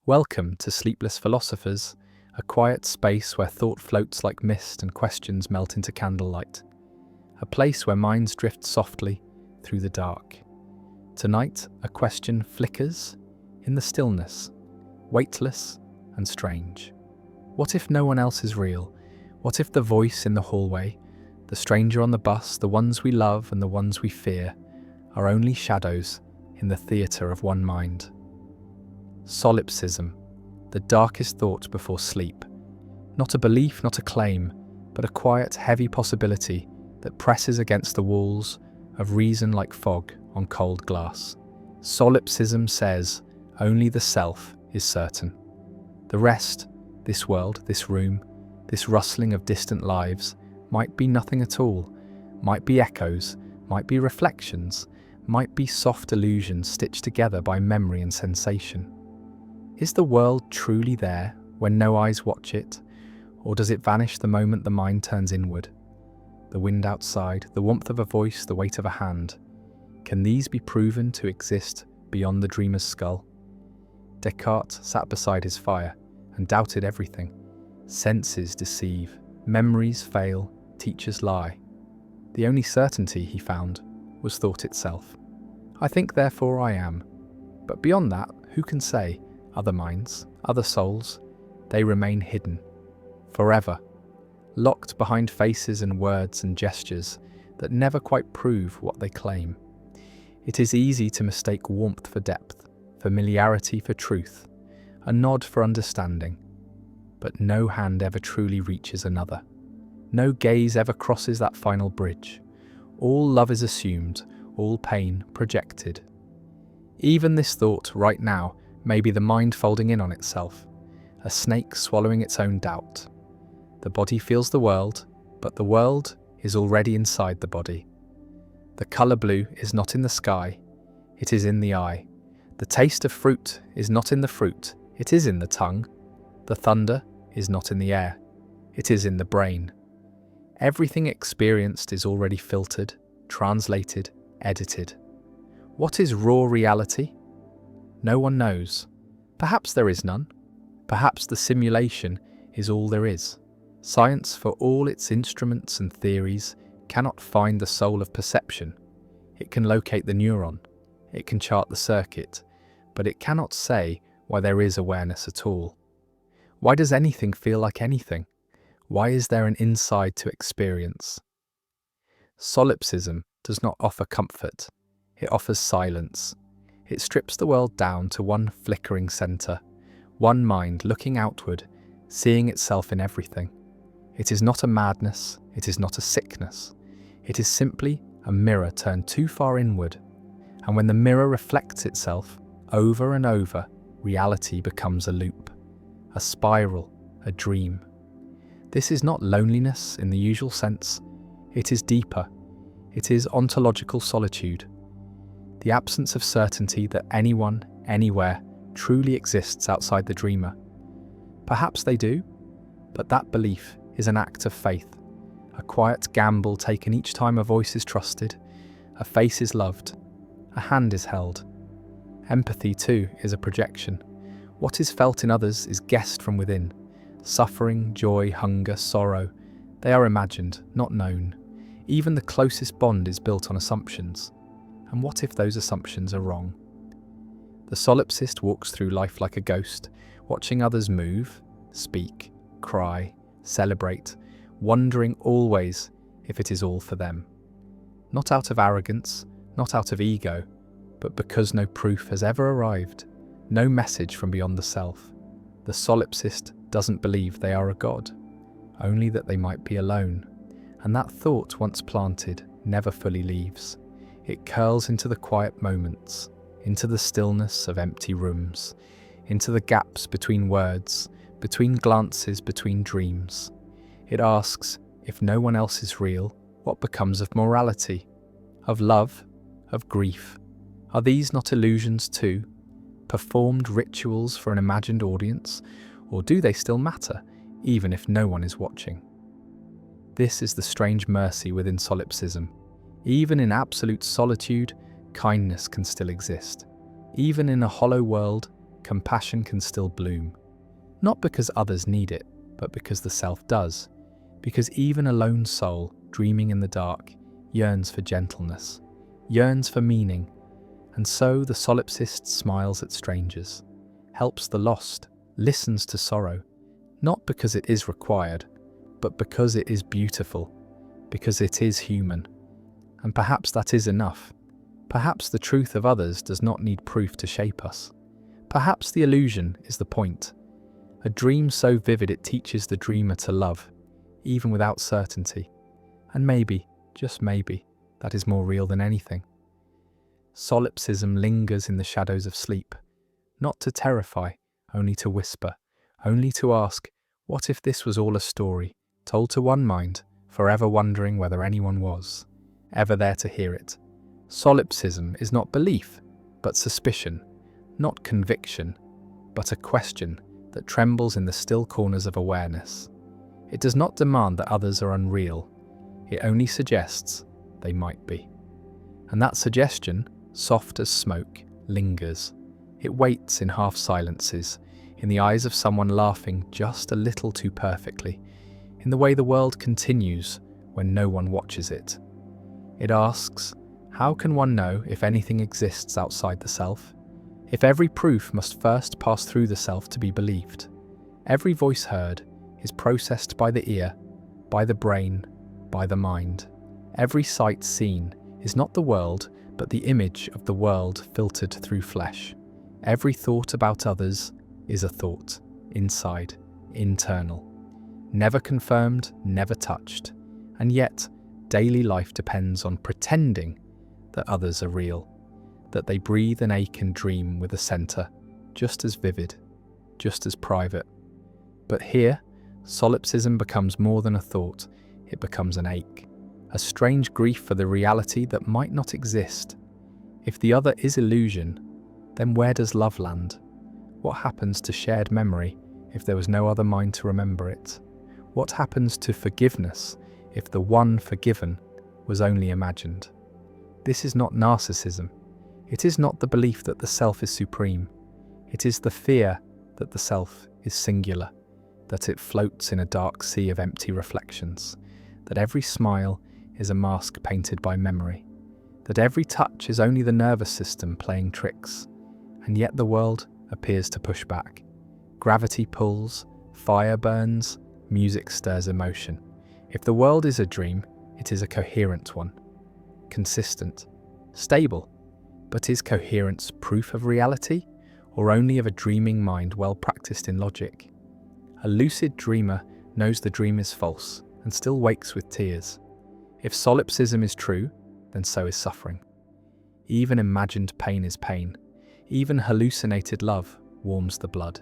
Welcome to Sleepless Philosophers, a quiet space where thought floats like mist and questions melt into candlelight. A place where minds drift softly through the dark. Tonight, a question flickers in the stillness, weightless and strange. What if no one else is real? What if the voice in the hallway, the stranger on the bus, the ones we love and the ones we fear, are only shadows in the theatre of one mind? Solipsism, the darkest thought before sleep. Not a belief, not a claim, but a quiet, heavy possibility that presses against the walls of reason like fog on cold glass. Solipsism says only the self is certain. The rest, this world, this room, this rustling of distant lives, might be nothing at all, might be echoes, might be reflections, might be soft illusions stitched together by memory and sensation. Is the world truly there when no eyes watch it, or does it vanish the moment the mind turns inward? The wind outside, the warmth of a voice, the weight of a hand. Can these be proven to exist beyond the dreamer's skull? Descartes sat beside his fire and doubted everything. Senses deceive, memories fail, teachers lie. The only certainty, he found, was thought itself. I think, therefore I am. But beyond that, who can say? Other minds, other souls, they remain hidden, forever, locked behind faces and words and gestures that never quite prove what they claim. It is easy to mistake warmth for depth, familiarity for truth, a nod for understanding, but no hand ever truly reaches another. No gaze ever crosses that final bridge. All love is assumed, all pain projected. Even this thought right now may be the mind folding in on itself, a snake swallowing its own doubt. The body feels the world, but the world is already inside the body. The colour blue is not in the sky, it is in the eye. The taste of fruit is not in the fruit, it is in the tongue. The thunder is not in the air, it is in the brain. Everything experienced is already filtered, translated, edited. What is raw reality? No one knows. Perhaps there is none. Perhaps the simulation is all there is. Science, for all its instruments and theories, cannot find the soul of perception. It can locate the neuron. It can chart the circuit. But it cannot say why there is awareness at all. Why does anything feel like anything? Why is there an inside to experience? Solipsism does not offer comfort. It offers silence. It strips the world down to one flickering centre, one mind looking outward, seeing itself in everything. It is not a madness, it is not a sickness. It is simply a mirror turned too far inward, and when the mirror reflects itself over and over, reality becomes a loop, a spiral, a dream. This is not loneliness in the usual sense. It is deeper. It is ontological solitude. The absence of certainty that anyone, anywhere, truly exists outside the dreamer. Perhaps they do, but that belief is an act of faith, a quiet gamble taken each time a voice is trusted, a face is loved, a hand is held. Empathy, too, is a projection. What is felt in others is guessed from within. Suffering, joy, hunger, sorrow, they are imagined, not known. Even the closest bond is built on assumptions. And what if those assumptions are wrong? The solipsist walks through life like a ghost, watching others move, speak, cry, celebrate, wondering always if it is all for them. Not out of arrogance, not out of ego, but because no proof has ever arrived, no message from beyond the self. The solipsist doesn't believe they are a god, only that they might be alone. And that thought, once planted, never fully leaves. It curls into the quiet moments, into the stillness of empty rooms, into the gaps between words, between glances, between dreams. It asks, if no one else is real, what becomes of morality, of love, of grief? Are these not illusions too, performed rituals for an imagined audience, or do they still matter, even if no one is watching? This is the strange mercy within solipsism. Even in absolute solitude, kindness can still exist. Even in a hollow world, compassion can still bloom. Not because others need it, but because the self does. Because even a lone soul, dreaming in the dark, yearns for gentleness, yearns for meaning. And so the solipsist smiles at strangers, helps the lost, listens to sorrow, not because it is required, but because it is beautiful, because it is human. And perhaps that is enough. Perhaps the truth of others does not need proof to shape us. Perhaps the illusion is the point. A dream so vivid it teaches the dreamer to love, even without certainty. And maybe, just maybe, that is more real than anything. Solipsism lingers in the shadows of sleep, not to terrify, only to whisper, only to ask, what if this was all a story, told to one mind, forever wondering whether anyone was, ever there to hear it. Solipsism is not belief, but suspicion, not conviction, but a question that trembles in the still corners of awareness. It does not demand that others are unreal, it only suggests they might be. And that suggestion, soft as smoke, lingers. It waits in half-silences, in the eyes of someone laughing just a little too perfectly, in the way the world continues when no one watches it. It asks, how can one know if anything exists outside the self? If every proof must first pass through the self to be believed? Every voice heard is processed by the ear, by the brain, by the mind. Every sight seen is not the world, but the image of the world filtered through flesh. Every thought about others is a thought, inside, internal. Never confirmed, never touched. And yet, daily life depends on pretending that others are real, that they breathe and ache and dream with a centre, just as vivid, just as private. But here, solipsism becomes more than a thought, it becomes an ache, a strange grief for the reality that might not exist. If the other is illusion, then where does love land? What happens to shared memory if there was no other mind to remember it? What happens to forgiveness if the one forgiven was only imagined? This is not narcissism. It is not the belief that the self is supreme. It is the fear that the self is singular, that it floats in a dark sea of empty reflections, that every smile is a mask painted by memory, that every touch is only the nervous system playing tricks, and yet the world appears to push back. Gravity pulls, fire burns, music stirs emotion. If the world is a dream, it is a coherent one. Consistent, stable. But is coherence proof of reality, or only of a dreaming mind well practiced in logic? A lucid dreamer knows the dream is false and still wakes with tears. If solipsism is true, then so is suffering. Even imagined pain is pain. Even hallucinated love warms the blood.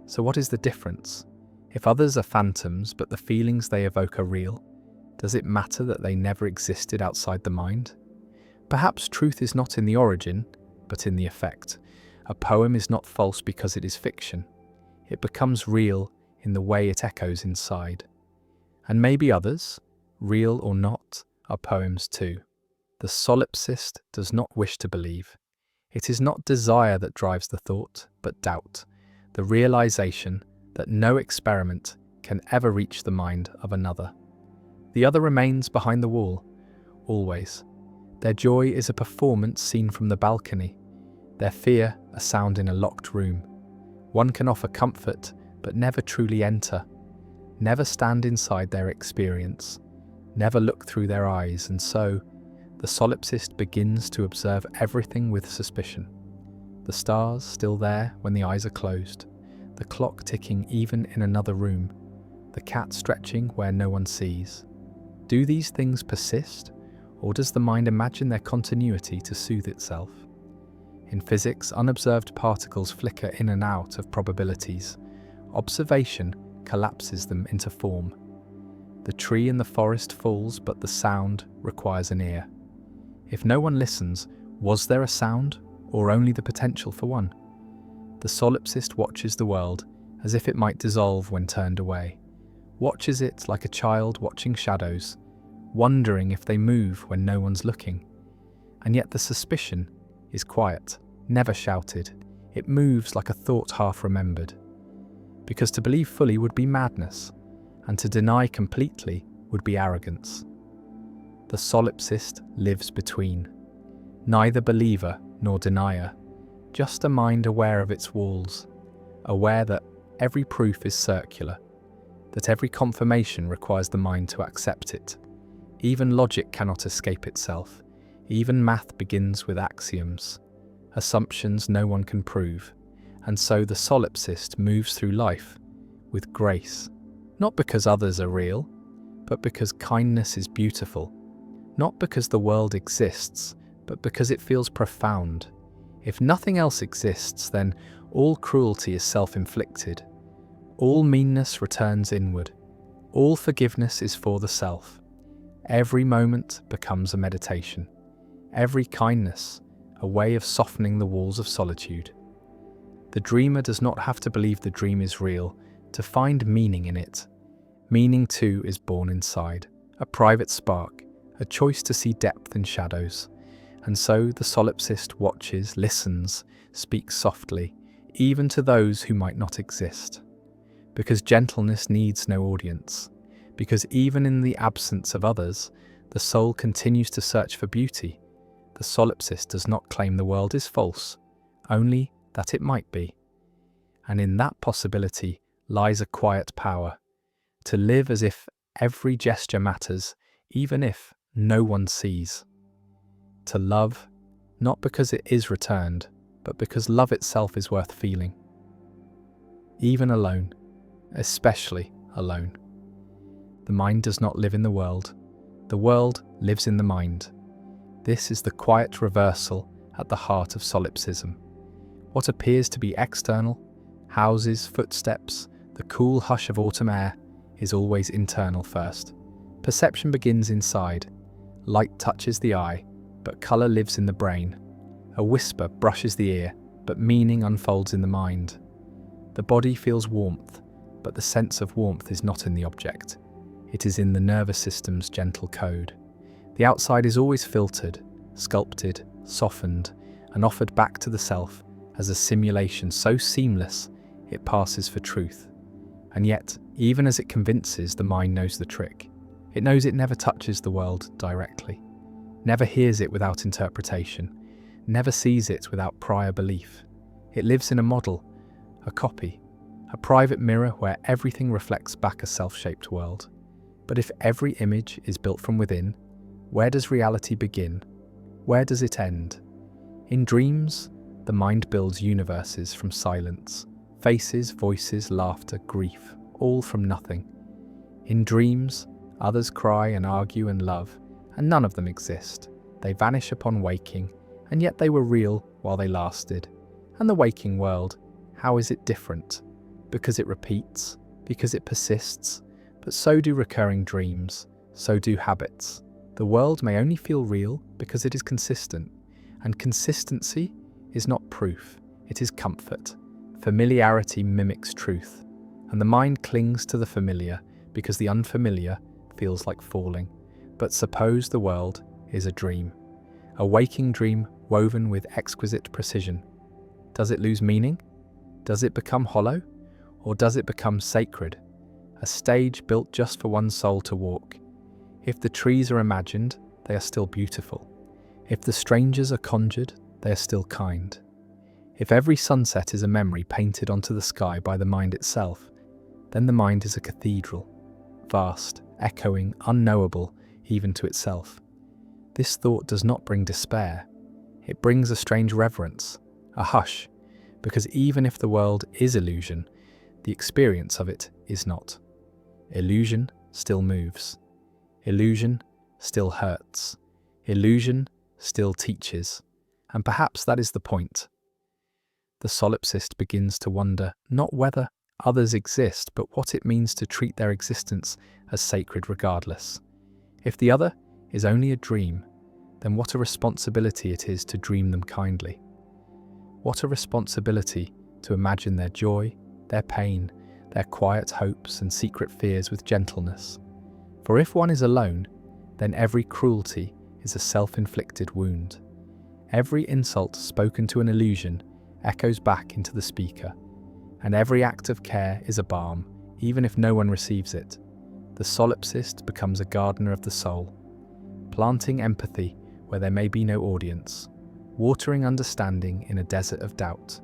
So what is the difference? If others are phantoms but the feelings they evoke are real, does it matter that they never existed outside the mind? Perhaps truth is not in the origin, but in the effect. A poem is not false because it is fiction. It becomes real in the way it echoes inside. And maybe others, real or not, are poems too. The solipsist does not wish to believe. It is not desire that drives the thought, but doubt, the realization that no experiment can ever reach the mind of another. The other remains behind the wall, always. Their joy is a performance seen from the balcony, their fear a sound in a locked room. One can offer comfort, but never truly enter, never stand inside their experience, never look through their eyes, and so the solipsist begins to observe everything with suspicion. The stars still there when the eyes are closed, the clock ticking even in another room, the cat stretching where no one sees. Do these things persist, or does the mind imagine their continuity to soothe itself? In physics, unobserved particles flicker in and out of probabilities. Observation collapses them into form. The tree in the forest falls, but the sound requires an ear. If no one listens, was there a sound, or only the potential for one? The solipsist watches the world as if it might dissolve when turned away, watches it like a child watching shadows, wondering if they move when no one's looking. And yet the suspicion is quiet, never shouted. It moves like a thought half remembered. Because to believe fully would be madness, and to deny completely would be arrogance. The solipsist lives between, neither believer nor denier, just a mind aware of its walls, aware that every proof is circular, that every confirmation requires the mind to accept it. Even logic cannot escape itself. Even math begins with axioms, assumptions no one can prove, and so the solipsist moves through life with grace, not because others are real, but because kindness is beautiful, not because the world exists, but because it feels profound. If nothing else exists, then all cruelty is self-inflicted, all meanness returns inward, all forgiveness is for the self. Every moment becomes a meditation, every kindness a way of softening the walls of solitude. The dreamer does not have to believe the dream is real to find meaning in it. Meaning too is born inside, a private spark, a choice to see depth in shadows. And so the solipsist watches, listens, speaks softly, even to those who might not exist. Because gentleness needs no audience. Because even in the absence of others, the soul continues to search for beauty. The solipsist does not claim the world is false, only that it might be. And in that possibility lies a quiet power, to live as if every gesture matters, even if no one sees. To love, not because it is returned, but because love itself is worth feeling. Even alone, especially alone. The mind does not live in the world lives in the mind. This is the quiet reversal at the heart of solipsism. What appears to be external, houses, footsteps, the cool hush of autumn air, is always internal first. Perception begins inside. Light touches the eye, but colour lives in the brain. A whisper brushes the ear, but meaning unfolds in the mind. The body feels warmth, but the sense of warmth is not in the object. It is in the nervous system's gentle code. The outside is always filtered, sculpted, softened, and offered back to the self as a simulation so seamless it passes for truth. And yet, even as it convinces, the mind knows the trick. It knows it never touches the world directly, never hears it without interpretation, never sees it without prior belief. It lives in a model, a copy, a private mirror where everything reflects back a self-shaped world. But if every image is built from within, where does reality begin? Where does it end? In dreams, the mind builds universes from silence, faces, voices, laughter, grief, all from nothing. In dreams, others cry and argue and love, and none of them exist. They vanish upon waking, and yet they were real while they lasted. And the waking world, how is it different? Because it repeats, because it persists, but so do recurring dreams, so do habits. The world may only feel real because it is consistent, and consistency is not proof, it is comfort. Familiarity mimics truth, and the mind clings to the familiar because the unfamiliar feels like falling. But suppose the world is a dream, a waking dream woven with exquisite precision. Does it lose meaning? Does it become hollow? Or does it become sacred? A stage built just for one soul to walk. If the trees are imagined, they are still beautiful. If the strangers are conjured, they are still kind. If every sunset is a memory painted onto the sky by the mind itself, then the mind is a cathedral, vast, echoing, unknowable, even to itself. This thought does not bring despair. It brings a strange reverence, a hush, because even if the world is illusion, the experience of it is not. Illusion still moves. Illusion still hurts. Illusion still teaches. And perhaps that is the point. The solipsist begins to wonder not whether others exist, but what it means to treat their existence as sacred regardless. If the other is only a dream, then what a responsibility it is to dream them kindly. What a responsibility to imagine their joy, their pain, their quiet hopes and secret fears with gentleness. For if one is alone, then every cruelty is a self-inflicted wound. Every insult spoken to an illusion echoes back into the speaker, and every act of care is a balm, even if no one receives it. The solipsist becomes a gardener of the soul, planting empathy where there may be no audience, watering understanding in a desert of doubt.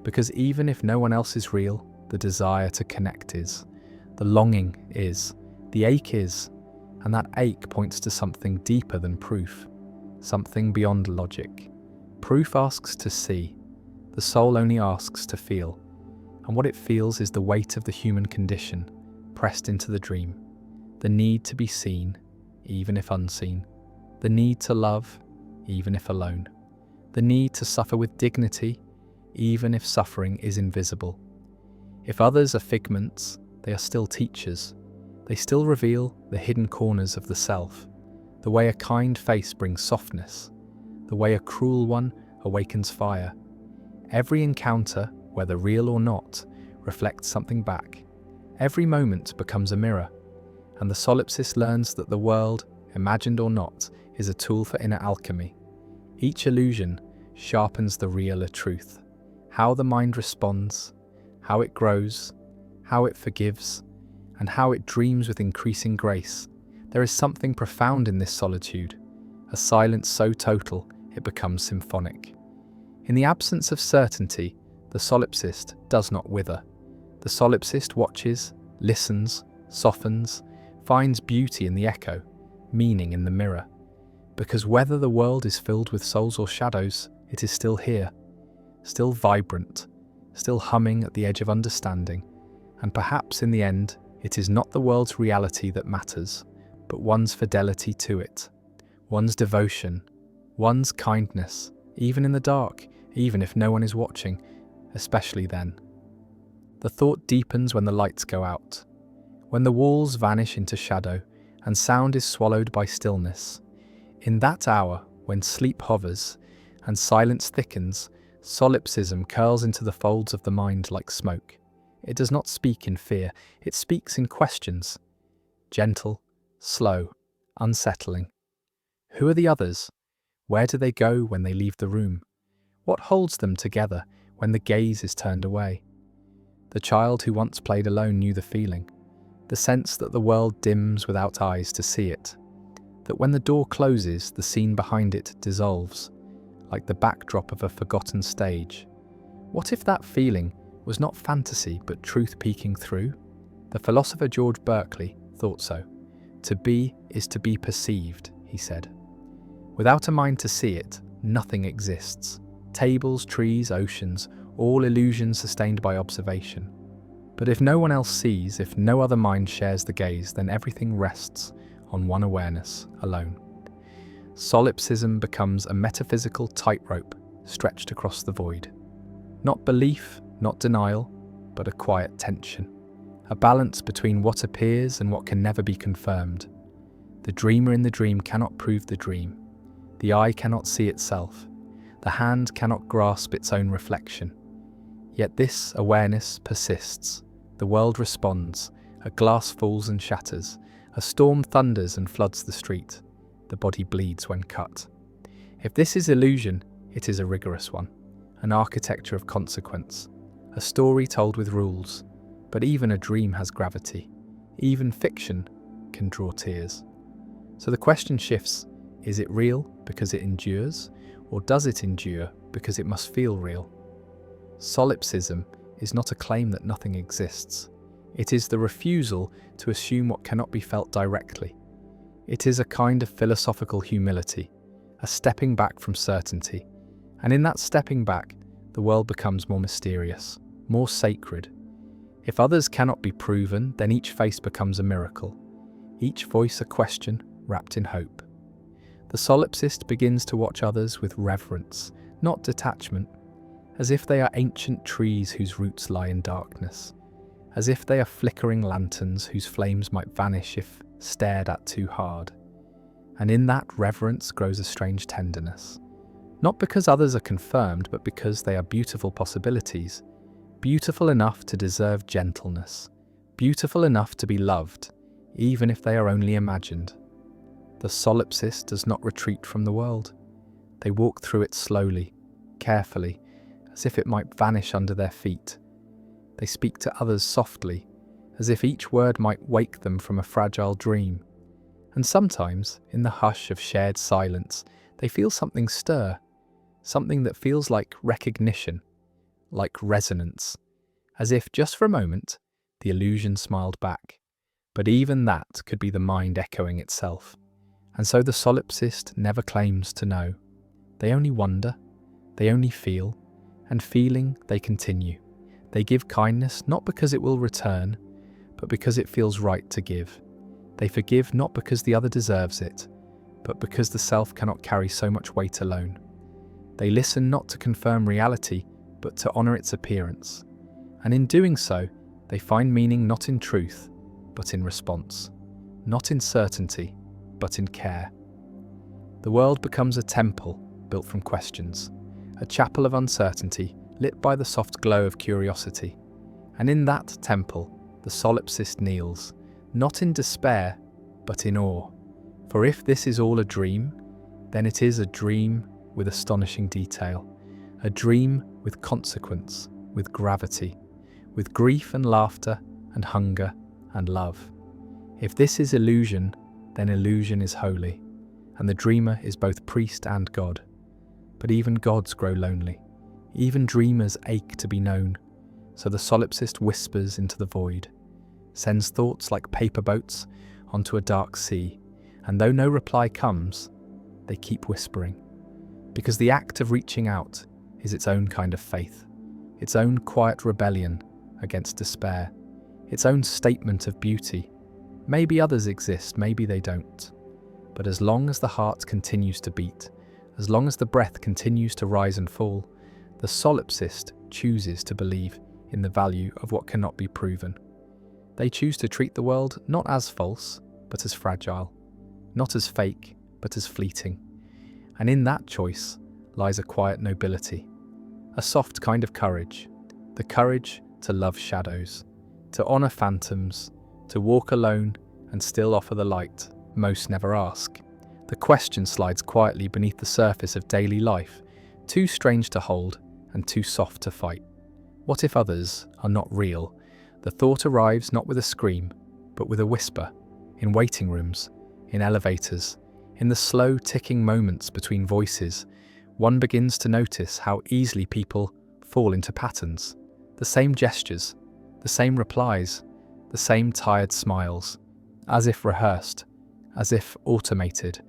Because even if no one else is real, the desire to connect is, the longing is, the ache is, and that ache points to something deeper than proof, something beyond logic. Proof asks to see, the soul only asks to feel, and what it feels is the weight of the human condition pressed into the dream, the need to be seen, even if unseen, the need to love, even if alone, the need to suffer with dignity, even if suffering is invisible. If others are figments, they are still teachers. They still reveal the hidden corners of the self, the way a kind face brings softness, the way a cruel one awakens fire. Every encounter, whether real or not, reflects something back. Every moment becomes a mirror, and the solipsist learns that the world, imagined or not, is a tool for inner alchemy. Each illusion sharpens the realer truth. How the mind responds, how it grows, how it forgives, and how it dreams with increasing grace. There is something profound in this solitude, a silence so total it becomes symphonic. In the absence of certainty, the solipsist does not wither. The solipsist watches, listens, softens, finds beauty in the echo, meaning in the mirror. Because whether the world is filled with souls or shadows, it is still here, still vibrant, still humming at the edge of understanding, and perhaps in the end, it is not the world's reality that matters, but one's fidelity to it, one's devotion, one's kindness, even in the dark, even if no one is watching, especially then. The thought deepens when the lights go out, when the walls vanish into shadow and sound is swallowed by stillness. In that hour, when sleep hovers and silence thickens, solipsism curls into the folds of the mind like smoke. It does not speak in fear, it speaks in questions. Gentle, slow, unsettling. Who are the others? Where do they go when they leave the room? What holds them together when the gaze is turned away? The child who once played alone knew the feeling, the sense that the world dims without eyes to see it, that when the door closes, the scene behind it dissolves, like the backdrop of a forgotten stage. What if that feeling was not fantasy but truth peeking through? The philosopher George Berkeley thought so. To be is to be perceived, he said. Without a mind to see it, nothing exists. Tables, trees, oceans, all illusions sustained by observation. But if no one else sees, if no other mind shares the gaze, then everything rests on one awareness alone. Solipsism becomes a metaphysical tightrope stretched across the void. Not belief, not denial, but a quiet tension. A balance between what appears and what can never be confirmed. The dreamer in the dream cannot prove the dream. The eye cannot see itself. The hand cannot grasp its own reflection. Yet this awareness persists. The world responds. A glass falls and shatters. A storm thunders and floods the street. The body bleeds when cut. If this is illusion, it is a rigorous one. An architecture of consequence. A story told with rules. But even a dream has gravity. Even fiction can draw tears. So the question shifts, is it real because it endures, or does it endure because it must feel real? Solipsism is not a claim that nothing exists. It is the refusal to assume what cannot be felt directly. It is a kind of philosophical humility, a stepping back from certainty. And in that stepping back, the world becomes more mysterious, more sacred. If others cannot be proven, then each face becomes a miracle, each voice a question wrapped in hope. The solipsist begins to watch others with reverence, not detachment, as if they are ancient trees whose roots lie in darkness, as if they are flickering lanterns whose flames might vanish if stared at too hard. And in that reverence grows a strange tenderness, not because others are confirmed, but because they are beautiful possibilities, beautiful enough to deserve gentleness, beautiful enough to be loved, even if they are only imagined. The solipsist does not retreat from the world. They walk through it slowly, carefully, as if it might vanish under their feet. They speak to others softly, as if each word might wake them from a fragile dream. And sometimes, in the hush of shared silence, they feel something stir, something that feels like recognition, like resonance, as if, just for a moment, the illusion smiled back. But even that could be the mind echoing itself. And so the solipsist never claims to know. They only wonder, they only feel, and feeling they continue. They give kindness not because it will return, but because it feels right to give. They forgive not because the other deserves it, but because the self cannot carry so much weight alone. They listen not to confirm reality, but to honour its appearance. And in doing so, they find meaning not in truth, but in response. Not in certainty, but in care. The world becomes a temple built from questions, a chapel of uncertainty lit by the soft glow of curiosity. And in that temple, the solipsist kneels, not in despair, but in awe. For if this is all a dream, then it is a dream with astonishing detail, a dream with consequence, with gravity, with grief and laughter and hunger and love. If this is illusion, then illusion is holy, and the dreamer is both priest and god. But even gods grow lonely. Even dreamers ache to be known, so the solipsist whispers into the void, sends thoughts like paper boats onto a dark sea, and though no reply comes, they keep whispering. Because the act of reaching out is its own kind of faith, its own quiet rebellion against despair, its own statement of beauty. Maybe others exist, maybe they don't. But as long as the heart continues to beat, as long as the breath continues to rise and fall, the solipsist chooses to believe in the value of what cannot be proven. They choose to treat the world not as false, but as fragile, not as fake, but as fleeting. And in that choice lies a quiet nobility, a soft kind of courage, the courage to love shadows, to honour phantoms, to walk alone and still offer the light most never ask. The question slides quietly beneath the surface of daily life, too strange to hold and too soft to fight. What if others are not real? The thought arrives not with a scream, but with a whisper, in waiting rooms, in elevators, in the slow ticking moments between voices. One begins to notice how easily people fall into patterns. The same gestures, the same replies, the same tired smiles, as if rehearsed, as if automated.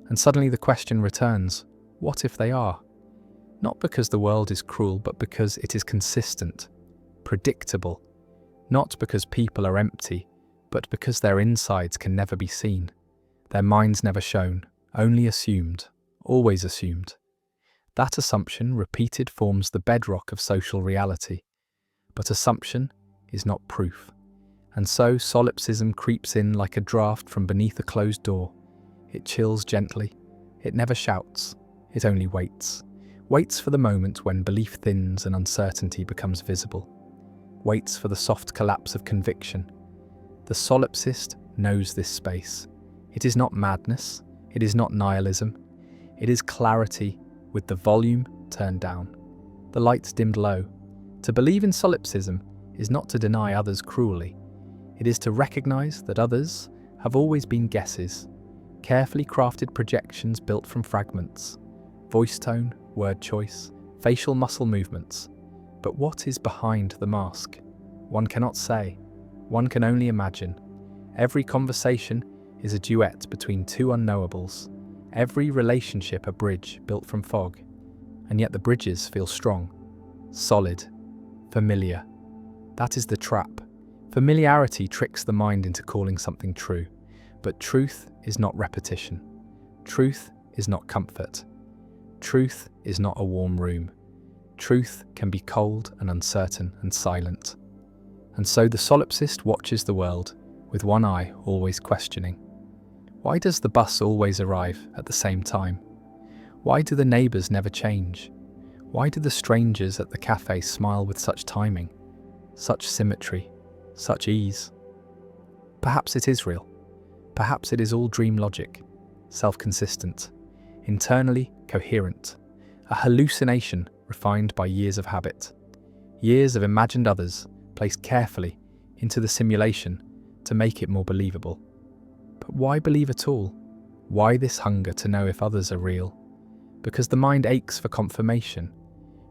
And suddenly the question returns, what if they are? Not because the world is cruel, but because it is consistent, predictable. Not because people are empty, but because their insides can never be seen. Their minds never shown, only assumed, always assumed. That assumption, repeated, forms the bedrock of social reality. But assumption is not proof. And so solipsism creeps in like a draft from beneath a closed door. It chills gently. It never shouts. It only waits. Waits for the moment when belief thins and uncertainty becomes visible. Waits for the soft collapse of conviction. The solipsist knows this space. It is not madness. It is not nihilism. It is clarity with the volume turned down, the lights dimmed low. To believe in solipsism is not to deny others cruelly. It is to recognize that others have always been guesses, carefully crafted projections built from fragments, voice tone, word choice, facial muscle movements. But what is behind the mask? One cannot say. One can only imagine. Every conversation is a duet between two unknowables. Every relationship a bridge built from fog. And yet the bridges feel strong, solid, familiar. That is the trap. Familiarity tricks the mind into calling something true. But truth is not repetition. Truth is not comfort. Truth is not a warm room. Truth can be cold and uncertain and silent. And so the solipsist watches the world, with one eye always questioning. Why does the bus always arrive at the same time? Why do the neighbours never change? Why do the strangers at the cafe smile with such timing, such symmetry, such ease? Perhaps it is real. Perhaps it is all dream logic, self-consistent, internally coherent, a hallucination refined by years of habit. Years of imagined others placed carefully into the simulation to make it more believable. But why believe at all? Why this hunger to know if others are real? Because the mind aches for confirmation.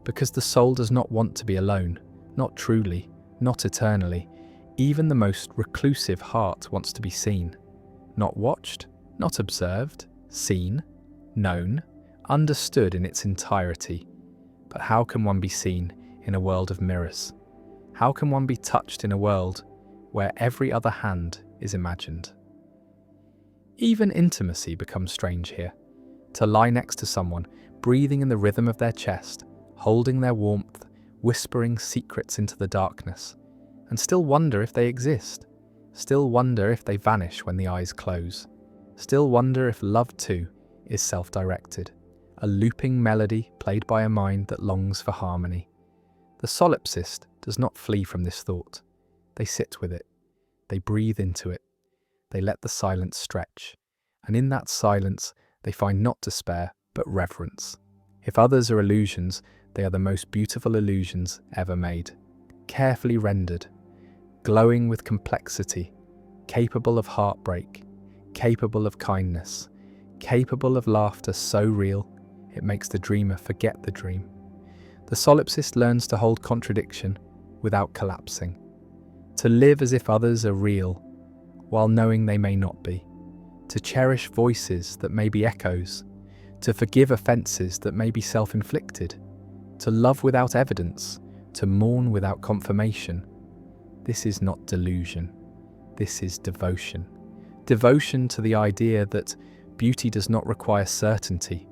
Because the soul does not want to be alone, not truly, not eternally. Even the most reclusive heart wants to be seen. Not watched, not observed, seen, known, understood in its entirety. But how can one be seen in a world of mirrors? How can one be touched in a world where every other hand is imagined? Even intimacy becomes strange here. To lie next to someone, breathing in the rhythm of their chest, holding their warmth, whispering secrets into the darkness, and still wonder if they exist, still wonder if they vanish when the eyes close, still wonder if love too is self-directed, a looping melody played by a mind that longs for harmony. The solipsist does not flee from this thought. They sit with it. They breathe into it. They let the silence stretch. And in that silence, they find not despair, but reverence. If others are illusions, they are the most beautiful illusions ever made. Carefully rendered, glowing with complexity, capable of heartbreak, capable of kindness, capable of laughter so real, it makes the dreamer forget the dream. The solipsist learns to hold contradiction without collapsing, to live as if others are real, while knowing they may not be, to cherish voices that may be echoes, to forgive offences that may be self-inflicted, to love without evidence, to mourn without confirmation. This is not delusion. This is devotion. Devotion to the idea that beauty does not require certainty,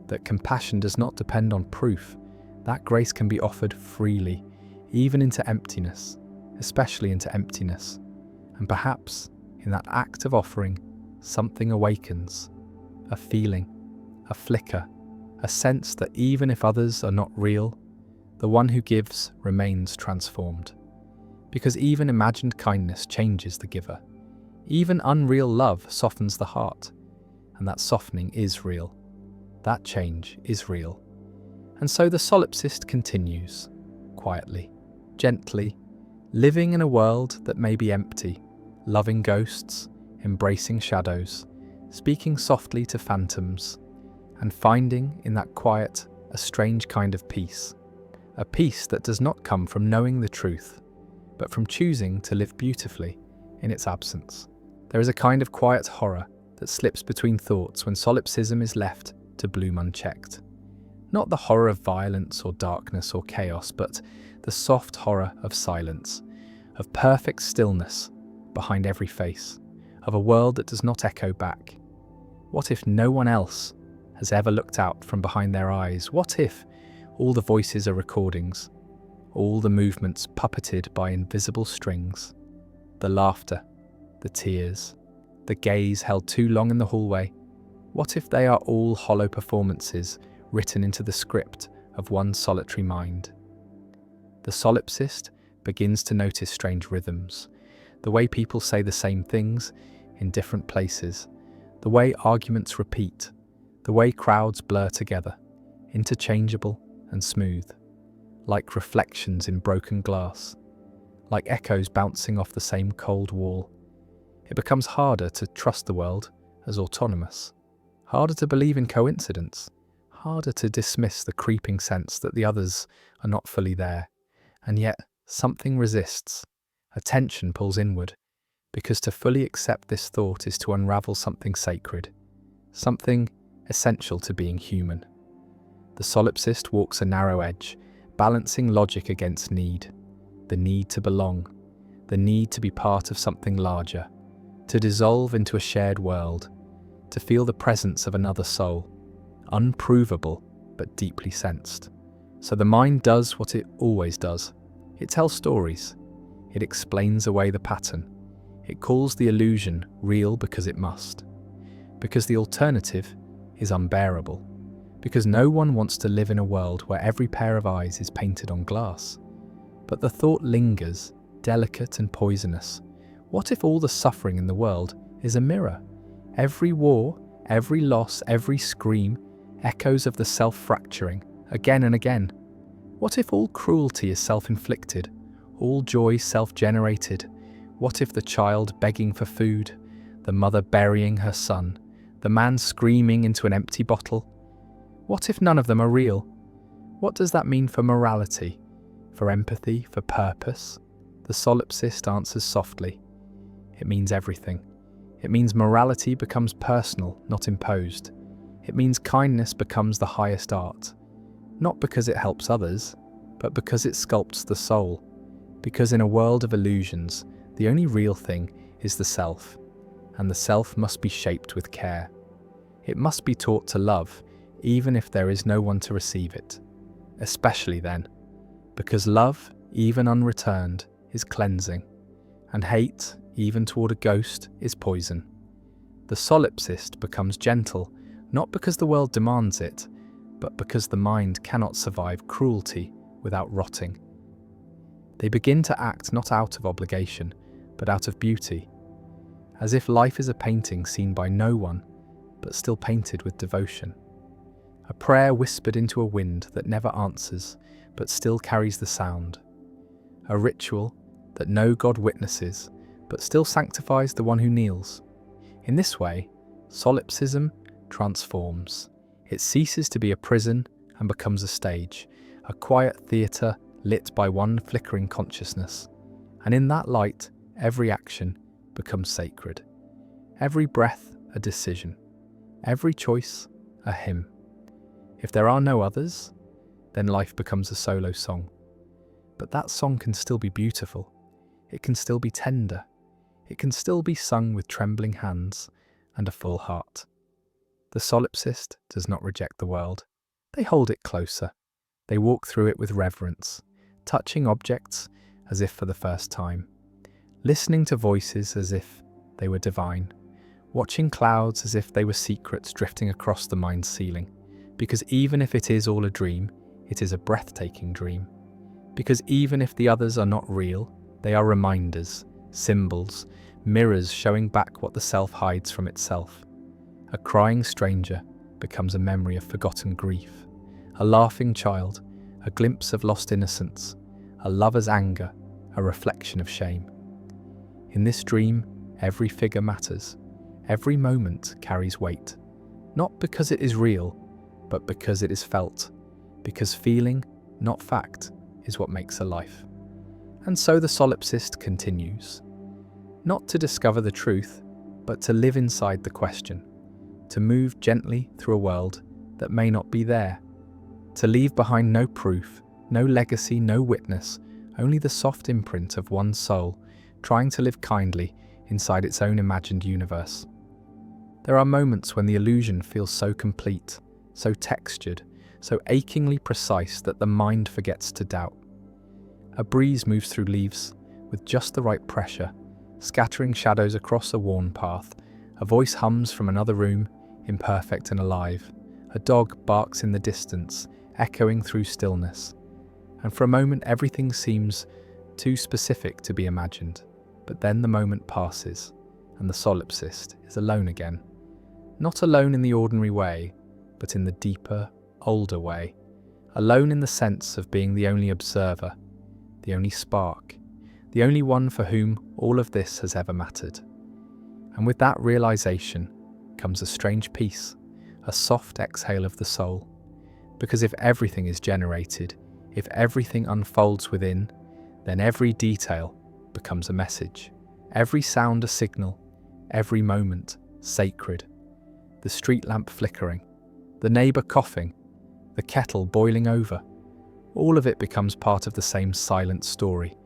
that compassion does not depend on proof, that grace can be offered freely, even into emptiness, especially into emptiness. And perhaps, in that act of offering, something awakens, a feeling, a flicker, a sense that even if others are not real, the one who gives remains transformed. Because even imagined kindness changes the giver. Even unreal love softens the heart, and that softening is real. That change is real. And so the solipsist continues, quietly, gently, living in a world that may be empty, loving ghosts, embracing shadows, speaking softly to phantoms, and finding in that quiet a strange kind of peace, a peace that does not come from knowing the truth, but from choosing to live beautifully in its absence. There is a kind of quiet horror that slips between thoughts when solipsism is left to bloom unchecked. Not the horror of violence or darkness or chaos, but the soft horror of silence, of perfect stillness behind every face, of a world that does not echo back. What if no one else has ever looked out from behind their eyes? What if all the voices are recordings, all the movements puppeted by invisible strings, the laughter, the tears, the gaze held too long in the hallway? What if they are all hollow performances written into the script of one solitary mind? The solipsist begins to notice strange rhythms, the way people say the same things in different places, the way arguments repeat, the way crowds blur together, interchangeable and smooth, like reflections in broken glass, like echoes bouncing off the same cold wall. It becomes harder to trust the world as autonomous, harder to believe in coincidence, harder to dismiss the creeping sense that the others are not fully there. And yet, something resists. A tension pulls inward, because to fully accept this thought is to unravel something sacred, something essential to being human. The solipsist walks a narrow edge, balancing logic against need, the need to belong, the need to be part of something larger, to dissolve into a shared world, to feel the presence of another soul, unprovable but deeply sensed. So the mind does what it always does. It tells stories. It explains away the pattern. It calls the illusion real because it must. Because the alternative is unbearable. Because no one wants to live in a world where every pair of eyes is painted on glass. But the thought lingers, delicate and poisonous. What if all the suffering in the world is a mirror? Every war, every loss, every scream, echoes of the self-fracturing, again and again. What if all cruelty is self-inflicted, all joy self-generated? What if the child begging for food, the mother burying her son, the man screaming into an empty bottle? What if none of them are real? What does that mean for morality, for empathy, for purpose? The solipsist answers softly. It means everything. It means morality becomes personal, not imposed. It means kindness becomes the highest art. Not because it helps others, but because it sculpts the soul. Because in a world of illusions, the only real thing is the self, and the self must be shaped with care. It must be taught to love, even if there is no one to receive it. Especially then, because love, even unreturned, is cleansing, and hate, even toward a ghost, is poison. The solipsist becomes gentle, not because the world demands it, but because the mind cannot survive cruelty without rotting. They begin to act not out of obligation, but out of beauty, as if life is a painting seen by no one, but still painted with devotion. A prayer whispered into a wind that never answers, but still carries the sound. A ritual that no God witnesses, but still sanctifies the one who kneels. In this way, solipsism transforms. It ceases to be a prison and becomes a stage, a quiet theatre lit by one flickering consciousness. And in that light, every action becomes sacred. Every breath a decision. Every choice a hymn. If there are no others, then life becomes a solo song. But that song can still be beautiful. It can still be tender. It can still be sung with trembling hands and a full heart. The solipsist does not reject the world. They hold it closer. They walk through it with reverence, touching objects as if for the first time, listening to voices as if they were divine, watching clouds as if they were secrets drifting across the mind's ceiling. Because even if it is all a dream, it is a breathtaking dream. Because even if the others are not real, they are reminders, symbols, mirrors showing back what the self hides from itself. A crying stranger becomes a memory of forgotten grief. A laughing child, a glimpse of lost innocence. A lover's anger, a reflection of shame. In this dream, every figure matters. Every moment carries weight. Not because it is real, but because it is felt. Because feeling, not fact, is what makes a life. And so the solipsist continues. Not to discover the truth, but to live inside the question. To move gently through a world that may not be there. To leave behind no proof, no legacy, no witness, only the soft imprint of one soul, trying to live kindly inside its own imagined universe. There are moments when the illusion feels so complete, so textured, so achingly precise that the mind forgets to doubt. A breeze moves through leaves with just the right pressure, scattering shadows across a worn path. A voice hums from another room, imperfect and alive. A dog barks in the distance, echoing through stillness. And for a moment everything seems too specific to be imagined. But then the moment passes, and the solipsist is alone again. Not alone in the ordinary way, but in the deeper, older way. Alone in the sense of being the only observer, the only spark, the only one for whom all of this has ever mattered. And with that realization comes a strange peace, a soft exhale of the soul. Because if everything is generated, if everything unfolds within, then every detail becomes a message, every sound a signal, every moment sacred. The street lamp flickering, the neighbour coughing, the kettle boiling over, all of it becomes part of the same silent story,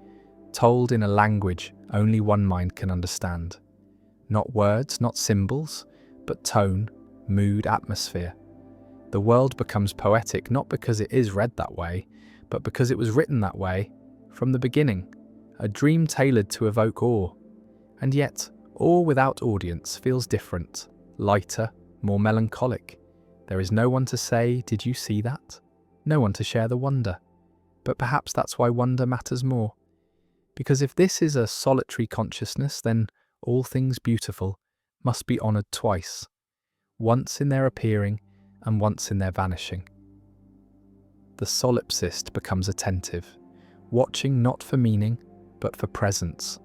told in a language only one mind can understand. Not words, not symbols, but tone, mood, atmosphere. The world becomes poetic not because it is read that way, but because it was written that way from the beginning. A dream tailored to evoke awe. And yet, awe without audience feels different, lighter, more melancholic. There is no one to say, "Did you see that?" No one to share the wonder. But perhaps that's why wonder matters more. Because if this is a solitary consciousness, then all things beautiful must be honoured twice. Once in their appearing and once in their vanishing. the solipsist becomes attentive, watching not for meaning, but for presence.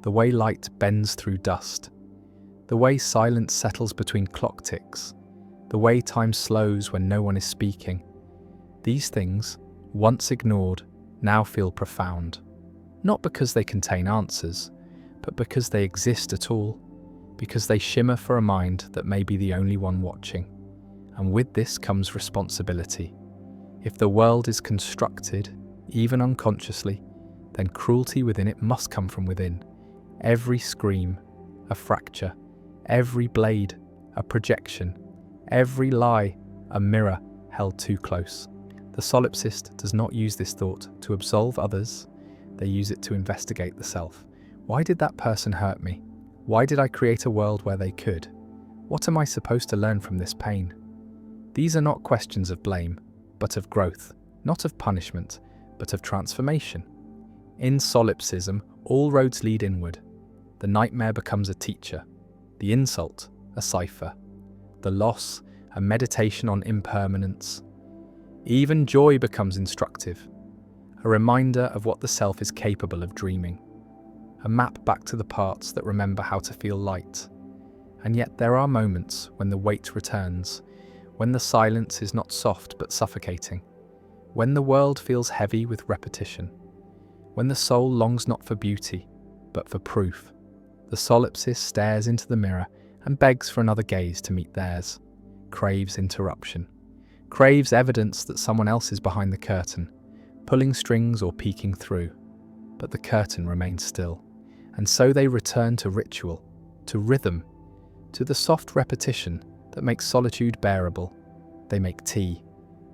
The way light bends through dust, the way silence settles between clock ticks, the way time slows when no one is speaking. These things, once ignored, now feel profound, not because they contain answers, but because they exist at all, because they shimmer for a mind that may be the only one watching. And with this comes responsibility. If the world is constructed, even unconsciously, then cruelty within it must come from within. Every scream, a fracture; every blade, a projection; every lie, a mirror held too close. The solipsist does not use this thought to absolve others, they use it to investigate the self. Why did that person hurt me? Why did I create a world where they could? What am I supposed to learn from this pain? These are not questions of blame, but of growth, not of punishment, but of transformation. In solipsism, all roads lead inward. The nightmare becomes a teacher, the insult, a cipher, the loss, a meditation on impermanence. Even joy becomes instructive, a reminder of what the self is capable of dreaming, a map back to the parts that remember how to feel light. And yet there are moments when the weight returns, when the silence is not soft but suffocating, when the world feels heavy with repetition, when the soul longs not for beauty, but for proof. The solipsist stares into the mirror and begs for another gaze to meet theirs, craves interruption, craves evidence that someone else is behind the curtain, pulling strings or peeking through. But the curtain remains still, and so they return to ritual, to rhythm, to the soft repetition that makes solitude bearable. They make tea,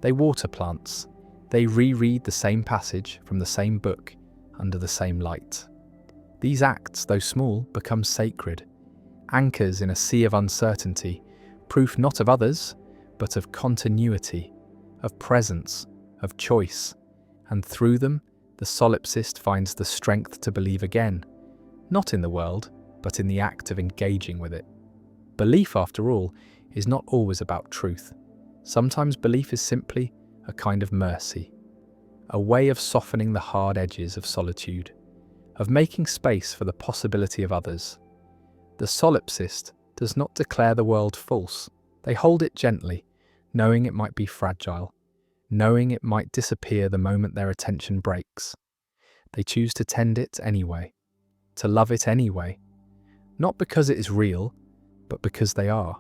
they water plants, they reread the same passage from the same book under the same light. These acts, though small, become sacred, anchors in a sea of uncertainty, proof not of others, but of continuity, of presence, of choice, and through them, the solipsist finds the strength to believe again, not in the world, but in the act of engaging with it. Belief, after all, is not always about truth. Sometimes belief is simply a kind of mercy, a way of softening the hard edges of solitude, of making space for the possibility of others. The solipsist does not declare the world false. They hold it gently, knowing it might be fragile, knowing it might disappear the moment their attention breaks. They choose to tend it anyway, to love it anyway, not because it is real, but because they are.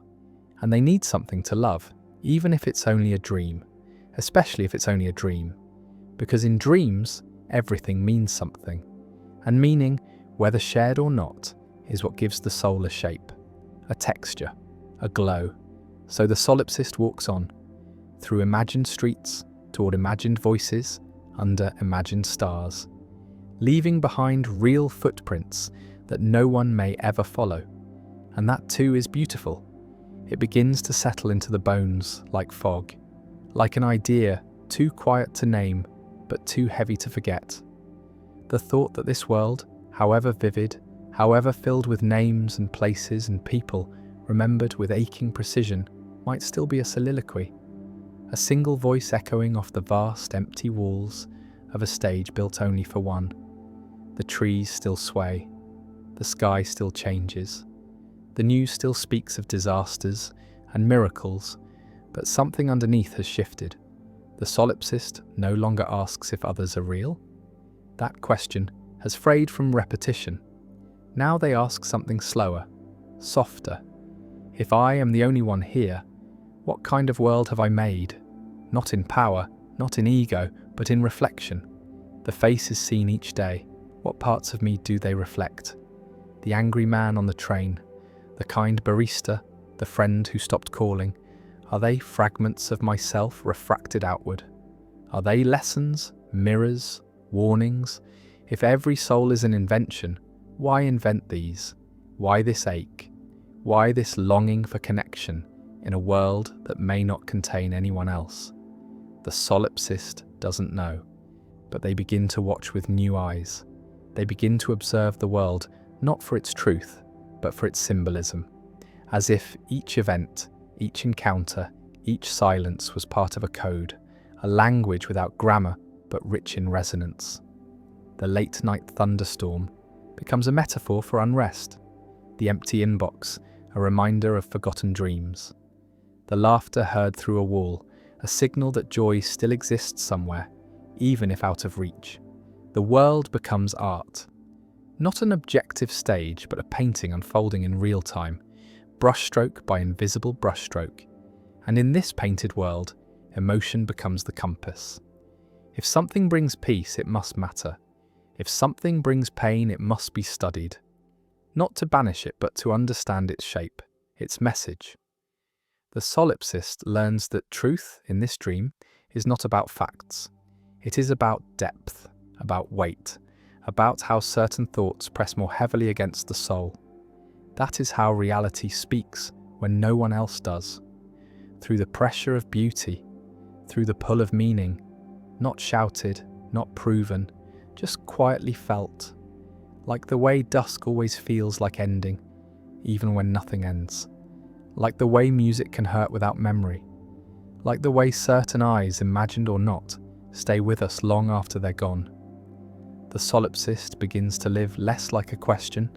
And they need something to love, even if it's only a dream, especially if it's only a dream, because in dreams, everything means something. And meaning, whether shared or not, is what gives the soul a shape, a texture, a glow. So the solipsist walks on, through imagined streets, toward imagined voices, under imagined stars, leaving behind real footprints that no one may ever follow. And that too is beautiful. It begins to settle into the bones like fog, like an idea too quiet to name, but too heavy to forget. The thought that this world, however vivid, however filled with names and places and people, remembered with aching precision, might still be a soliloquy, a single voice echoing off the vast empty walls of a stage built only for one. The trees still sway, the sky still changes, the news still speaks of disasters and miracles, but something underneath has shifted. The solipsist no longer asks if others are real. That question has frayed from repetition. Now they ask something slower, softer. If I am the only one here, what kind of world have I made? Not in power, not in ego, but in reflection. The face is seen each day. What parts of me do they reflect? The angry man on the train, the kind barista, the friend who stopped calling, are they fragments of myself refracted outward? Are they lessons, mirrors, warnings? If every soul is an invention, why invent these? Why this ache? Why this longing for connection in a world that may not contain anyone else? The solipsist doesn't know, but they begin to watch with new eyes. They begin to observe the world not for its truth, but for its symbolism, as if each event, each encounter, each silence was part of a code, a language without grammar but rich in resonance. The late-night thunderstorm becomes a metaphor for unrest, the empty inbox a reminder of forgotten dreams, the laughter heard through a wall a signal that joy still exists somewhere, even if out of reach. The world becomes art. Not an objective stage, but a painting unfolding in real time, brushstroke by invisible brushstroke. And in this painted world, emotion becomes the compass. If something brings peace, it must matter. If something brings pain, it must be studied. Not to banish it, but to understand its shape, its message. The solipsist learns that truth in this dream is not about facts. It is about depth, about weight, about how certain thoughts press more heavily against the soul. That is how reality speaks when no one else does. Through the pressure of beauty, through the pull of meaning, not shouted, not proven, just quietly felt, like the way dusk always feels like ending, even when nothing ends. Like the way music can hurt without memory. Like the way certain eyes, imagined or not, stay with us long after they're gone. The solipsist begins to live less like a question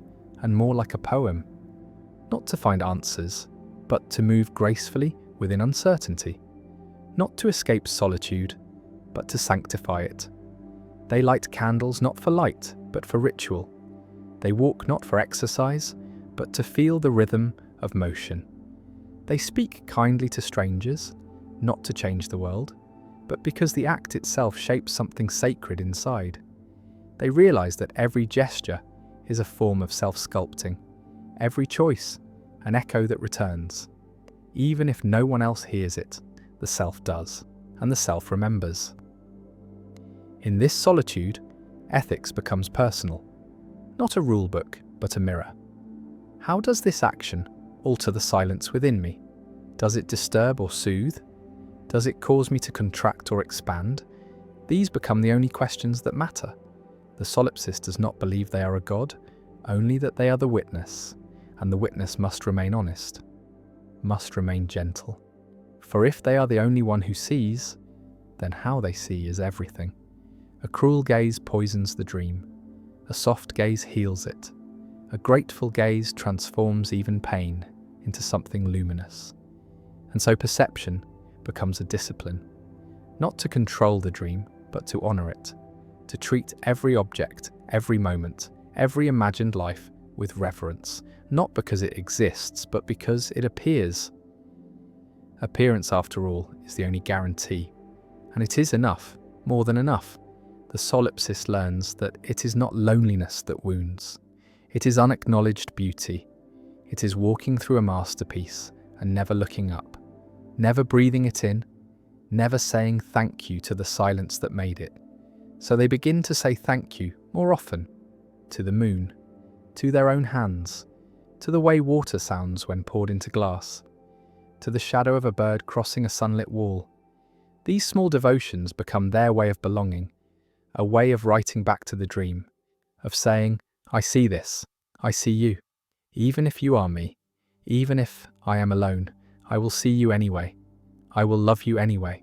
and more like a poem. Not to find answers, but to move gracefully within uncertainty. Not to escape solitude, but to sanctify it. They light candles not for light, but for ritual. They walk not for exercise, but to feel the rhythm of motion. They speak kindly to strangers, not to change the world, but because the act itself shapes something sacred inside. They realize that every gesture is a form of self-sculpting, every choice an echo that returns. Even if no one else hears it, the self does, and the self remembers. In this solitude, ethics becomes personal, not a rule book, but a mirror. How does this action alter the silence within me? Does it disturb or soothe? Does it cause me to contract or expand? These become the only questions that matter. The solipsist does not believe they are a god, only that they are the witness, and the witness must remain honest, must remain gentle. For if they are the only one who sees, then how they see is everything. A cruel gaze poisons the dream. A soft gaze heals it. A grateful gaze transforms even pain into something luminous. And so perception becomes a discipline, not to control the dream, but to honor it, to treat every object, every moment, every imagined life with reverence, not because it exists, but because it appears. Appearance, after all, is the only guarantee, and it is enough, more than enough. The solipsist learns that it is not loneliness that wounds. It is unacknowledged beauty. It is walking through a masterpiece and never looking up, never breathing it in, never saying thank you to the silence that made it. So they begin to say thank you more often, to the moon, to their own hands, to the way water sounds when poured into glass, to the shadow of a bird crossing a sunlit wall. These small devotions become their way of belonging, a way of writing back to the dream, of saying, I see this, I see you. Even if you are me, even if I am alone, I will see you anyway. I will love you anyway.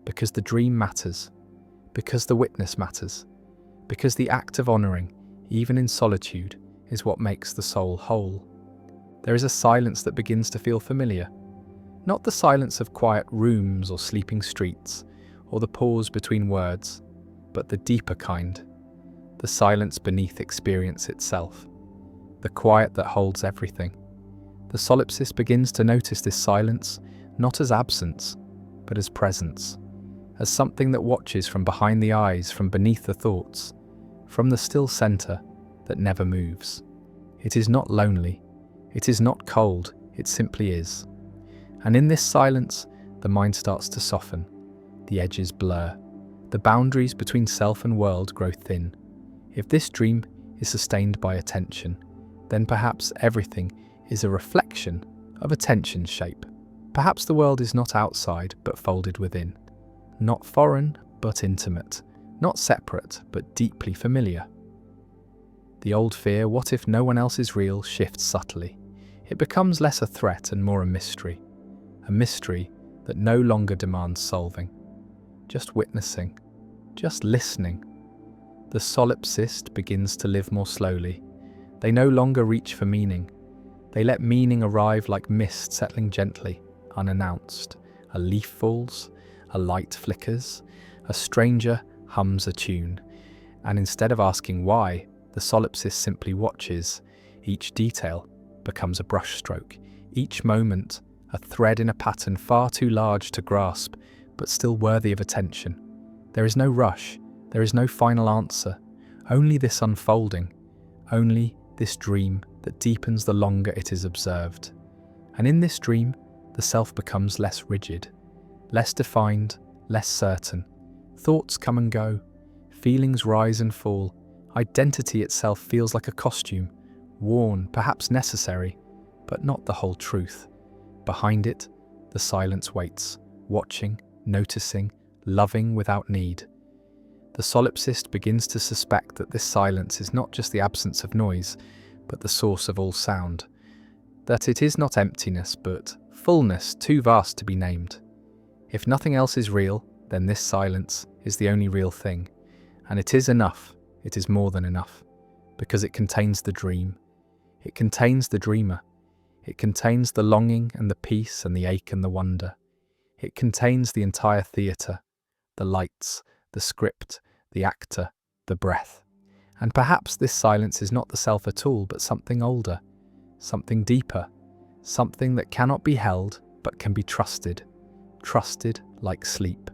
Because the dream matters, because the witness matters, because the act of honouring, even in solitude, is what makes the soul whole. There is a silence that begins to feel familiar. Not the silence of quiet rooms or sleeping streets, or the pause between words, but the deeper kind, the silence beneath experience itself, the quiet that holds everything. The solipsist begins to notice this silence not as absence, but as presence, as something that watches from behind the eyes, from beneath the thoughts, from the still centre that never moves. It is not lonely, it is not cold, it simply is. And in this silence, the mind starts to soften, the edges blur, the boundaries between self and world grow thin. If this dream is sustained by attention, then perhaps everything is a reflection of attention's shape. Perhaps the world is not outside but folded within, not foreign but intimate, not separate but deeply familiar. The old fear, what if no one else is real, shifts subtly. It becomes less a threat and more a mystery that no longer demands solving. just witnessing, just listening. The solipsist begins to live more slowly. They no longer reach for meaning. They let meaning arrive like mist settling gently, unannounced. A leaf falls, a light flickers, a stranger hums a tune. And instead of asking why, the solipsist simply watches. Each detail becomes a brushstroke, each moment a thread in a pattern far too large to grasp, but still worthy of attention. There is no rush, there is no final answer, only this unfolding, only this dream that deepens the longer it is observed. And in this dream, the self becomes less rigid, less defined, less certain. Thoughts come and go, feelings rise and fall. Identity itself feels like a costume, worn, perhaps necessary, but not the whole truth. Behind it, the silence waits, watching, noticing, loving without need. The solipsist begins to suspect that this silence is not just the absence of noise, but the source of all sound. That it is not emptiness, but fullness too vast to be named. If nothing else is real, then this silence is the only real thing. And it is enough, it is more than enough, because it contains the dream. It contains the dreamer. It contains the longing and the peace and the ache and the wonder. It contains the entire theatre, the lights, the script, the actor, the breath. And perhaps this silence is not the self at all, but something older, something deeper, something that cannot be held but can be trusted. Trusted like sleep,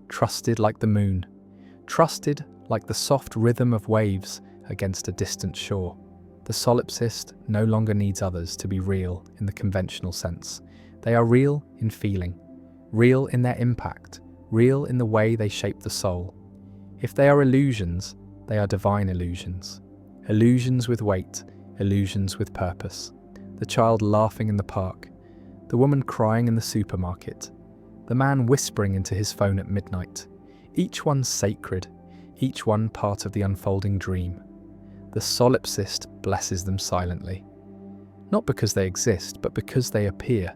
trusted like the moon, trusted like the soft rhythm of waves against a distant shore. The solipsist no longer needs others to be real in the conventional sense. They are real in feeling, real in their impact, real in the way they shape the soul. If they are illusions, they are divine illusions. Illusions with weight, illusions with purpose. The child laughing in the park, the woman crying in the supermarket, the man whispering into his phone at midnight. Each one sacred, each one part of the unfolding dream. The solipsist blesses them silently. Not because they exist, but because they appear,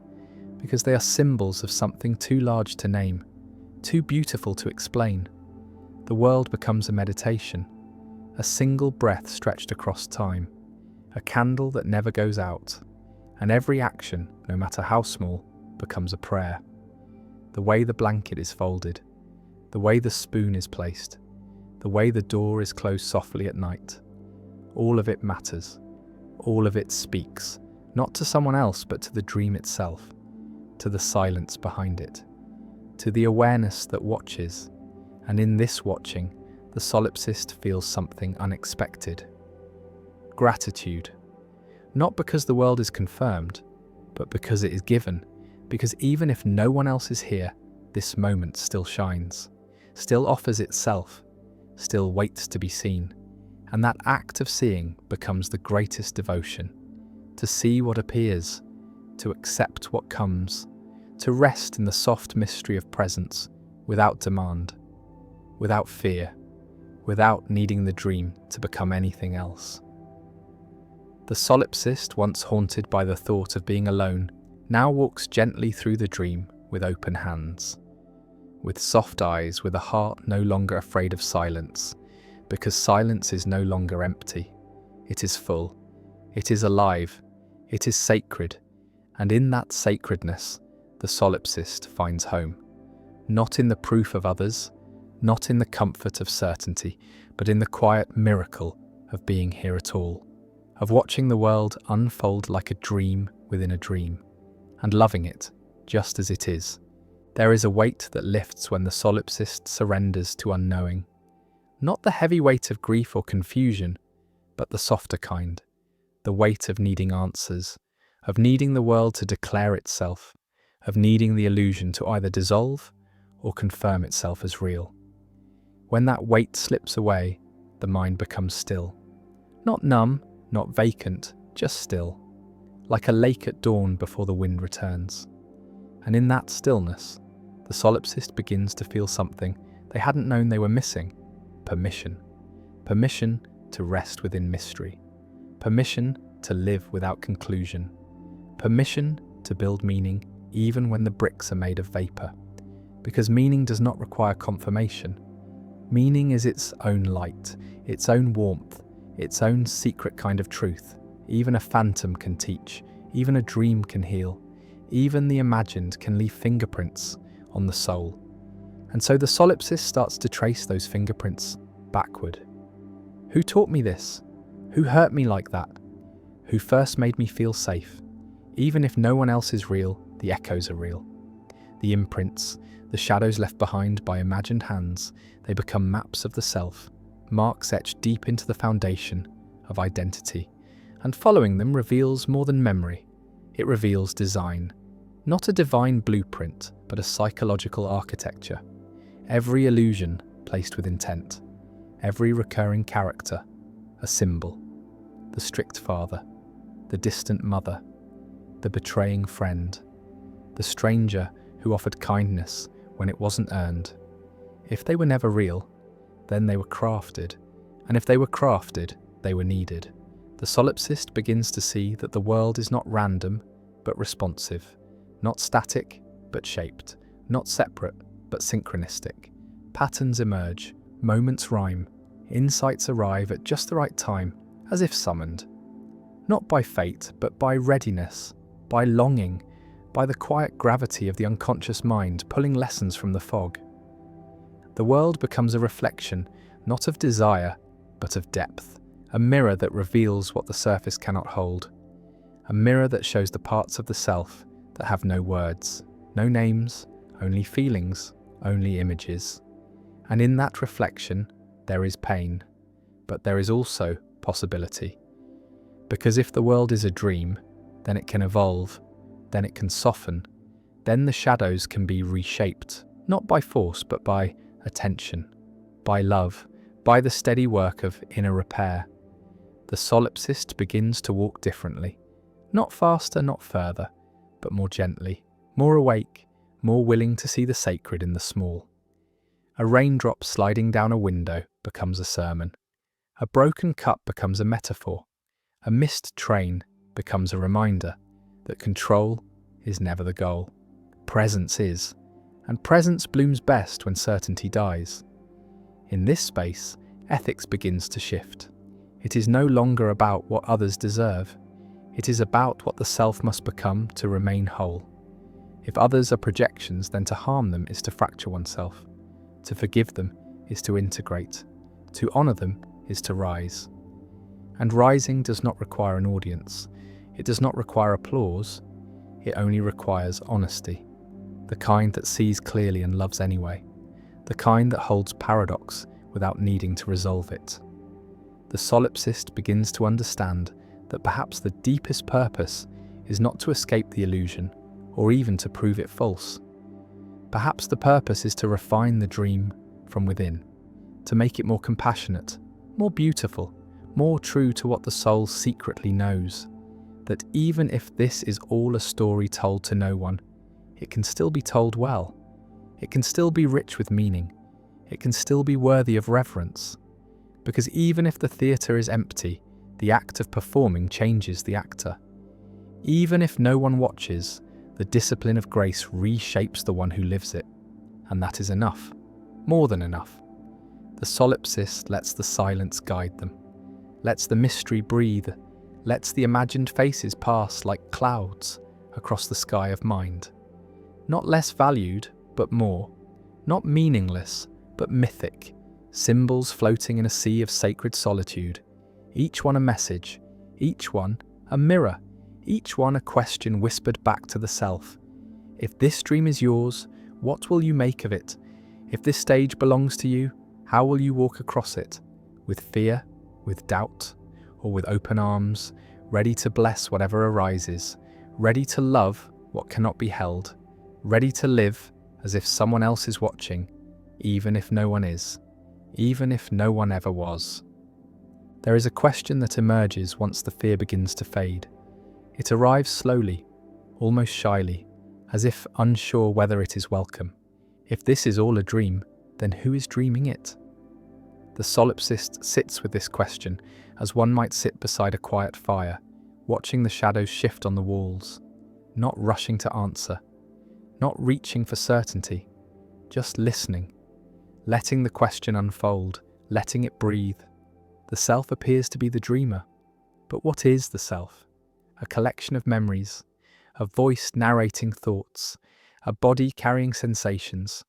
because they are symbols of something too large to name, too beautiful to explain. The world becomes a meditation, a single breath stretched across time, a candle that never goes out, and every action, no matter how small, becomes a prayer. The way the blanket is folded, the way the spoon is placed, the way the door is closed softly at night, all of it matters. All of it speaks, not to someone else, but to the dream itself, to the silence behind it, to the awareness that watches. And in this watching, the solipsist feels something unexpected. Gratitude. Not because the world is confirmed, but because it is given. Because even if no one else is here, this moment still shines, still offers itself, still waits to be seen. And that act of seeing becomes the greatest devotion. To see what appears, to accept what comes, to rest in the soft mystery of presence, without demand, without fear, without needing the dream to become anything else. The solipsist, once haunted by the thought of being alone, now walks gently through the dream with open hands, with soft eyes, with a heart no longer afraid of silence, because silence is no longer empty. It is full, it is alive, it is sacred, and in that sacredness, the solipsist finds home. Not in the proof of others, not in the comfort of certainty, but in the quiet miracle of being here at all, of watching the world unfold like a dream within a dream, and loving it just as it is. There is a weight that lifts when the solipsist surrenders to unknowing. Not the heavy weight of grief or confusion, but the softer kind, the weight of needing answers, of needing the world to declare itself, of needing the illusion to either dissolve or confirm itself as real. When that weight slips away, the mind becomes still. Not numb, not vacant, just still, like a lake at dawn before the wind returns. And in that stillness, the solipsist begins to feel something they hadn't known they were missing. Permission. Permission to rest within mystery. Permission to live without conclusion. Permission to build meaning even when the bricks are made of vapor. because meaning does not require confirmation. Meaning is its own light, its own warmth, its own secret kind of truth. Even a phantom can teach, even a dream can heal, even the imagined can leave fingerprints on the soul. And so the solipsist starts to trace those fingerprints backward. Who taught me this? Who hurt me like that? Who first made me feel safe? Even if no one else is real, the echoes are real. The imprints, the shadows left behind by imagined hands, they become maps of the self, marks etched deep into the foundation of identity. And following them reveals more than memory. It reveals design. Not a divine blueprint, but a psychological architecture. Every illusion placed with intent. Every recurring character, a symbol. The strict father, the distant mother, the betraying friend, the stranger who offered kindness when it wasn't earned. If they were never real, then they were crafted. And if they were crafted, they were needed. The solipsist begins to see that the world is not random, but responsive. Not static, but shaped. Not separate, but synchronistic. Patterns emerge, moments rhyme, insights arrive at just the right time, as if summoned. Not by fate, but by readiness, by longing, by the quiet gravity of the unconscious mind pulling lessons from the fog. The world becomes a reflection, not of desire, but of depth, a mirror that reveals what the surface cannot hold, a mirror that shows the parts of the self that have no words, no names, only feelings, only images. And in that reflection, there is pain, but there is also possibility. Because if the world is a dream, then it can evolve, then it can soften, then the shadows can be reshaped, not by force, but by attention, by love, by the steady work of inner repair. The solipsist begins to walk differently, not faster, not further, but more gently, more awake, more willing to see the sacred in the small. A raindrop sliding down a window becomes a sermon. A broken cup becomes a metaphor. A missed train becomes a reminder that control is never the goal. Presence is, and presence blooms best when certainty dies. In this space, ethics begins to shift. It is no longer about what others deserve. It is about what the self must become to remain whole. If others are projections, then to harm them is to fracture oneself. To forgive them is to integrate. To honour them is to rise. And rising does not require an audience. It does not require applause. It only requires honesty. The kind that sees clearly and loves anyway. The kind that holds paradox without needing to resolve it. The solipsist begins to understand that perhaps the deepest purpose is not to escape the illusion or even to prove it false. Perhaps the purpose is to refine the dream from within, to make it more compassionate, more beautiful, more true to what the soul secretly knows, that even if this is all a story told to no one, it can still be told well. It can still be rich with meaning. It can still be worthy of reverence. Because even if the theatre is empty, the act of performing changes the actor. Even if no one watches, the discipline of grace reshapes the one who lives it. And that is enough. More than enough. The solipsist lets the silence guide them, lets the mystery breathe, lets the imagined faces pass like clouds across the sky of mind. Not less valued, but more. Not meaningless, but mythic. Symbols floating in a sea of sacred solitude. Each one a message, each one a mirror, each one a question whispered back to the self. If this dream is yours, what will you make of it? If this stage belongs to you, how will you walk across it? With fear, with doubt, or with open arms, ready to bless whatever arises, ready to love what cannot be held, ready to live as if someone else is watching, even if no one is, even if no one ever was. There is a question that emerges once the fear begins to fade. It arrives slowly, almost shyly, as if unsure whether it is welcome. If this is all a dream, then who is dreaming it? The solipsist sits with this question as one might sit beside a quiet fire, watching the shadows shift on the walls, not rushing to answer, not reaching for certainty, just listening, letting the question unfold, letting it breathe. The self appears to be the dreamer. But what is the self? A collection of memories, a voice narrating thoughts, a body carrying sensations.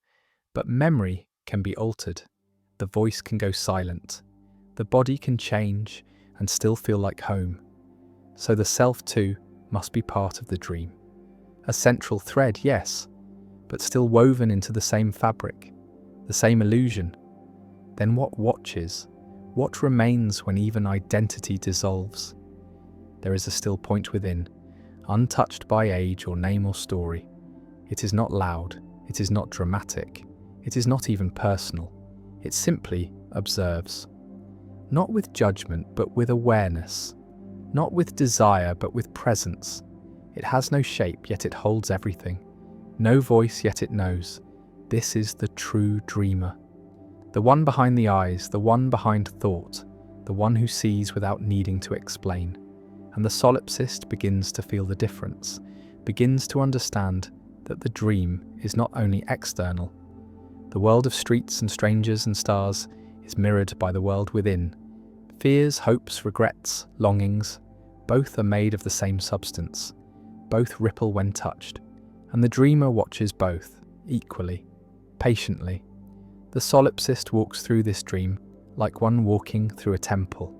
But memory can be altered. The voice can go silent. The body can change and still feel like home. So the self too must be part of the dream. A central thread, yes, but still woven into the same fabric, the same illusion. Then what watches? What remains when even identity dissolves? There is a still point within, untouched by age or name or story. It is not loud, it is not dramatic, it is not even personal. It simply observes. Not with judgment, but with awareness. Not with desire, but with presence. It has no shape, yet it holds everything. No voice, yet it knows. This is the true dreamer. The one behind the eyes, the one behind thought, the one who sees without needing to explain. And the solipsist begins to feel the difference, begins to understand that the dream is not only external. The world of streets and strangers and stars is mirrored by the world within. Fears, hopes, regrets, longings, both are made of the same substance. Both ripple when touched. And the dreamer watches both, equally, patiently. The solipsist walks through this dream like one walking through a temple,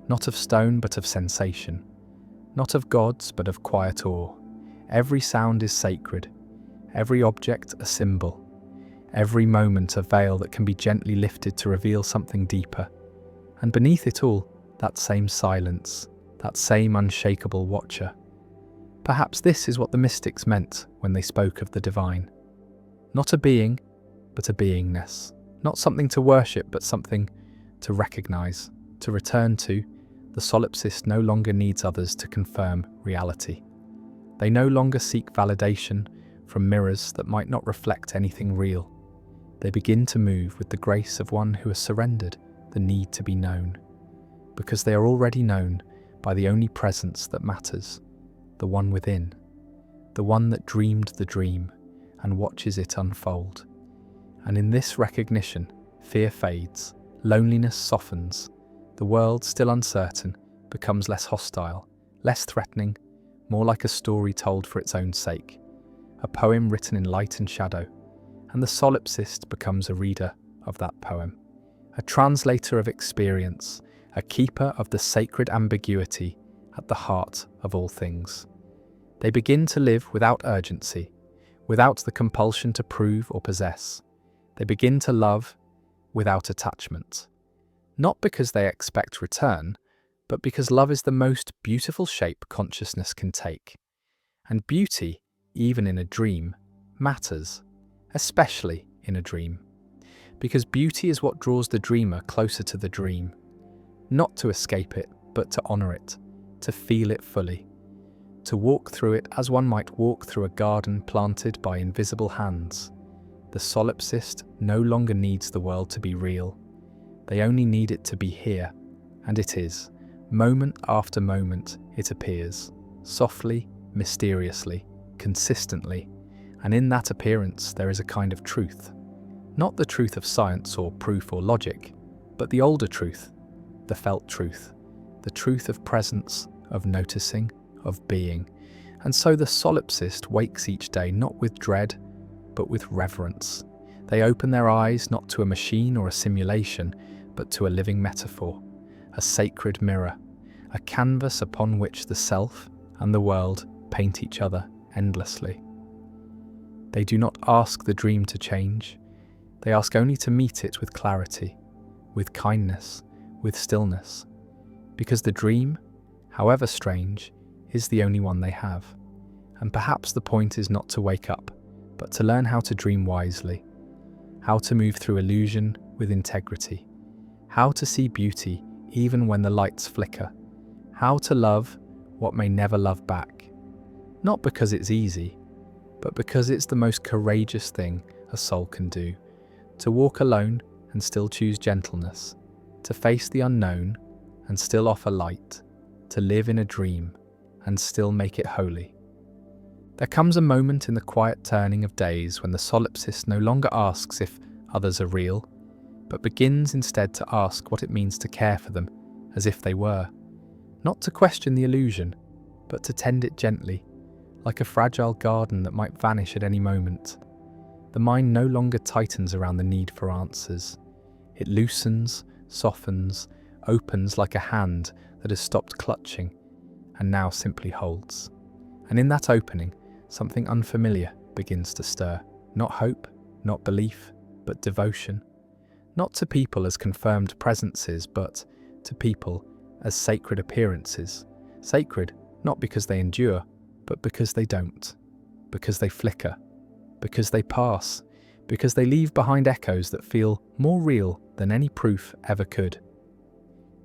not of stone but of sensation, not of gods but of quiet awe. Every sound is sacred, every object a symbol, every moment a veil that can be gently lifted to reveal something deeper. And beneath it all, that same silence, that same unshakable watcher. Perhaps this is what the mystics meant when they spoke of the divine. Not a being, but a beingness. Not something to worship, but something to recognize, to return to. The solipsist no longer needs others to confirm reality. They no longer seek validation from mirrors that might not reflect anything real. They begin to move with the grace of one who has surrendered the need to be known, because they are already known by the only presence that matters, the one within, the one that dreamed the dream and watches it unfold. And in this recognition, fear fades, loneliness softens, the world, still uncertain, becomes less hostile, less threatening, more like a story told for its own sake, a poem written in light and shadow, and the solipsist becomes a reader of that poem, a translator of experience, a keeper of the sacred ambiguity at the heart of all things. They begin to live without urgency, without the compulsion to prove or possess. They begin to love without attachment. Not because they expect return, but because love is the most beautiful shape consciousness can take. And beauty, even in a dream, matters, especially in a dream. Because beauty is what draws the dreamer closer to the dream. Not to escape it, but to honor it, to feel it fully, to walk through it as one might walk through a garden planted by invisible hands. The solipsist no longer needs the world to be real. They only need it to be here, and it is. Moment after moment, it appears, softly, mysteriously, consistently, and in that appearance there is a kind of truth. Not the truth of science or proof or logic, but the older truth, the felt truth, the truth of presence, of noticing, of being. And so the solipsist wakes each day not with dread, but with reverence. They open their eyes not to a machine or a simulation, but to a living metaphor, a sacred mirror, a canvas upon which the self and the world paint each other endlessly. They do not ask the dream to change. They ask only to meet it with clarity, with kindness, with stillness, because the dream, however strange, is the only one they have. And perhaps the point is not to wake up, but to learn how to dream wisely, how to move through illusion with integrity, how to see beauty even when the lights flicker, how to love what may never love back. Not because it's easy, but because it's the most courageous thing a soul can do, to walk alone and still choose gentleness, to face the unknown and still offer light, to live in a dream and still make it holy. There comes a moment in the quiet turning of days when the solipsist no longer asks if others are real, but begins instead to ask what it means to care for them as if they were. Not to question the illusion, but to tend it gently, like a fragile garden that might vanish at any moment. The mind no longer tightens around the need for answers. It loosens, softens, opens like a hand that has stopped clutching and now simply holds. And in that opening, something unfamiliar begins to stir. Not hope, not belief, but devotion. Not to people as confirmed presences, but to people as sacred appearances. Sacred, not because they endure, but because they don't. Because they flicker. Because they pass. Because they leave behind echoes that feel more real than any proof ever could.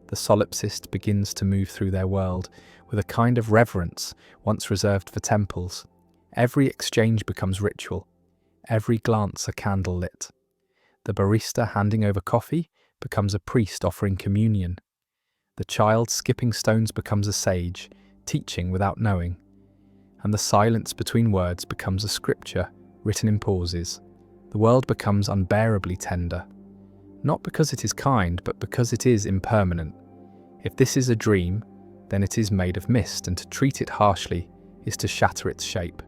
The solipsist begins to move through their world with a kind of reverence once reserved for temples. Every exchange becomes ritual, every glance a candle lit. The barista handing over coffee becomes a priest offering communion. The child skipping stones becomes a sage, teaching without knowing. And the silence between words becomes a scripture written in pauses. The world becomes unbearably tender. Not because it is kind, but because it is impermanent. If this is a dream, then it is made of mist, and to treat it harshly is to shatter its shape.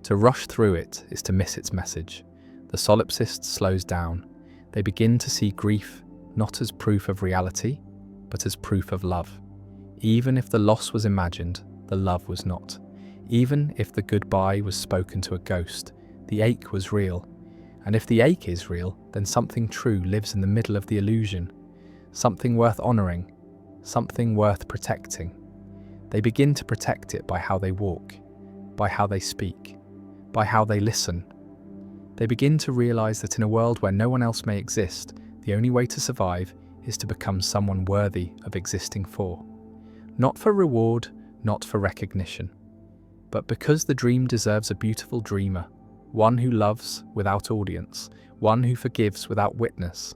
To rush through it is to miss its message. The solipsist slows down. They begin to see grief not as proof of reality, but as proof of love. Even if the loss was imagined, the love was not. Even if the goodbye was spoken to a ghost, the ache was real. And if the ache is real, then something true lives in the middle of the illusion. Something worth honouring, something worth protecting. They begin to protect it by how they walk, by how they speak, by how they listen. They begin to realise that in a world where no one else may exist, the only way to survive is to become someone worthy of existing for. Not for reward, not for recognition, but because the dream deserves a beautiful dreamer, one who loves without audience, one who forgives without witness,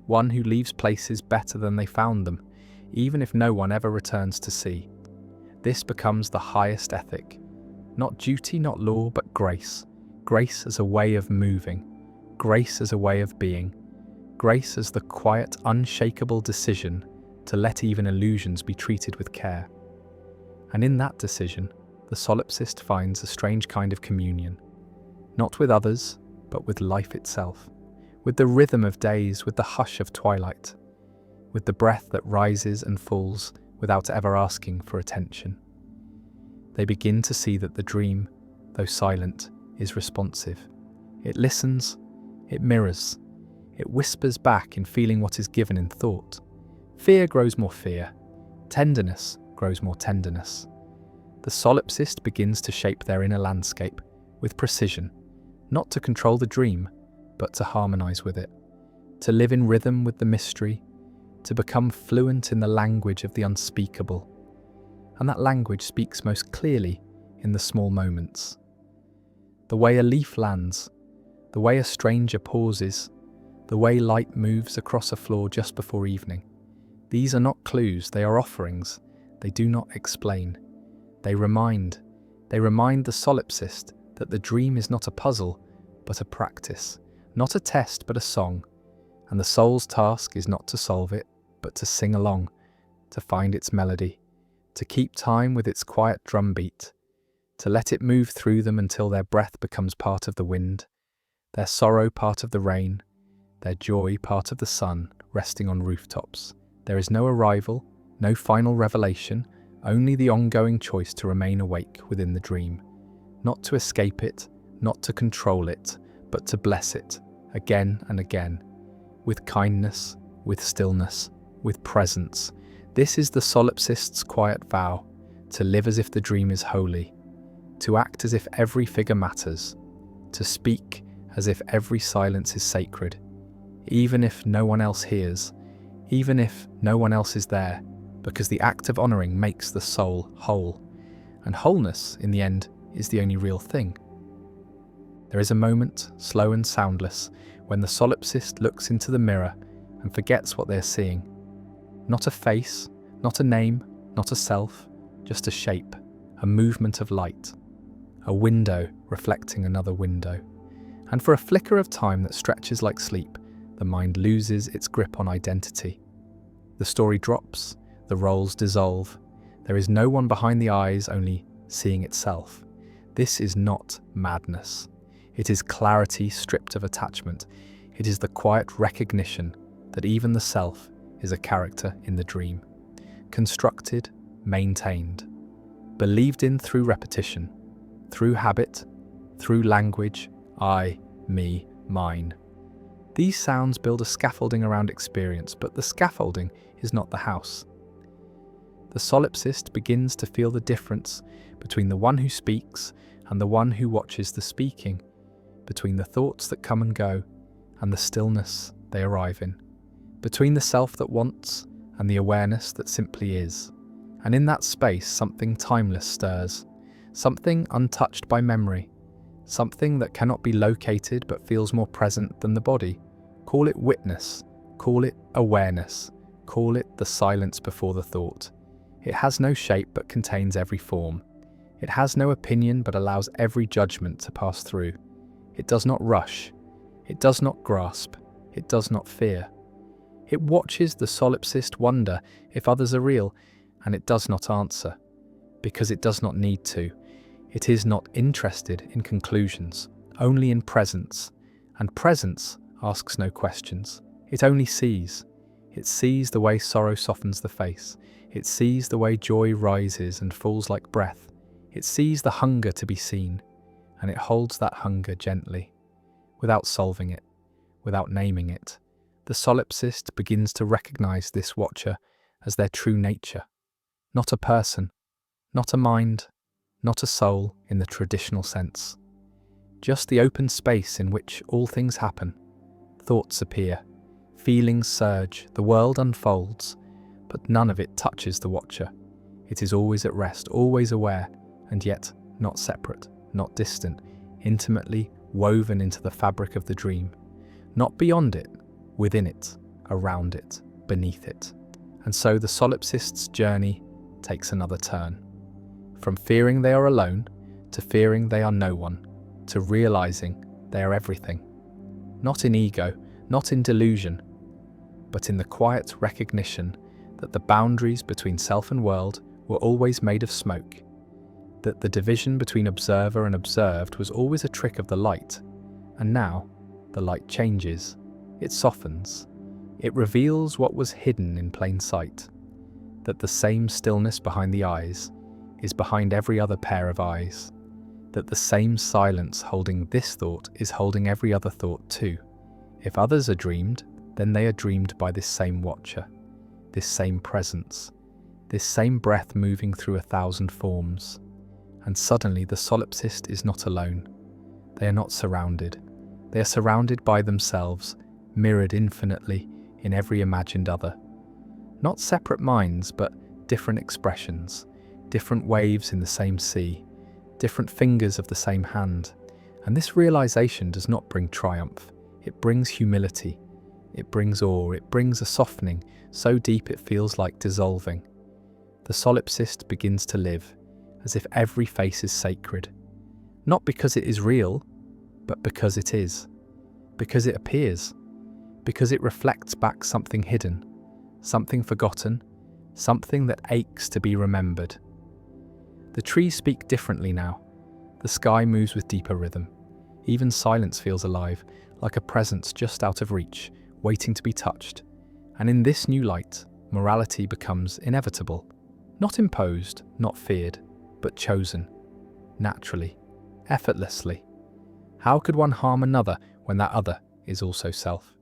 one who leaves places better than they found them, even if no one ever returns to see. This becomes the highest ethic. Not duty, not law, but grace. Grace as a way of moving. Grace as a way of being. Grace as the quiet, unshakable decision to let even illusions be treated with care. And in that decision, the solipsist finds a strange kind of communion. Not with others, but with life itself. With the rhythm of days, with the hush of twilight. With the breath that rises and falls without ever asking for attention. They begin to see that the dream, though silent, is responsive. It listens, it mirrors, it whispers back in feeling what is given in thought. Fear grows more fear, tenderness grows more tenderness. The solipsist begins to shape their inner landscape with precision, not to control the dream, but to harmonise with it, to live in rhythm with the mystery, to become fluent in the language of the unspeakable. And that language speaks most clearly in the small moments. The way a leaf lands, the way a stranger pauses, the way light moves across a floor just before evening. These are not clues, they are offerings. They do not explain. They remind the solipsist that the dream is not a puzzle, but a practice, not a test, but a song. And the soul's task is not to solve it, but to sing along, to find its melody, to keep time with its quiet drumbeat, to let it move through them until their breath becomes part of the wind, their sorrow part of the rain, their joy part of the sun resting on rooftops. There is no arrival, no final revelation, only the ongoing choice to remain awake within the dream, not to escape it, not to control it, but to bless it, again and again, with kindness, with stillness, with presence. This is the solipsist's quiet vow, to live as if the dream is holy, to act as if every figure matters, to speak as if every silence is sacred, even if no one else hears, even if no one else is there, because the act of honouring makes the soul whole, and wholeness, in the end, is the only real thing. There is a moment, slow and soundless, when the solipsist looks into the mirror and forgets what they are seeing. Not a face, not a name, not a self, just a shape, a movement of light. a window reflecting another window. And for a flicker of time that stretches like sleep, the mind loses its grip on identity. The story drops, the roles dissolve. There is no one behind the eyes, only seeing itself. This is not madness. It is clarity stripped of attachment. It is the quiet recognition that even the self is a character in the dream. Constructed, maintained, believed in through repetition, through habit, through language, I, me, mine. These sounds build a scaffolding around experience, but the scaffolding is not the house. The solipsist begins to feel the difference between the one who speaks and the one who watches the speaking, between the thoughts that come and go and the stillness they arrive in, between the self that wants and the awareness that simply is. And in that space, something timeless stirs, something untouched by memory, something that cannot be located but feels more present than the body. Call it witness, call it awareness, call it the silence before the thought. It has no shape but contains every form. It has no opinion but allows every judgment to pass through. It does not rush. It does not grasp. It does not fear. It watches the solipsist wonder if others are real, and it does not answer, because it does not need to. It is not interested in conclusions, only in presence, and presence asks no questions. It only sees. It sees the way sorrow softens the face. It sees the way joy rises and falls like breath. It sees the hunger to be seen, and it holds that hunger gently, without solving it, without naming it. The solipsist begins to recognize this watcher as their true nature, not a person, not a mind, not a soul in the traditional sense. Just the open space in which all things happen. Thoughts appear, feelings surge, the world unfolds, but none of it touches the watcher. It is always at rest, always aware, and yet not separate, not distant, intimately woven into the fabric of the dream. Not beyond it, within it, around it, beneath it. And so the solipsist's journey takes another turn. From fearing they are alone, to fearing they are no one, to realizing they are everything. Not in ego, not in delusion, but in the quiet recognition that the boundaries between self and world were always made of smoke, that the division between observer and observed was always a trick of the light, and now the light changes, it softens, it reveals what was hidden in plain sight, that the same stillness behind the eyes is behind every other pair of eyes, that the same silence holding this thought is holding every other thought too. If others are dreamed, then they are dreamed by this same watcher, this same presence, this same breath moving through 1,000 forms. And suddenly the solipsist is not alone. They are not surrounded. They are surrounded by themselves, mirrored infinitely in every imagined other. Not separate minds, but different expressions, different waves in the same sea, different fingers of the same hand. And this realization does not bring triumph. It brings humility. It brings awe. It brings a softening so deep it feels like dissolving. The solipsist begins to live as if every face is sacred, not because it is real, but because it is, because it appears, because it reflects back something hidden, something forgotten, something that aches to be remembered. The trees speak differently now. The sky moves with deeper rhythm. Even silence feels alive, like a presence just out of reach, waiting to be touched. And in this new light, morality becomes inevitable, not imposed, not feared, but chosen, naturally, effortlessly. How could one harm another when that other is also self?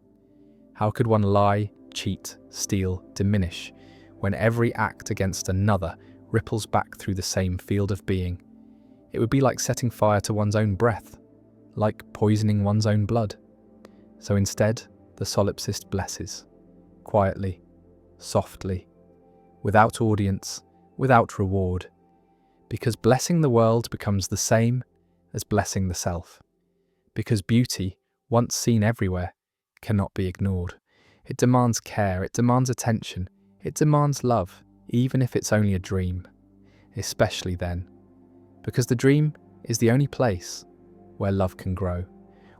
How could one lie, cheat, steal, diminish, when every act against another ripples back through the same field of being? It would be like setting fire to one's own breath, like poisoning one's own blood. So instead, the solipsist blesses, quietly, softly, without audience, without reward, because blessing the world becomes the same as blessing the self. Because beauty, once seen everywhere, cannot be ignored. It demands care, it demands attention, it demands love, even if it's only a dream. Especially then. Because the dream is the only place where love can grow,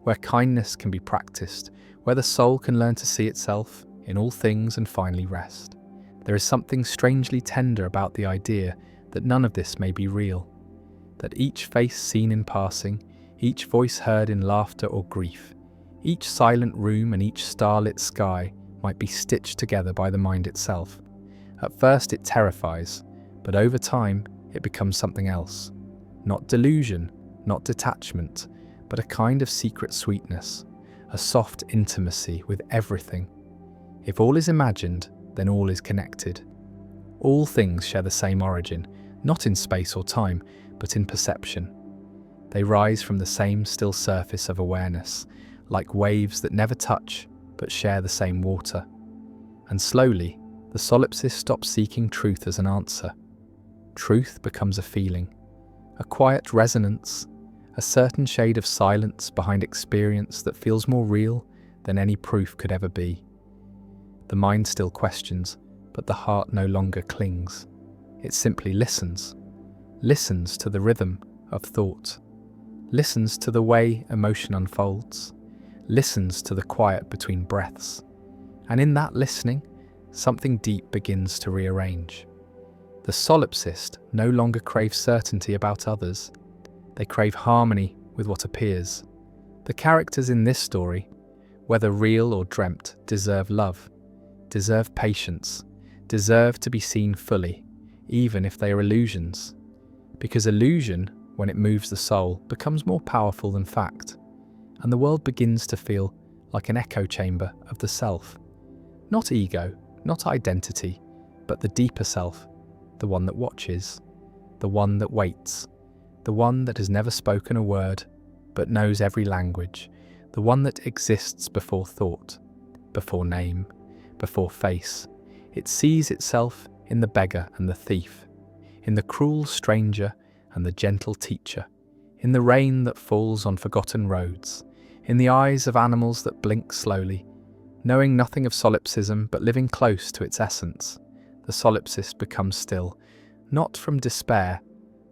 where kindness can be practiced, where the soul can learn to see itself in all things and finally rest. There is something strangely tender about the idea that none of this may be real, that each face seen in passing, each voice heard in laughter or grief, each silent room and each starlit sky might be stitched together by the mind itself. At first it terrifies, but over time it becomes something else. Not delusion, not detachment, but a kind of secret sweetness, a soft intimacy with everything. If all is imagined, then all is connected. All things share the same origin, not in space or time, but in perception. They rise from the same still surface of awareness, like waves that never touch, but share the same water. And slowly, the solipsist stops seeking truth as an answer. Truth becomes a feeling, a quiet resonance, a certain shade of silence behind experience that feels more real than any proof could ever be. The mind still questions, but the heart no longer clings. It simply listens to the rhythm of thought, listens to the way emotion unfolds, listens to the quiet between breaths. And in that listening, something deep begins to rearrange. The solipsist no longer craves certainty about others. They crave harmony with what appears. The characters in this story, whether real or dreamt, deserve love, deserve patience, deserve to be seen fully, even if they are illusions. Because illusion, when it moves the soul, becomes more powerful than fact, and the world begins to feel like an echo chamber of the self. Not ego, not identity, but the deeper self, the one that watches, the one that waits, the one that has never spoken a word, but knows every language, the one that exists before thought, before name, before face. It sees itself in the beggar and the thief, in the cruel stranger and the gentle teacher, in the rain that falls on forgotten roads, in the eyes of animals that blink slowly. Knowing nothing of solipsism but living close to its essence, the solipsist becomes still, not from despair,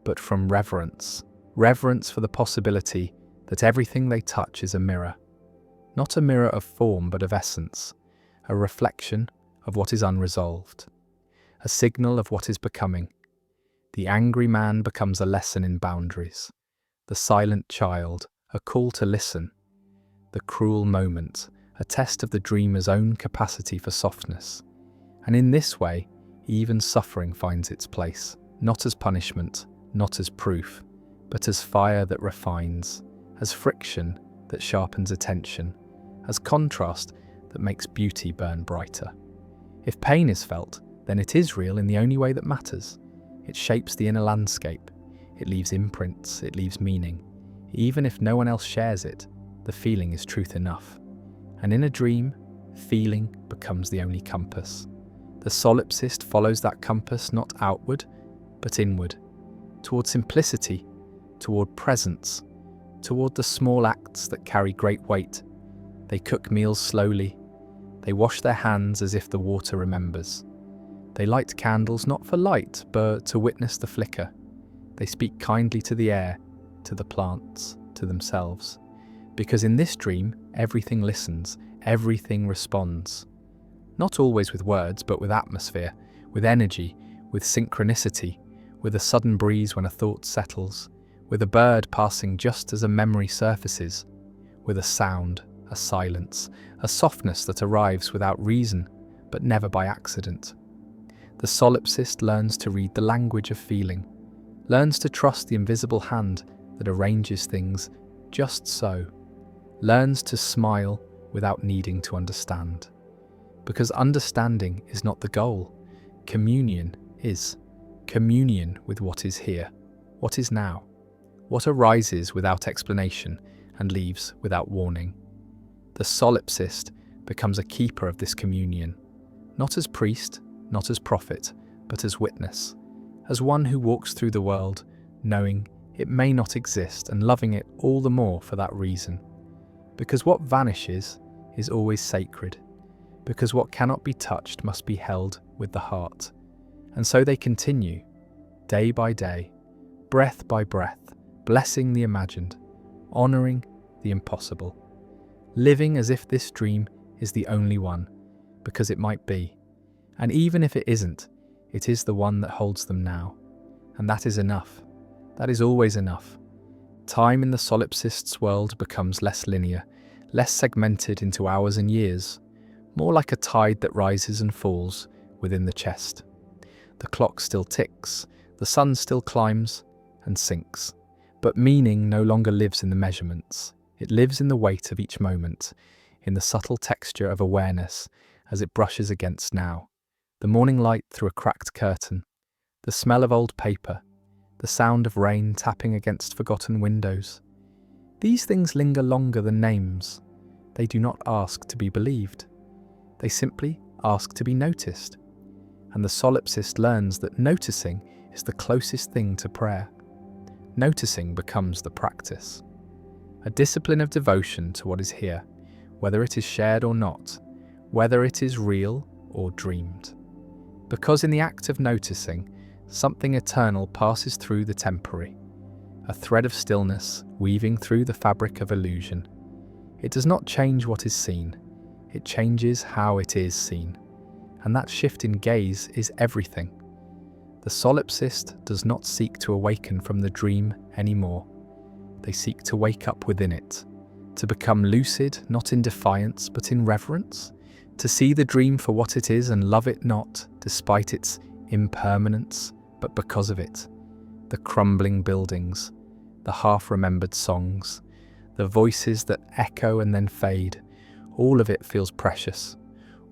but from reverence. Reverence for the possibility that everything they touch is a mirror. Not a mirror of form but of essence, a reflection of what is unresolved, a signal of what is becoming. The angry man becomes a lesson in boundaries, the silent child a call to listen, the cruel moment a test of the dreamer's own capacity for softness. And in this way, even suffering finds its place, not as punishment, not as proof, but as fire that refines, as friction that sharpens attention, as contrast that makes beauty burn brighter. If pain is felt, then it is real in the only way that matters. It shapes the inner landscape. It leaves imprints, it leaves meaning. Even if no one else shares it, the feeling is truth enough. And in a dream, feeling becomes the only compass. The solipsist follows that compass not outward, but inward, toward simplicity, toward presence, toward the small acts that carry great weight. They cook meals slowly. They wash their hands as if the water remembers. They light candles not for light, but to witness the flicker. They speak kindly to the air, to the plants, to themselves. Because in this dream, everything listens, everything responds. Not always with words, but with atmosphere, with energy, with synchronicity, with a sudden breeze when a thought settles, with a bird passing just as a memory surfaces, with a sound, a silence, a softness that arrives without reason, but never by accident. The solipsist learns to read the language of feeling, learns to trust the invisible hand that arranges things just so, learns to smile without needing to understand. Because understanding is not the goal, communion is. Communion with what is here, what is now, what arises without explanation and leaves without warning. The solipsist becomes a keeper of this communion, not as priest, not as prophet, but as witness, as one who walks through the world, knowing it may not exist and loving it all the more for that reason. Because what vanishes is always sacred, because what cannot be touched must be held with the heart. And so they continue, day by day, breath by breath, blessing the imagined, honoring the impossible, living as if this dream is the only one, because it might be. And even if it isn't, it is the one that holds them now. And that is enough. That is always enough. Time in the solipsist's world becomes less linear, less segmented into hours and years, more like a tide that rises and falls within the chest. The clock still ticks, the sun still climbs and sinks, but meaning no longer lives in the measurements. It lives in the weight of each moment, in the subtle texture of awareness as it brushes against now. The morning light through a cracked curtain, the smell of old paper, the sound of rain tapping against forgotten windows. These things linger longer than names. They do not ask to be believed. They simply ask to be noticed. And the solipsist learns that noticing is the closest thing to prayer. Noticing becomes the practice. A discipline of devotion to what is here, whether it is shared or not, whether it is real or dreamed. Because in the act of noticing, something eternal passes through the temporary, a thread of stillness weaving through the fabric of illusion. It does not change what is seen, it changes how it is seen. And that shift in gaze is everything. The solipsist does not seek to awaken from the dream anymore. They seek to wake up within it, to become lucid not in defiance but in reverence, to see the dream for what it is and love it not despite its impermanence, but because of it. The crumbling buildings, the half-remembered songs, the voices that echo and then fade, all of it feels precious.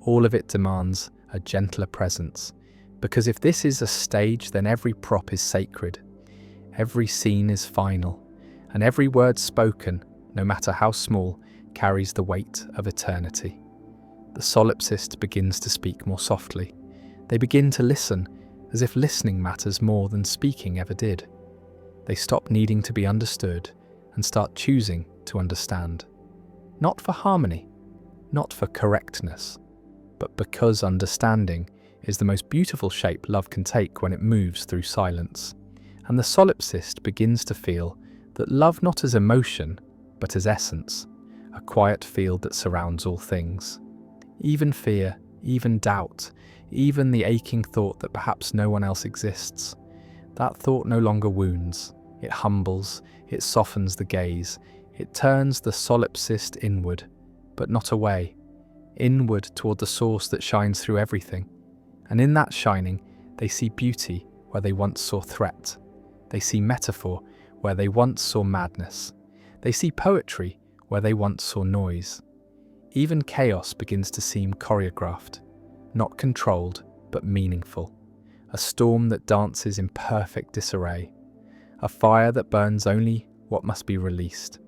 All of it demands a gentler presence, because if this is a stage, then every prop is sacred, every scene is final, and every word spoken, no matter how small, carries the weight of eternity. The solipsist begins to speak more softly. They begin to listen, as if listening matters more than speaking ever did. They stop needing to be understood and start choosing to understand. Not for harmony, not for correctness, but because understanding is the most beautiful shape love can take when it moves through silence. And the solipsist begins to feel that love not as emotion, but as essence, a quiet field that surrounds all things. Even fear, even doubt, even the aching thought that perhaps no one else exists. That thought no longer wounds, it humbles, it softens the gaze, it turns the solipsist inward, but not away, inward toward the source that shines through everything. And in that shining, they see beauty where they once saw threat. They see metaphor where they once saw madness. They see poetry where they once saw noise. Even chaos begins to seem choreographed, not controlled, but meaningful. A storm that dances in perfect disarray. A fire that burns only what must be released.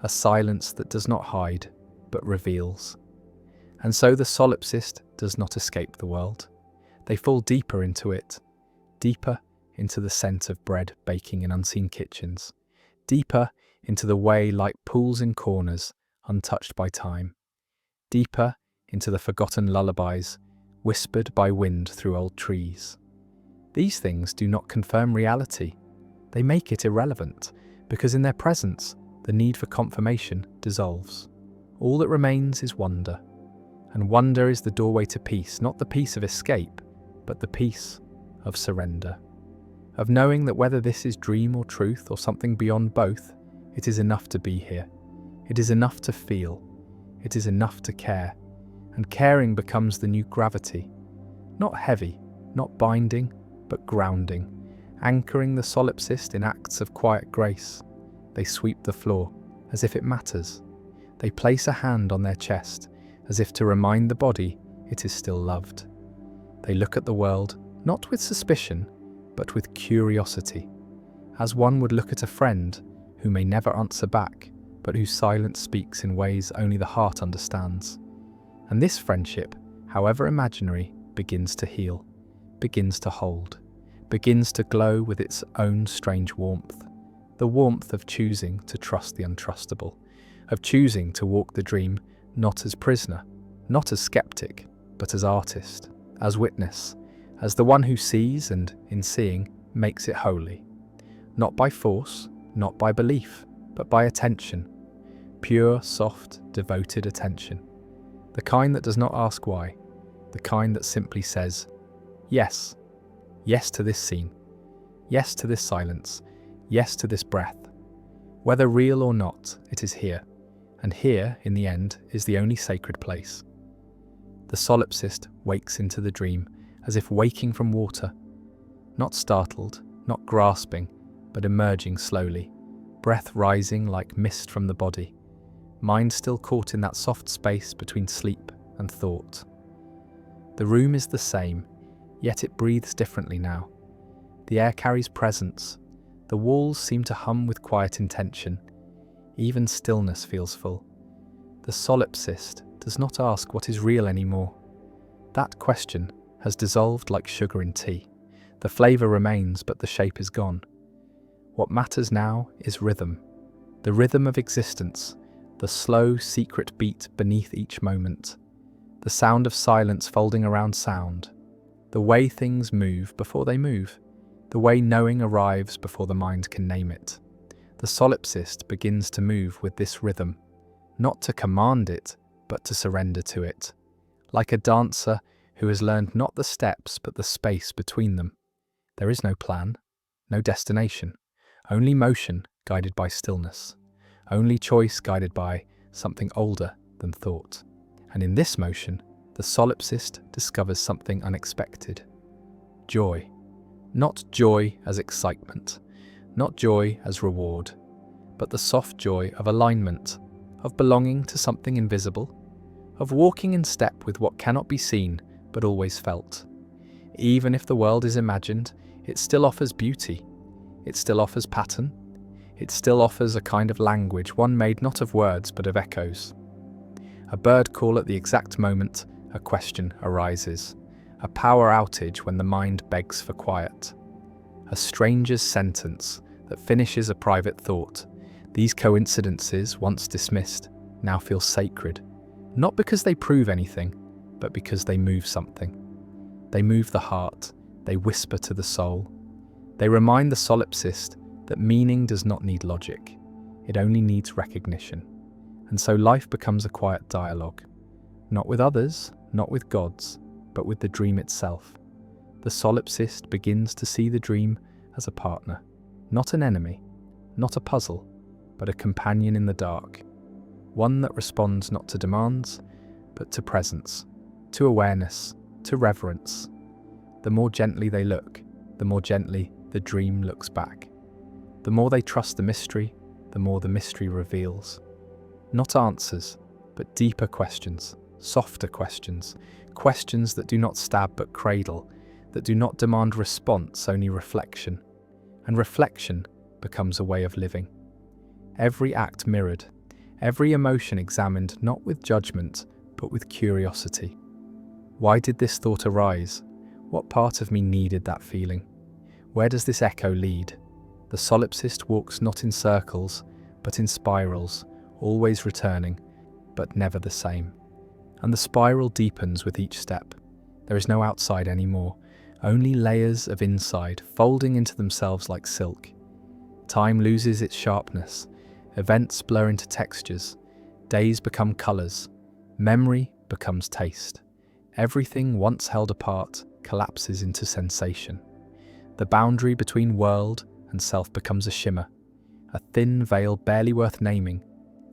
A silence that does not hide, but reveals. And so the solipsist does not escape the world. They fall deeper into it, deeper into the scent of bread baking in unseen kitchens, deeper into the way light pools in corners, untouched by time, deeper into the forgotten lullabies, whispered by wind through old trees. These things do not confirm reality. They make it irrelevant, because in their presence, the need for confirmation dissolves. All that remains is wonder. And wonder is the doorway to peace, not the peace of escape, but the peace of surrender. Of knowing that whether this is dream or truth or something beyond both, it is enough to be here. It is enough to feel. It is enough to care. And caring becomes the new gravity. Not heavy, not binding, but grounding, anchoring the solipsist in acts of quiet grace. They sweep the floor, as if it matters. They place a hand on their chest, as if to remind the body it is still loved. They look at the world, not with suspicion, but with curiosity, as one would look at a friend who may never answer back, but whose silence speaks in ways only the heart understands. And this friendship, however imaginary, begins to heal, begins to hold, begins to glow with its own strange warmth, the warmth of choosing to trust the untrustable, of choosing to walk the dream not as prisoner, not as skeptic, but as artist, as witness, as the one who sees and, in seeing, makes it holy. Not by force, not by belief, but by attention. Pure, soft, devoted attention. The kind that does not ask why, the kind that simply says, yes. Yes to this scene. Yes to this silence. Yes to this breath. Whether real or not, it is here. And here, in the end, is the only sacred place. The solipsist wakes into the dream, as if waking from water. Not startled, not grasping, but emerging slowly, breath rising like mist from the body, mind still caught in that soft space between sleep and thought. The room is the same, yet it breathes differently now. The air carries presence, the walls seem to hum with quiet intention, even stillness feels full. The solipsist does not ask what is real anymore. That question has dissolved like sugar in tea. The flavour remains, but the shape is gone. What matters now is rhythm. The rhythm of existence, the slow, secret beat beneath each moment. The sound of silence folding around sound. The way things move before they move. The way knowing arrives before the mind can name it. The solipsist begins to move with this rhythm, not to command it, but to surrender to it. Like a dancer who has learned not the steps, but the space between them. There is no plan, no destination, only motion guided by stillness, only choice guided by something older than thought. And in this motion, the solipsist discovers something unexpected. Joy. Not joy as excitement, not joy as reward, but the soft joy of alignment, of belonging to something invisible, of walking in step with what cannot be seen but always felt. Even if the world is imagined, it still offers beauty, it still offers pattern, it still offers a kind of language, one made not of words but of echoes. A bird call at the exact moment a question arises, a power outage when the mind begs for quiet, a stranger's sentence that finishes a private thought. These coincidences, once dismissed, now feel sacred, not because they prove anything, but because they move something. They move the heart, they whisper to the soul. They remind the solipsist that meaning does not need logic, it only needs recognition. And so life becomes a quiet dialogue, not with others, not with gods, but with the dream itself. The solipsist begins to see the dream as a partner, not an enemy, not a puzzle, but a companion in the dark, one that responds not to demands, but to presence, to awareness, to reverence. The more gently they look, the more gently the dream looks back. The more they trust the mystery, the more the mystery reveals. Not answers, but deeper questions, softer questions, questions that do not stab but cradle, that do not demand response, only reflection. And reflection becomes a way of living. Every act mirrored, every emotion examined not with judgment, but with curiosity. Why did this thought arise? What part of me needed that feeling? Where does this echo lead? The solipsist walks not in circles, but in spirals, always returning, but never the same. And the spiral deepens with each step. There is no outside anymore, only layers of inside folding into themselves like silk. Time loses its sharpness, events blur into textures, days become colours, memory becomes taste. Everything once held apart collapses into sensation. The boundary between world and self becomes a shimmer, a thin veil barely worth naming,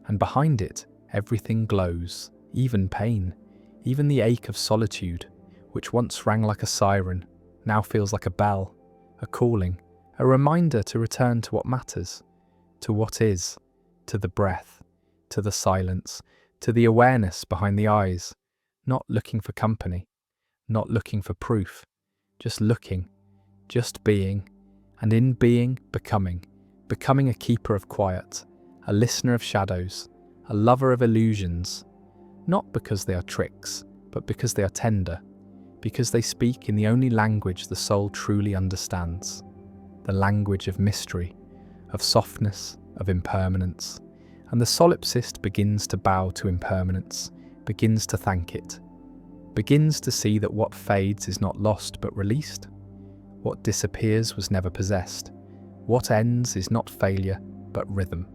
and behind it everything glows, even pain, even the ache of solitude, which once rang like a siren, now feels like a bell, a calling, a reminder to return to what matters, to what is, to the breath, to the silence, to the awareness behind the eyes, not looking for company, not looking for proof, just looking, just being, and in being, becoming a keeper of quiet, a listener of shadows, a lover of illusions, not because they are tricks, but because they are tender, because they speak in the only language the soul truly understands, the language of mystery, of softness, of impermanence. And the solipsist begins to bow to impermanence, begins to thank it, begins to see that what fades is not lost but released, what disappears was never possessed, what ends is not failure but rhythm.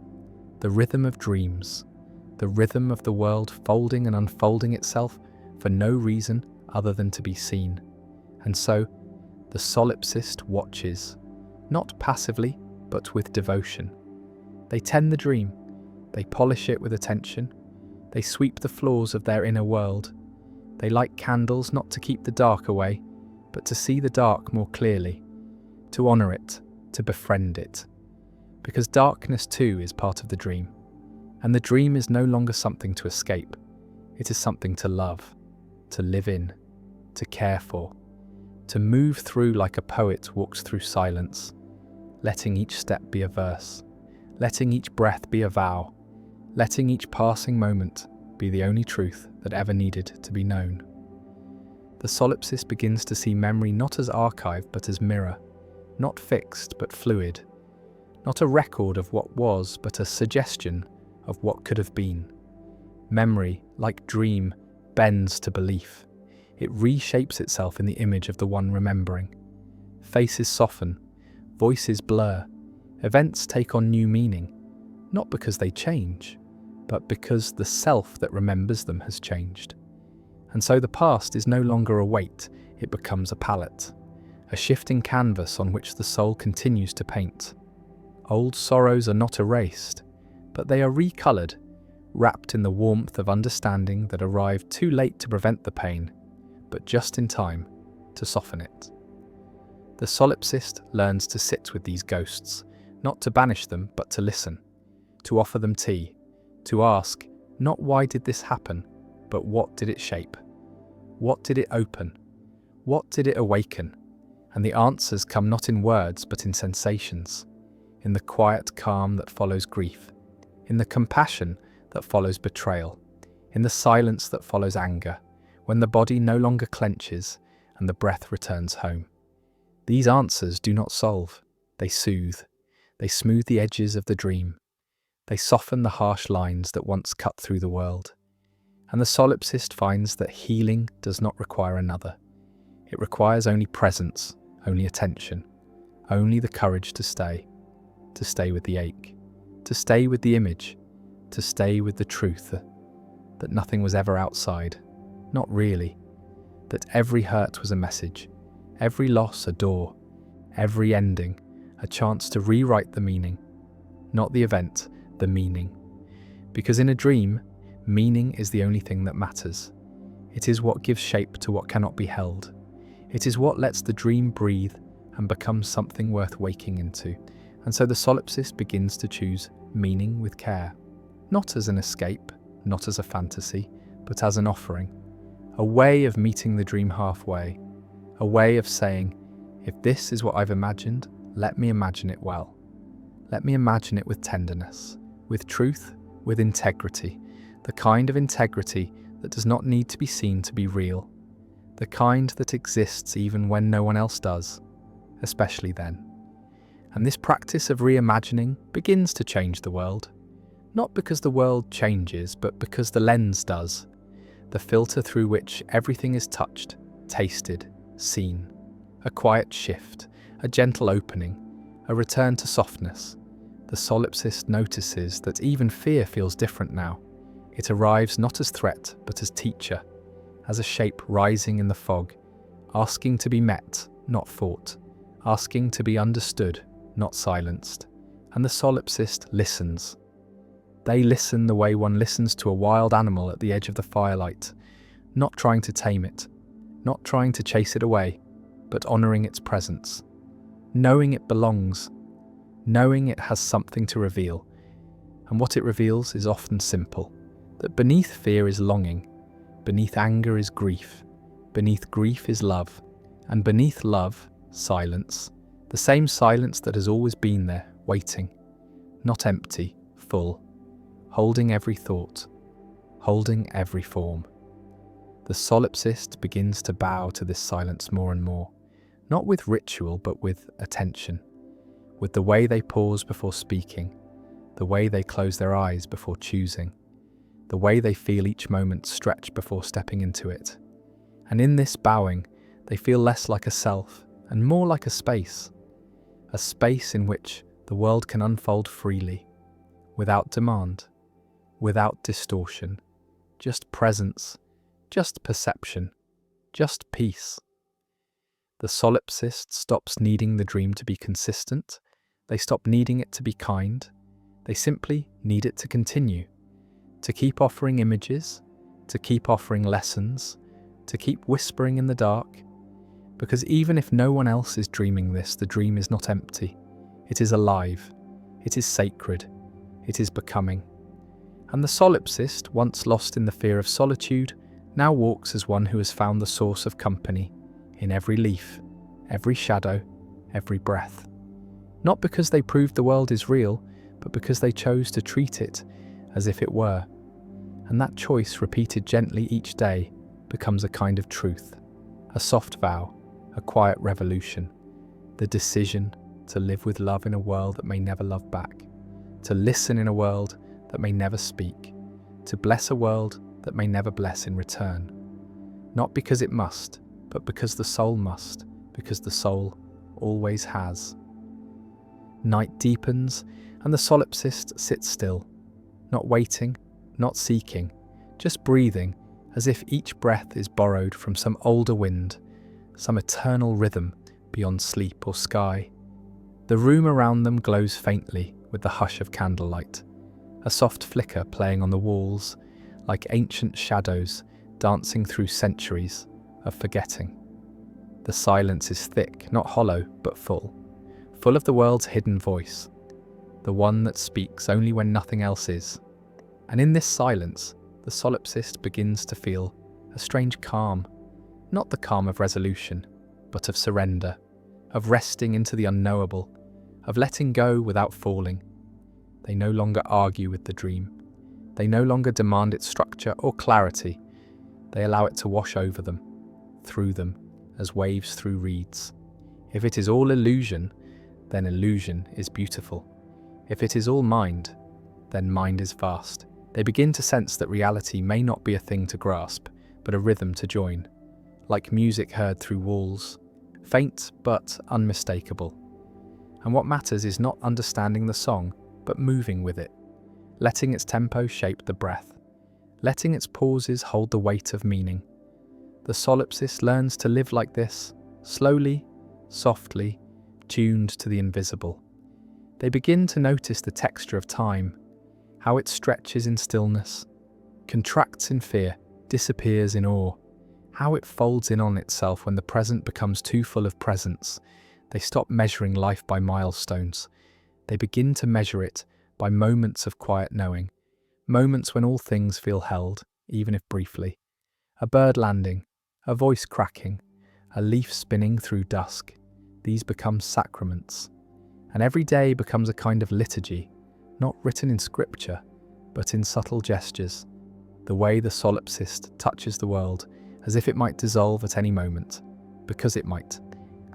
The rhythm of dreams. The rhythm of the world folding and unfolding itself for no reason other than to be seen. And so, the solipsist watches, not passively, but with devotion. They tend the dream, they polish it with attention, they sweep the floors of their inner world. They light candles not to keep the dark away, but to see the dark more clearly, to honour it, to befriend it. Because darkness too is part of the dream, and the dream is no longer something to escape. It is something to love, to live in, to care for, to move through like a poet walks through silence, letting each step be a verse, letting each breath be a vow, letting each passing moment be the only truth that ever needed to be known. The solipsist begins to see memory not as archive but as mirror, not fixed but fluid, not a record of what was but a suggestion of what could have been. Memory, like dream, bends to belief. It reshapes itself in the image of the one remembering. Faces soften, voices blur, events take on new meaning, not because they change, but because the self that remembers them has changed. And so the past is no longer a weight, it becomes a palette, a shifting canvas on which the soul continues to paint. Old sorrows are not erased, but they are recoloured, wrapped in the warmth of understanding that arrived too late to prevent the pain, but just in time to soften it. The solipsist learns to sit with these ghosts, not to banish them, but to listen, to offer them tea, to ask, not why did this happen, but what did it shape? What did it open? What did it awaken? And the answers come not in words, but in sensations, in the quiet calm that follows grief, in the compassion that follows betrayal, in the silence that follows anger, when the body no longer clenches and the breath returns home. These answers do not solve, they soothe, they smooth the edges of the dream, they soften the harsh lines that once cut through the world. And the solipsist finds that healing does not require another. It requires only presence, only attention, only the courage to stay with the ache, to stay with the image, to stay with the truth that nothing was ever outside, not really, that every hurt was a message, every loss a door, every ending a chance to rewrite the meaning, not the event, the meaning. Because in a dream, meaning is the only thing that matters. It is what gives shape to what cannot be held. It is what lets the dream breathe and become something worth waking into. And so the solipsist begins to choose meaning with care, not as an escape, not as a fantasy, but as an offering, a way of meeting the dream halfway, a way of saying, if this is what I've imagined, let me imagine it well. Let me imagine it with tenderness, with truth, with integrity, the kind of integrity that does not need to be seen to be real, the kind that exists even when no one else does, especially then. And this practice of reimagining begins to change the world, not because the world changes, but because the lens does, the filter through which everything is touched, tasted, seen, a quiet shift, a gentle opening, a return to softness. The solipsist notices that even fear feels different now. It arrives not as threat, but as teacher, as a shape rising in the fog, asking to be met, not fought, asking to be understood, not silenced. And the solipsist listens. They listen the way one listens to a wild animal at the edge of the firelight, not trying to tame it, not trying to chase it away, but honouring its presence, knowing it belongs, knowing it has something to reveal. And what it reveals is often simple, that beneath fear is longing, beneath anger is grief, beneath grief is love, and beneath love, silence, the same silence that has always been there, waiting, not empty, full, holding every thought, holding every form. The solipsist begins to bow to this silence more and more, not with ritual but with attention, with the way they pause before speaking, the way they close their eyes before choosing, the way they feel each moment stretch before stepping into it. And in this bowing, they feel less like a self and more like a space in which the world can unfold freely, without demand, without distortion, just presence, just perception, just peace. The solipsist stops needing the dream to be consistent. They stop needing it to be kind. They simply need it to continue, to keep offering images, to keep offering lessons, to keep whispering in the dark. Because even if no one else is dreaming this, the dream is not empty. It is alive. It is sacred. It is becoming. And the solipsist, once lost in the fear of solitude, now walks as one who has found the source of company in every leaf, every shadow, every breath. Not because they proved the world is real, but because they chose to treat it as if it were. And that choice, repeated gently each day, becomes a kind of truth, a soft vow, a quiet revolution, the decision to live with love in a world that may never love back, to listen in a world that may never speak, to bless a world that may never bless in return. Not because it must, but because the soul must, because the soul always has. Night deepens, and the solipsist sits still, not waiting, not seeking, just breathing, as if each breath is borrowed from some older wind, some eternal rhythm beyond sleep or sky. The room around them glows faintly with the hush of candlelight, a soft flicker playing on the walls, like ancient shadows dancing through centuries of forgetting. The silence is thick, not hollow, but full of the world's hidden voice, the one that speaks only when nothing else is. And in this silence, the solipsist begins to feel a strange calm, not the calm of resolution, but of surrender, of resting into the unknowable, of letting go without falling. They no longer argue with the dream. They no longer demand its structure or clarity. They allow it to wash over them, through them, as waves through reeds. If it is all illusion, then illusion is beautiful. If it is all mind, then mind is vast. They begin to sense that reality may not be a thing to grasp, but a rhythm to join, like music heard through walls, faint but unmistakable. And what matters is not understanding the song, but moving with it, letting its tempo shape the breath, letting its pauses hold the weight of meaning. The solipsist learns to live like this, slowly, softly, tuned to the invisible. They begin to notice the texture of time, how it stretches in stillness, contracts in fear, disappears in awe, how it folds in on itself when the present becomes too full of presence. They stop measuring life by milestones. They begin to measure it by moments of quiet knowing, moments when all things feel held, even if briefly. A bird landing, a voice cracking, a leaf spinning through dusk. These become sacraments. And every day becomes a kind of liturgy, not written in scripture, but in subtle gestures. The way the solipsist touches the world as if it might dissolve at any moment, because it might.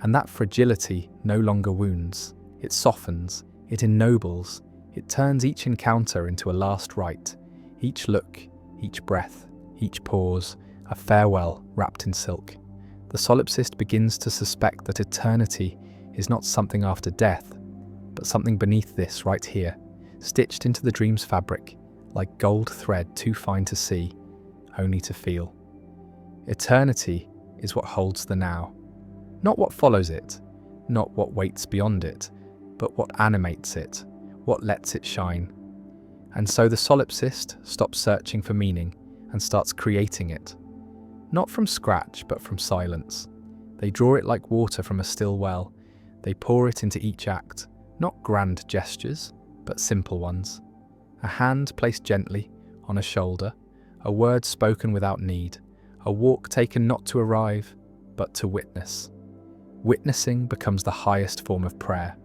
And that fragility no longer wounds. It softens, it ennobles, it turns each encounter into a last rite, each look, each breath, each pause, a farewell wrapped in silk. The solipsist begins to suspect that eternity is not something after death, but something beneath this right here, stitched into the dream's fabric, like gold thread too fine to see, only to feel. Eternity is what holds the now, not what follows it, not what waits beyond it, but what animates it, what lets it shine. And so the solipsist stops searching for meaning and starts creating it. Not from scratch, but from silence. They draw it like water from a still well. They pour it into each act, not grand gestures, but simple ones. A hand placed gently on a shoulder, a word spoken without need, a walk taken not to arrive, but to witness. Witnessing becomes the highest form of prayer.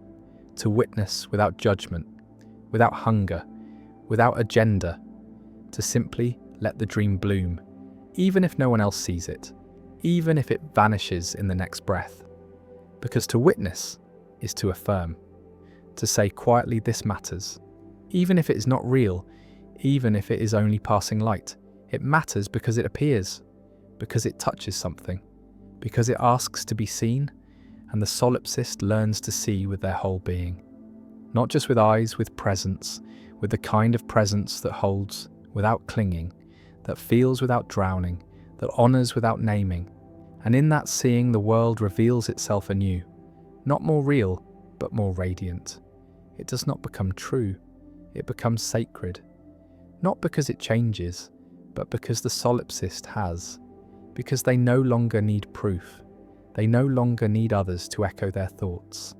To witness without judgment, without hunger, without agenda. To simply let the dream bloom, even if no one else sees it, even if it vanishes in the next breath. Because to witness is to affirm, to say quietly this matters, even if it is not real, even if it is only passing light. It matters because it appears, because it touches something, because it asks to be seen, and the solipsist learns to see with their whole being. Not just with eyes, with presence, with the kind of presence that holds without clinging, that feels without drowning, that honors without naming. And in that seeing, the world reveals itself anew, not more real, but more radiant. It does not become true, it becomes sacred. Not because it changes, but because the solipsist has. Because they no longer need proof. They no longer need others to echo their thoughts.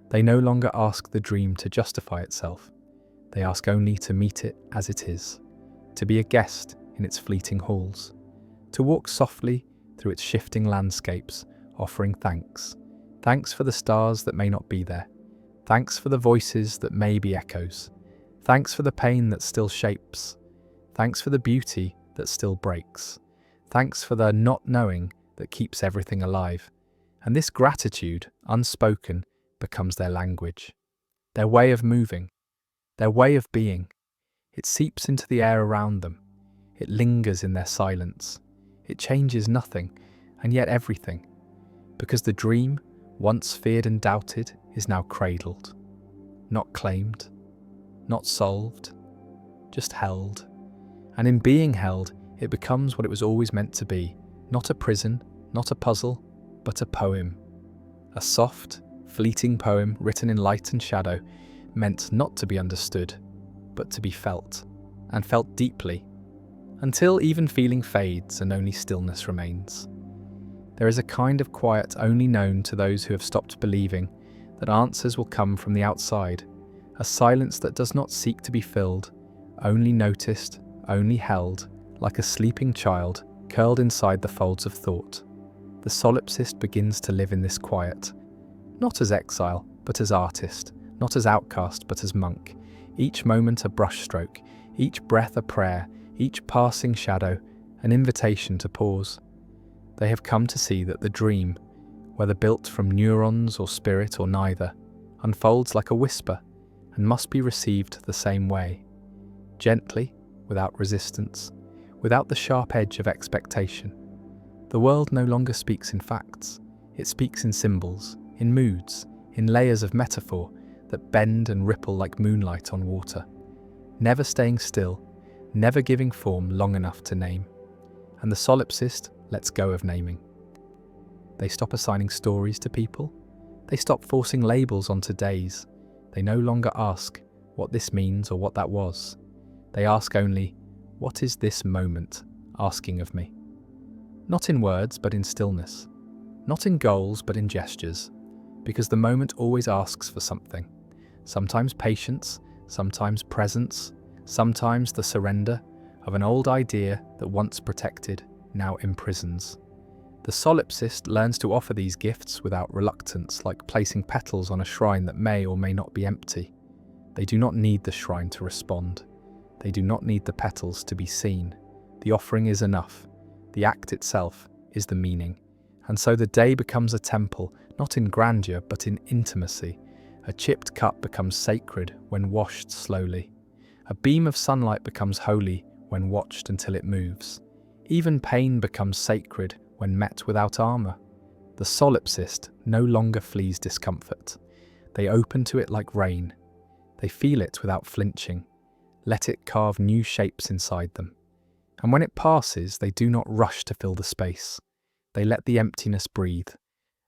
They no longer ask the dream to justify itself. They ask only to meet it as it is, to be a guest in its fleeting halls, to walk softly through its shifting landscapes, offering thanks. Thanks for the stars that may not be there. Thanks for the voices that may be echoes. Thanks for the pain that still shapes. Thanks for the beauty that still breaks. Thanks for the not knowing that keeps everything alive. And this gratitude, unspoken, becomes their language, their way of moving, their way of being. It seeps into the air around them. It lingers in their silence. It changes nothing, and yet everything. Because the dream, once feared and doubted, is now cradled. Not claimed, not solved, just held. And in being held, it becomes what it was always meant to be. Not a prison, not a puzzle, but a poem. A soft, fleeting poem written in light and shadow, meant not to be understood, but to be felt, and felt deeply, until even feeling fades and only stillness remains. There is a kind of quiet only known to those who have stopped believing that answers will come from the outside, a silence that does not seek to be filled, only noticed, only held, like a sleeping child curled inside the folds of thought. The solipsist begins to live in this quiet, not as exile, but as artist, not as outcast, but as monk. Each moment a brushstroke, each breath a prayer, each passing shadow an invitation to pause. They have come to see that the dream, whether built from neurons or spirit or neither, unfolds like a whisper and must be received the same way, gently, without resistance, without the sharp edge of expectation. The world no longer speaks in facts. It speaks in symbols, in moods, in layers of metaphor that bend and ripple like moonlight on water, never staying still, never giving form long enough to name. And the solipsist lets go of naming. They stop assigning stories to people. They stop forcing labels onto days. They no longer ask what this means or what that was. They ask only, what is this moment asking of me? Not in words, but in stillness. Not in goals, but in gestures. Because the moment always asks for something. Sometimes patience, sometimes presence, sometimes the surrender of an old idea that once protected, now imprisons. The solipsist learns to offer these gifts without reluctance, like placing petals on a shrine that may or may not be empty. They do not need the shrine to respond. They do not need the petals to be seen. The offering is enough. The act itself is the meaning. And so the day becomes a temple, not in grandeur, but in intimacy. A chipped cup becomes sacred when washed slowly. A beam of sunlight becomes holy when watched until it moves. Even pain becomes sacred when met without armor. The solipsist no longer flees discomfort. They open to it like rain. They feel it without flinching. Let it carve new shapes inside them. And when it passes, they do not rush to fill the space. They let the emptiness breathe.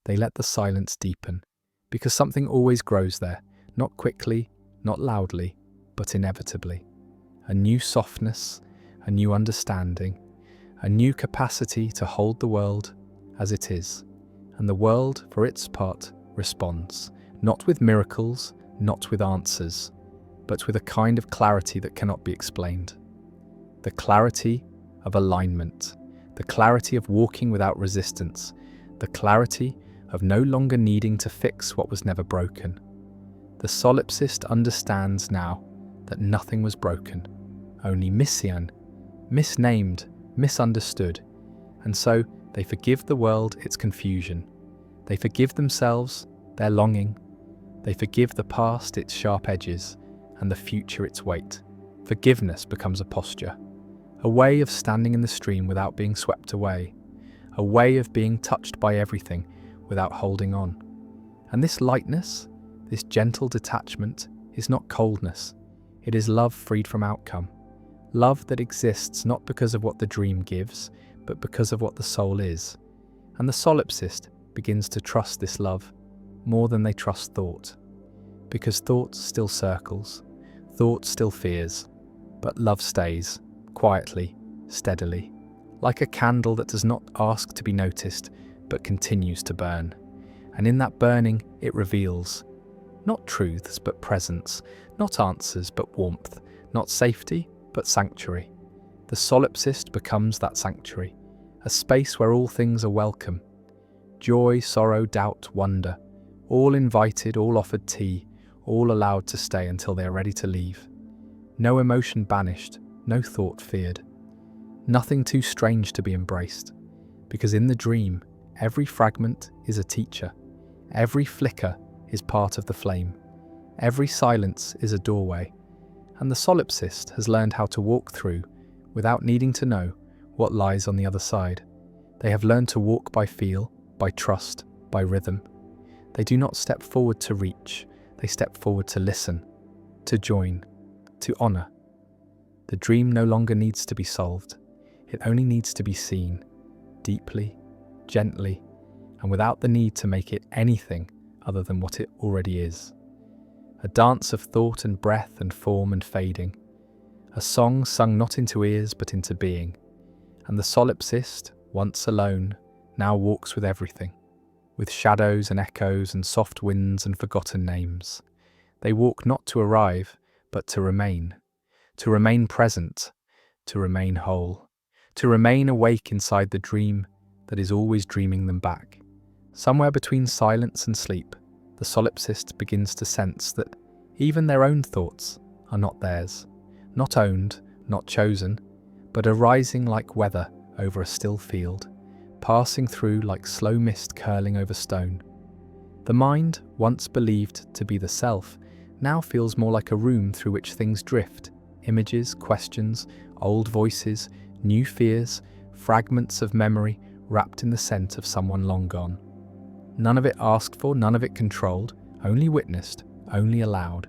They let the silence deepen. Because something always grows there, not quickly, not loudly, but inevitably. A new softness, a new understanding, a new capacity to hold the world as it is. And the world, for its part, responds, not with miracles, not with answers, but with a kind of clarity that cannot be explained. The clarity of alignment, the clarity of walking without resistance, the clarity of no longer needing to fix what was never broken. The solipsist understands now that nothing was broken, only missing, misnamed, misunderstood, and so they forgive the world its confusion. They forgive themselves their longing. They forgive the past its sharp edges and the future its weight. Forgiveness becomes a posture, a way of standing in the stream without being swept away, a way of being touched by everything without holding on. And this lightness, this gentle detachment, is not coldness. It is love freed from outcome. Love that exists not because of what the dream gives, but because of what the soul is. And the solipsist begins to trust this love more than they trust thought. Because thought still circles, thought still fears, but love stays, quietly, steadily, like a candle that does not ask to be noticed, but continues to burn. And in that burning, it reveals not truths, but presence, not answers, but warmth, not safety, but sanctuary. The solipsist becomes that sanctuary, a space where all things are welcome. Joy, sorrow, doubt, wonder, all invited, all offered tea, all allowed to stay until they are ready to leave. No emotion banished, no thought feared. Nothing too strange to be embraced, because in the dream, every fragment is a teacher. Every flicker is part of the flame. Every silence is a doorway. And the solipsist has learned how to walk through without needing to know what lies on the other side. They have learned to walk by feel, by trust, by rhythm. They do not step forward to reach, they step forward to listen, to join, to honor. The dream no longer needs to be solved. It only needs to be seen, deeply, gently, and without the need to make it anything other than what it already is. A dance of thought and breath and form and fading. A song sung not into ears but into being. And the solipsist, once alone, now walks with everything, with shadows and echoes and soft winds and forgotten names. They walk not to arrive, but to remain present, to remain whole, to remain awake inside the dream that is always dreaming them back. Somewhere between silence and sleep, the solipsist begins to sense that even their own thoughts are not theirs, not owned, not chosen, but arising like weather over a still field, passing through like slow mist curling over stone. The mind, once believed to be the self, now feels more like a room through which things drift, images, questions, old voices, new fears, fragments of memory wrapped in the scent of someone long gone. None of it asked for, none of it controlled, only witnessed, only allowed.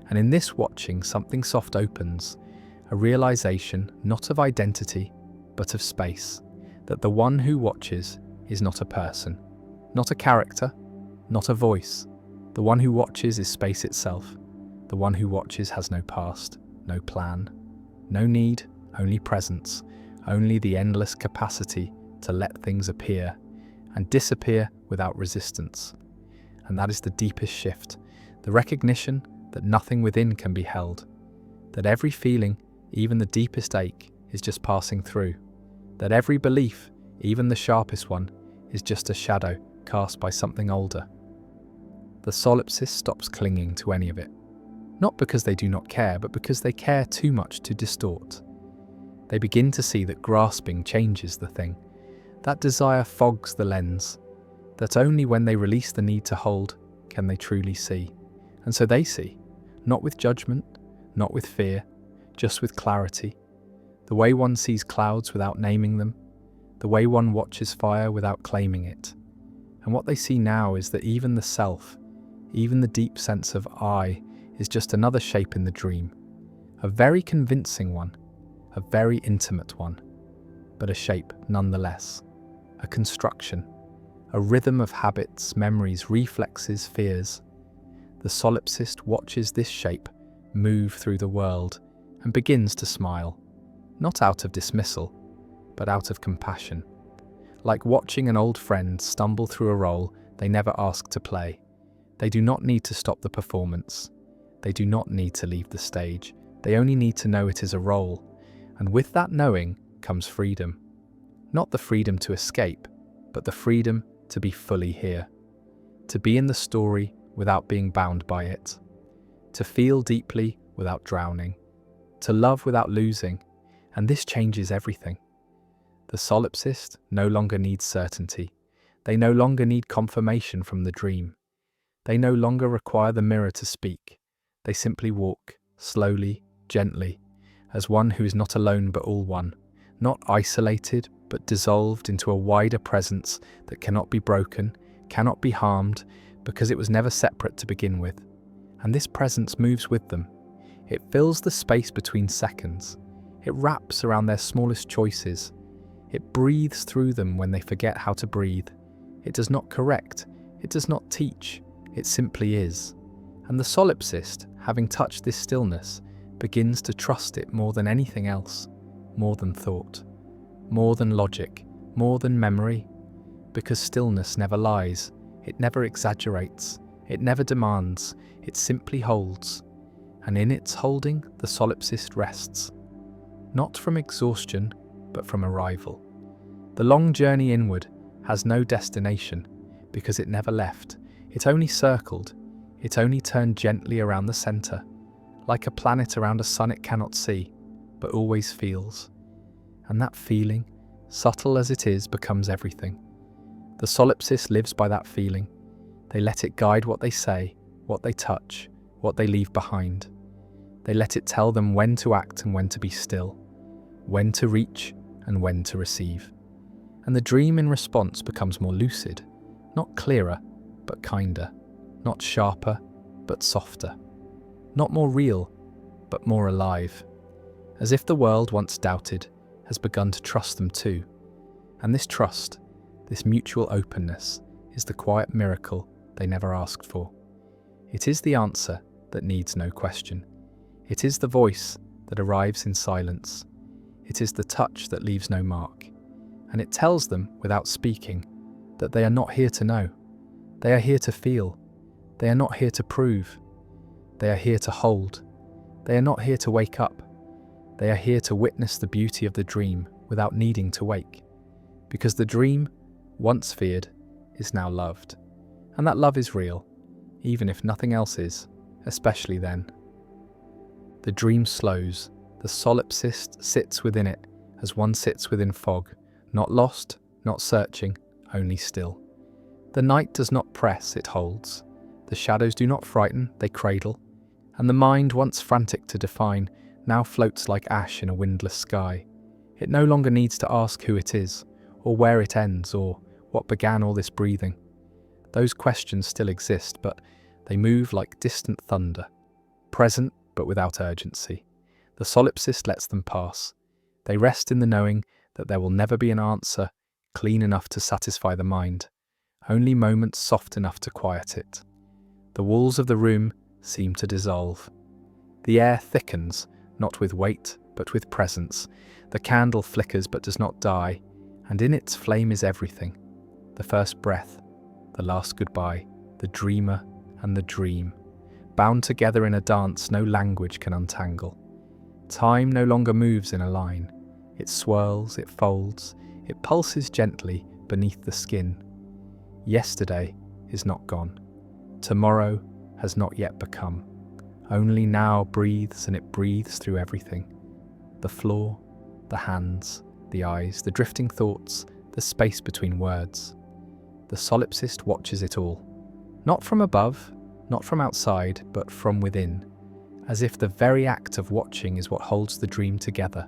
And in this watching, something soft opens, a realization not of identity, but of space, that the one who watches is not a person, not a character, not a voice. The one who watches is space itself. The one who watches has no past, no plan, no need, only presence, only the endless capacity to let things appear and disappear without resistance. And that is the deepest shift, the recognition that nothing within can be held, that every feeling, even the deepest ache, is just passing through, that every belief, even the sharpest one, is just a shadow cast by something older. The solipsist stops clinging to any of it, not because they do not care, but because they care too much to distort. They begin to see that grasping changes the thing, that desire fogs the lens, that only when they release the need to hold can they truly see. And so they see, not with judgment, not with fear, just with clarity, the way one sees clouds without naming them, the way one watches fire without claiming it. And what they see now is that even the self, even the deep sense of I, is just another shape in the dream, a very convincing one, a very intimate one, but a shape nonetheless, a construction, a rhythm of habits, memories, reflexes, fears. The solipsist watches this shape move through the world and begins to smile, not out of dismissal, but out of compassion, like watching an old friend stumble through a role they never asked to play. They do not need to stop the performance. They do not need to leave the stage. They only need to know it is a role. And with that knowing comes freedom. Not the freedom to escape, but the freedom to be fully here. To be in the story without being bound by it. To feel deeply without drowning. To love without losing. And this changes everything. The solipsist no longer needs certainty. They no longer need confirmation from the dream. They no longer require the mirror to speak. They simply walk, slowly, gently, as one who is not alone but all one, not isolated but dissolved into a wider presence that cannot be broken, cannot be harmed, because it was never separate to begin with. and this presence moves with them. It fills the space between seconds. It wraps around their smallest choices. It breathes through them when they forget how to breathe. It does not correct. It does not teach. It simply is. And the solipsist, having touched this stillness, begins to trust it more than anything else, more than thought, more than logic, more than memory. Because stillness never lies. It never exaggerates. It never demands. It simply holds. And in its holding, the solipsist rests. Not from exhaustion, but from arrival. The long journey inward has no destination, because it never left. It only circled. It only turned gently around the center, like a planet around a sun it cannot see, but always feels. And that feeling, subtle as it is, becomes everything. The solipsist lives by that feeling. They let it guide what they say, what they touch, what they leave behind. They let it tell them when to act and when to be still, when to reach and when to receive. And the dream in response becomes more lucid, not clearer, but kinder, not sharper, but softer, not more real, but more alive, as if the world once doubted has begun to trust them too. And this trust, this mutual openness, is the quiet miracle they never asked for. It is the answer that needs no question. It is the voice that arrives in silence. It is the touch that leaves no mark. And it tells them, without speaking, that they are not here to know. They are here to feel. They are not here to prove. They are here to hold. They are not here to wake up. They are here to witness the beauty of the dream without needing to wake. Because the dream, once feared, is now loved. And that love is real, even if nothing else is, especially then. The dream slows. The solipsist sits within it as one sits within fog, not lost, not searching, only still. The night does not press, it holds. The shadows do not frighten, they cradle. And the mind, once frantic to define, now floats like ash in a windless sky. It no longer needs to ask who it is, or where it ends, or what began all this breathing. Those questions still exist, but they move like distant thunder, present but without urgency. The solipsist lets them pass. They rest in the knowing that there will never be an answer clean enough to satisfy the mind, only moments soft enough to quiet it. The walls of the room seem to dissolve. The air thickens, not with weight, but with presence. The candle flickers but does not die, and in its flame is everything. The first breath, the last goodbye, the dreamer and the dream, bound together in a dance no language can untangle. Time no longer moves in a line. It swirls, it folds, it pulses gently beneath the skin. Yesterday is not gone. Tomorrow has not yet become. Only now breathes, and it breathes through everything. The floor, the hands, the eyes, the drifting thoughts, the space between words. The solipsist watches it all. Not from above, not from outside, but from within. As if the very act of watching is what holds the dream together.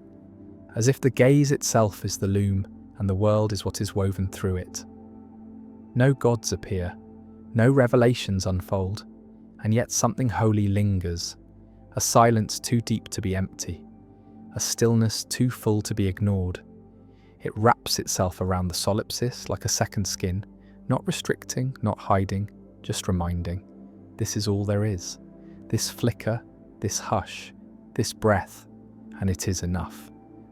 As if the gaze itself is the loom, and the world is what is woven through it. No gods appear, no revelations unfold, and yet something holy lingers, a silence too deep to be empty, a stillness too full to be ignored. It wraps itself around the solipsist like a second skin, not restricting, not hiding, just reminding. This is all there is. This flicker, this hush, this breath, and it is enough.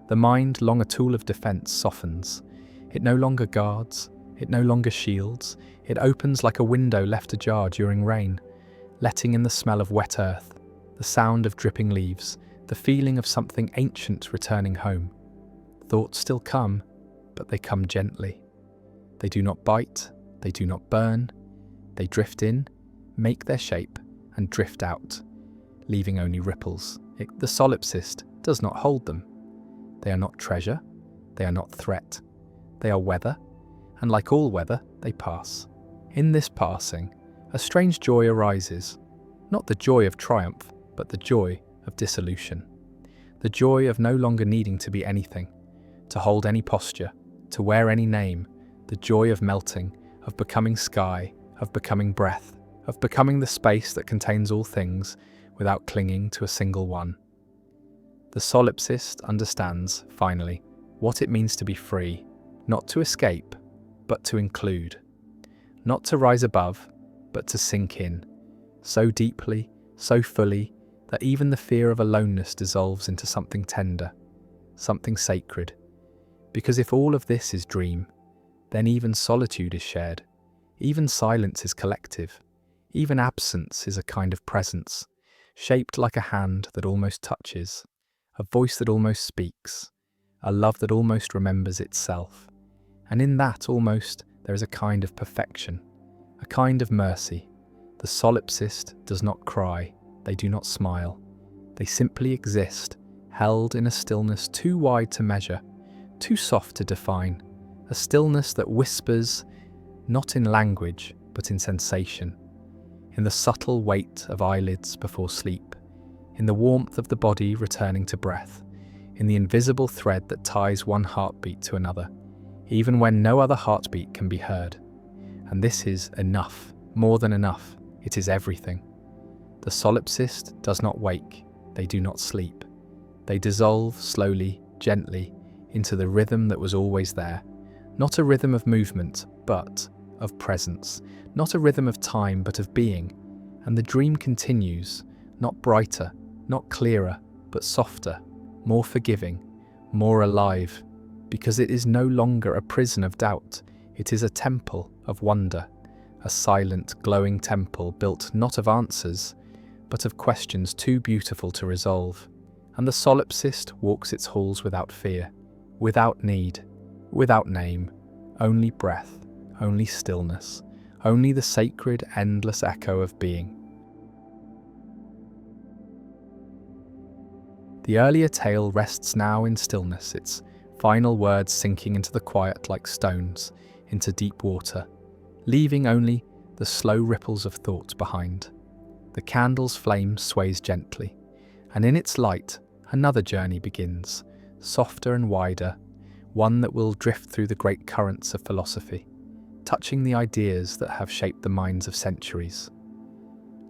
The mind, long a tool of defense, softens. It no longer guards, it no longer shields. It opens like a window left ajar during rain, letting in the smell of wet earth, the sound of dripping leaves, the feeling of something ancient returning home. Thoughts still come, but they come gently. They do not bite, they do not burn. They drift in, make their shape, and drift out, leaving only ripples. The solipsist does not hold them. They are not treasure, they are not threat. They are weather, and like all weather, they pass. In this passing, a strange joy arises, not the joy of triumph, but the joy of dissolution. The joy of no longer needing to be anything, to hold any posture, to wear any name, the joy of melting, of becoming sky, of becoming breath, of becoming the space that contains all things without clinging to a single one. The solipsist understands, finally, what it means to be free, not to escape, but to include. Not to rise above, but to sink in, so deeply, so fully, that even the fear of aloneness dissolves into something tender, something sacred. Because if all of this is dream, then even solitude is shared, even silence is collective, even absence is a kind of presence, shaped like a hand that almost touches, a voice that almost speaks, a love that almost remembers itself. And in that almost there is a kind of perfection, a kind of mercy. The solipsist does not cry, they do not smile. They simply exist, held in a stillness too wide to measure, too soft to define, a stillness that whispers, not in language, but in sensation, in the subtle weight of eyelids before sleep, in the warmth of the body returning to breath, in the invisible thread that ties one heartbeat to another, even when no other heartbeat can be heard. And this is enough, more than enough. It is everything. The solipsist does not wake, they do not sleep. They dissolve slowly, gently, into the rhythm that was always there. Not a rhythm of movement, but of presence. Not a rhythm of time, but of being. And the dream continues, not brighter, not clearer, but softer, more forgiving, more alive, because it is no longer a prison of doubt. It is a temple of wonder, a silent, glowing temple built not of answers, but of questions too beautiful to resolve. And the solipsist walks its halls without fear, without need, without name, only breath, only stillness, only the sacred, endless echo of being. The earlier tale rests now in stillness, its final words sinking into the quiet like stones, into deep water, leaving only the slow ripples of thought behind. The candle's flame sways gently, and in its light, another journey begins, softer and wider, one that will drift through the great currents of philosophy, touching the ideas that have shaped the minds of centuries.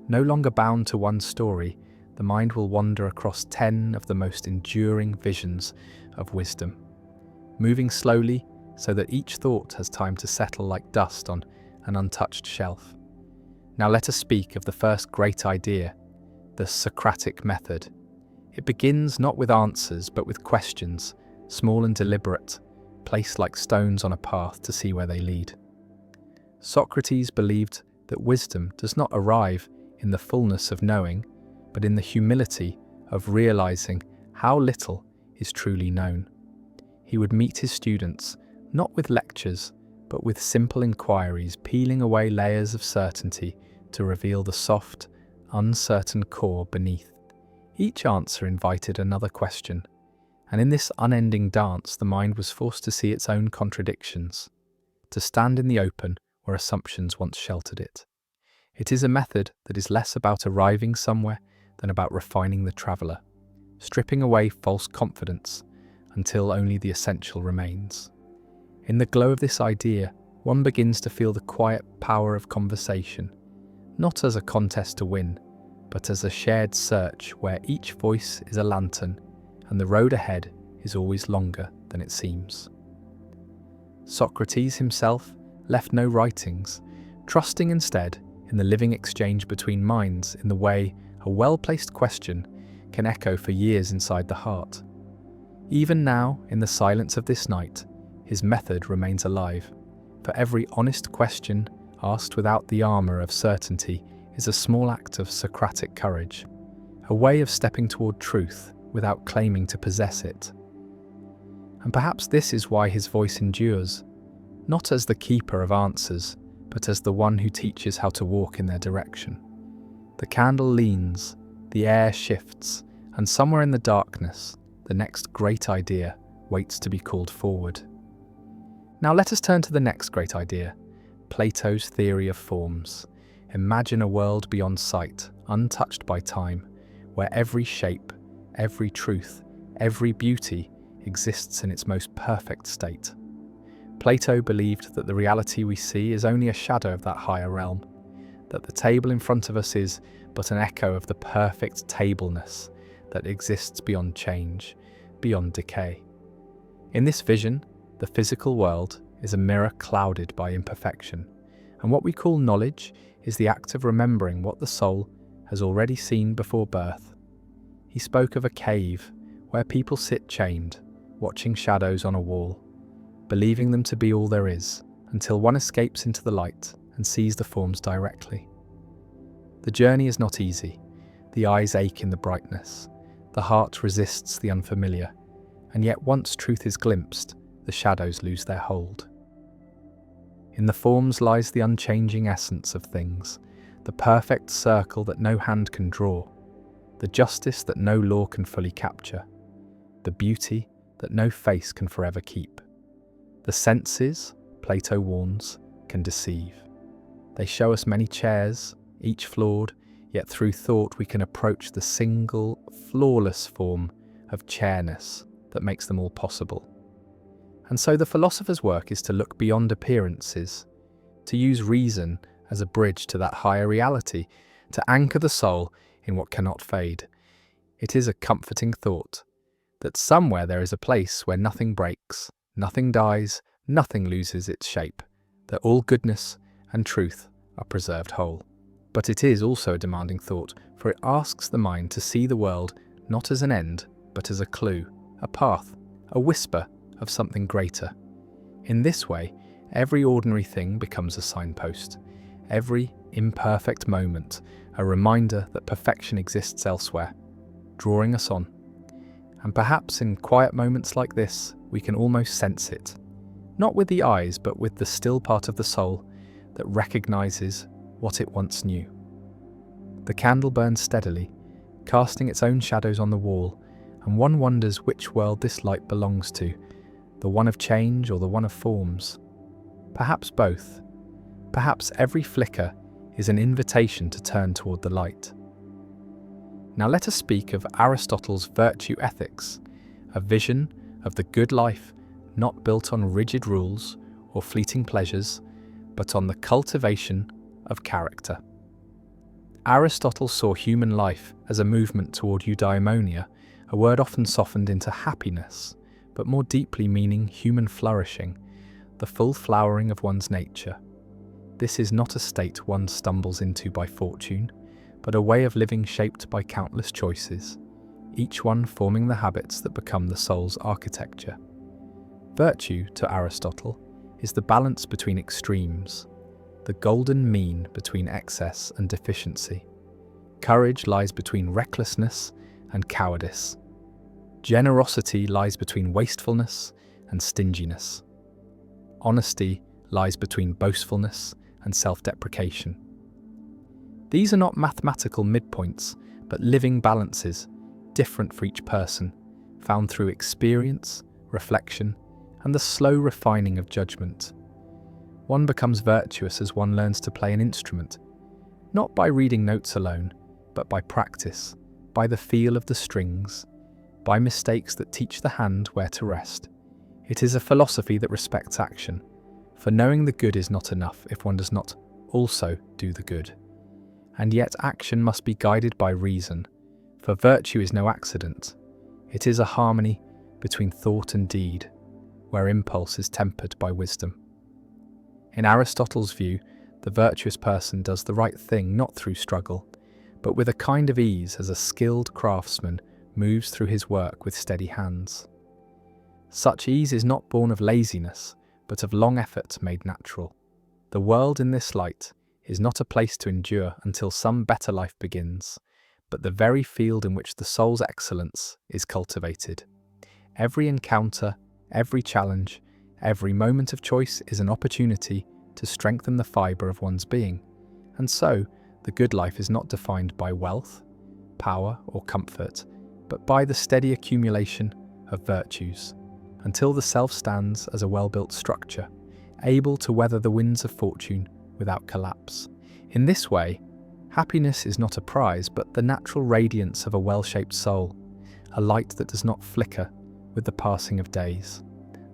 No longer bound to one story, the mind will wander across 10 of the most enduring visions of wisdom, moving slowly so that each thought has time to settle like dust on an untouched shelf. Now let us speak of the first great idea, the Socratic method. It begins not with answers but with questions, small and deliberate, placed like stones on a path to see where they lead. Socrates believed that wisdom does not arrive in the fullness of knowing, but in the humility of realizing how little is truly known. He would meet his students not with lectures, but with simple inquiries, peeling away layers of certainty to reveal the soft, uncertain core beneath. Each answer invited another question, and in this unending dance the mind was forced to see its own contradictions, to stand in the open where assumptions once sheltered it. It is a method that is less about arriving somewhere than about refining the traveller, stripping away false confidence until only the essential remains. In the glow of this idea, one begins to feel the quiet power of conversation, not as a contest to win, but as a shared search where each voice is a lantern and the road ahead is always longer than it seems. Socrates himself left no writings, trusting instead in the living exchange between minds in the way a well-placed question can echo for years inside the heart. Even now, in the silence of this night, his method remains alive. For every honest question asked without the armour of certainty is a small act of Socratic courage, a way of stepping toward truth without claiming to possess it. And perhaps this is why his voice endures, not as the keeper of answers, but as the one who teaches how to walk in their direction. The candle leans, the air shifts, and somewhere in the darkness, the next great idea waits to be called forward. Now let us turn to the next great idea, Plato's theory of forms. Imagine a world beyond sight, untouched by time, where every shape, every truth, every beauty exists in its most perfect state. Plato believed that the reality we see is only a shadow of that higher realm, that the table in front of us is but an echo of the perfect tableness that exists beyond change, beyond decay. In this vision, the physical world is a mirror clouded by imperfection, and what we call knowledge is the act of remembering what the soul has already seen before birth. He spoke of a cave where people sit chained, watching shadows on a wall, believing them to be all there is, until one escapes into the light and sees the forms directly. The journey is not easy. The eyes ache in the brightness. The heart resists the unfamiliar. And yet once truth is glimpsed, the shadows lose their hold. In the forms lies the unchanging essence of things, the perfect circle that no hand can draw, the justice that no law can fully capture, the beauty that no face can forever keep. The senses, Plato warns, can deceive. They show us many chairs, each flawed, yet through thought we can approach the single, flawless form of chairness that makes them all possible. And so the philosopher's work is to look beyond appearances, to use reason as a bridge to that higher reality, to anchor the soul in what cannot fade. It is a comforting thought that somewhere there is a place where nothing breaks, nothing dies, nothing loses its shape, that all goodness and truth are preserved whole. But it is also a demanding thought, for it asks the mind to see the world not as an end, but as a clue, a path, a whisper of something greater. In this way, every ordinary thing becomes a signpost, every imperfect moment a reminder that perfection exists elsewhere, drawing us on. And perhaps in quiet moments like this, we can almost sense it, not with the eyes, but with the still part of the soul that recognizes what it once knew. The candle burns steadily, casting its own shadows on the wall, and one wonders which world this light belongs to, the one of change or the one of forms. Perhaps both. Perhaps every flicker is an invitation to turn toward the light. Now let us speak of Aristotle's virtue ethics, a vision of the good life not built on rigid rules or fleeting pleasures, but on the cultivation of character. Aristotle saw human life as a movement toward eudaimonia, a word often softened into happiness, but more deeply meaning human flourishing, the full flowering of one's nature. This is not a state one stumbles into by fortune, but a way of living shaped by countless choices, each one forming the habits that become the soul's architecture. Virtue, to Aristotle, is the balance between extremes, the golden mean between excess and deficiency. Courage lies between recklessness and cowardice. Generosity lies between wastefulness and stinginess. Honesty lies between boastfulness and self-deprecation. These are not mathematical midpoints, but living balances, different for each person, found through experience, reflection, and the slow refining of judgment. One becomes virtuous as one learns to play an instrument, not by reading notes alone, but by practice, by the feel of the strings, by mistakes that teach the hand where to rest. It is a philosophy that respects action, for knowing the good is not enough if one does not also do the good. And yet action must be guided by reason, for virtue is no accident. It is a harmony between thought and deed, where impulse is tempered by wisdom. In Aristotle's view, the virtuous person does the right thing not through struggle, but with a kind of ease as a skilled craftsman moves through his work with steady hands. Such ease is not born of laziness, but of long effort made natural. The world in this light is not a place to endure until some better life begins, but the very field in which the soul's excellence is cultivated. Every encounter, every challenge, every moment of choice is an opportunity to strengthen the fibre of one's being. And so, the good life is not defined by wealth, power, or comfort, but by the steady accumulation of virtues, until the self stands as a well-built structure, able to weather the winds of fortune without collapse. In this way, happiness is not a prize, but the natural radiance of a well-shaped soul, a light that does not flicker with the passing of days.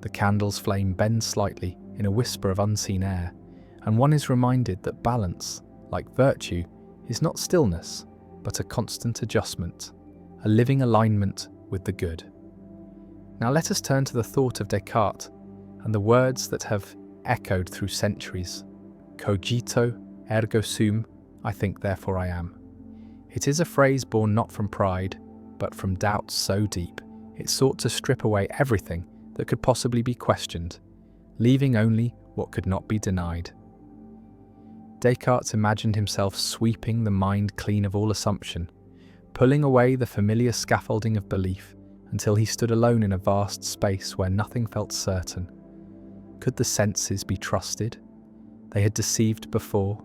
The candle's flame bends slightly in a whisper of unseen air, and one is reminded that balance, like virtue, is not stillness, but a constant adjustment, a living alignment with the good. Now let us turn to the thought of Descartes and the words that have echoed through centuries. Cogito ergo sum, I think therefore I am. It is a phrase born not from pride, but from doubt so deep it sought to strip away everything that could possibly be questioned, leaving only what could not be denied. Descartes imagined himself sweeping the mind clean of all assumption, pulling away the familiar scaffolding of belief until he stood alone in a vast space where nothing felt certain. Could the senses be trusted? They had deceived before.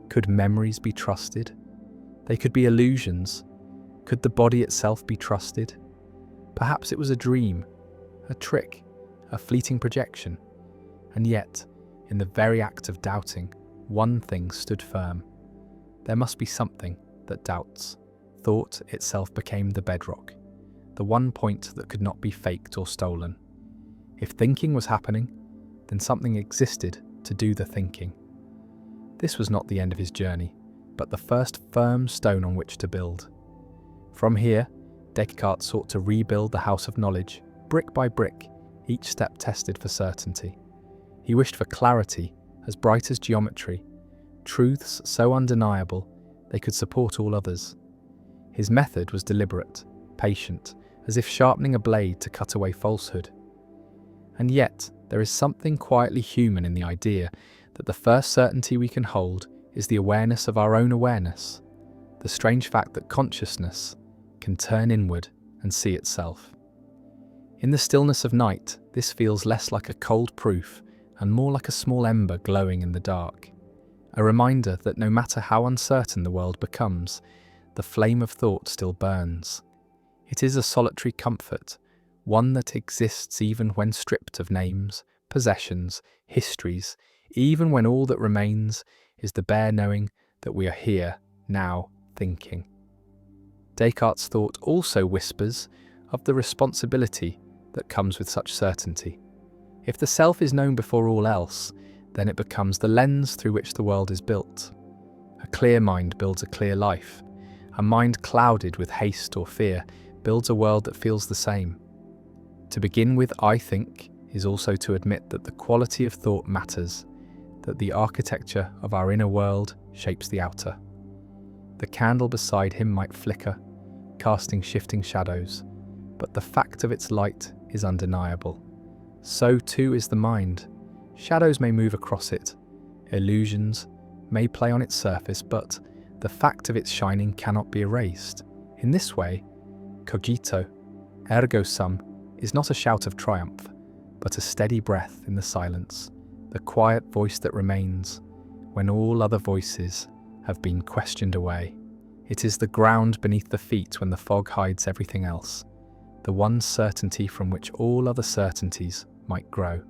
Could memories be trusted? They could be illusions. Could the body itself be trusted? Perhaps it was a dream, a trick, a fleeting projection. And yet, in the very act of doubting, one thing stood firm. There must be something that doubts. Thought itself became the bedrock, the one point that could not be faked or stolen. If thinking was happening, then something existed to do the thinking. This was not the end of his journey, but the first firm stone on which to build. From here, Descartes sought to rebuild the house of knowledge, brick by brick, each step tested for certainty. He wished for clarity, as bright as geometry, truths so undeniable they could support all others. His method was deliberate, patient, as if sharpening a blade to cut away falsehood. And yet, there is something quietly human in the idea that the first certainty we can hold is the awareness of our own awareness, the strange fact that consciousness can turn inward and see itself. In the stillness of night, this feels less like a cold proof and more like a small ember glowing in the dark, a reminder that no matter how uncertain the world becomes, the flame of thought still burns. It is a solitary comfort, one that exists even when stripped of names, possessions, histories, even when all that remains is the bare knowing that we are here, now, thinking. Descartes' thought also whispers of the responsibility that comes with such certainty. If the self is known before all else, then it becomes the lens through which the world is built. A clear mind builds a clear life. A mind clouded with haste or fear builds a world that feels the same. To begin with I think is also to admit that the quality of thought matters, that the architecture of our inner world shapes the outer. The candle beside him might flicker, casting shifting shadows, but the fact of its light is undeniable. So too is the mind. Shadows may move across it, illusions may play on its surface, but the fact of its shining cannot be erased. In this way, cogito, ergo sum, is not a shout of triumph, but a steady breath in the silence, the quiet voice that remains when all other voices have been questioned away. It is the ground beneath the feet when the fog hides everything else, the one certainty from which all other certainties might grow.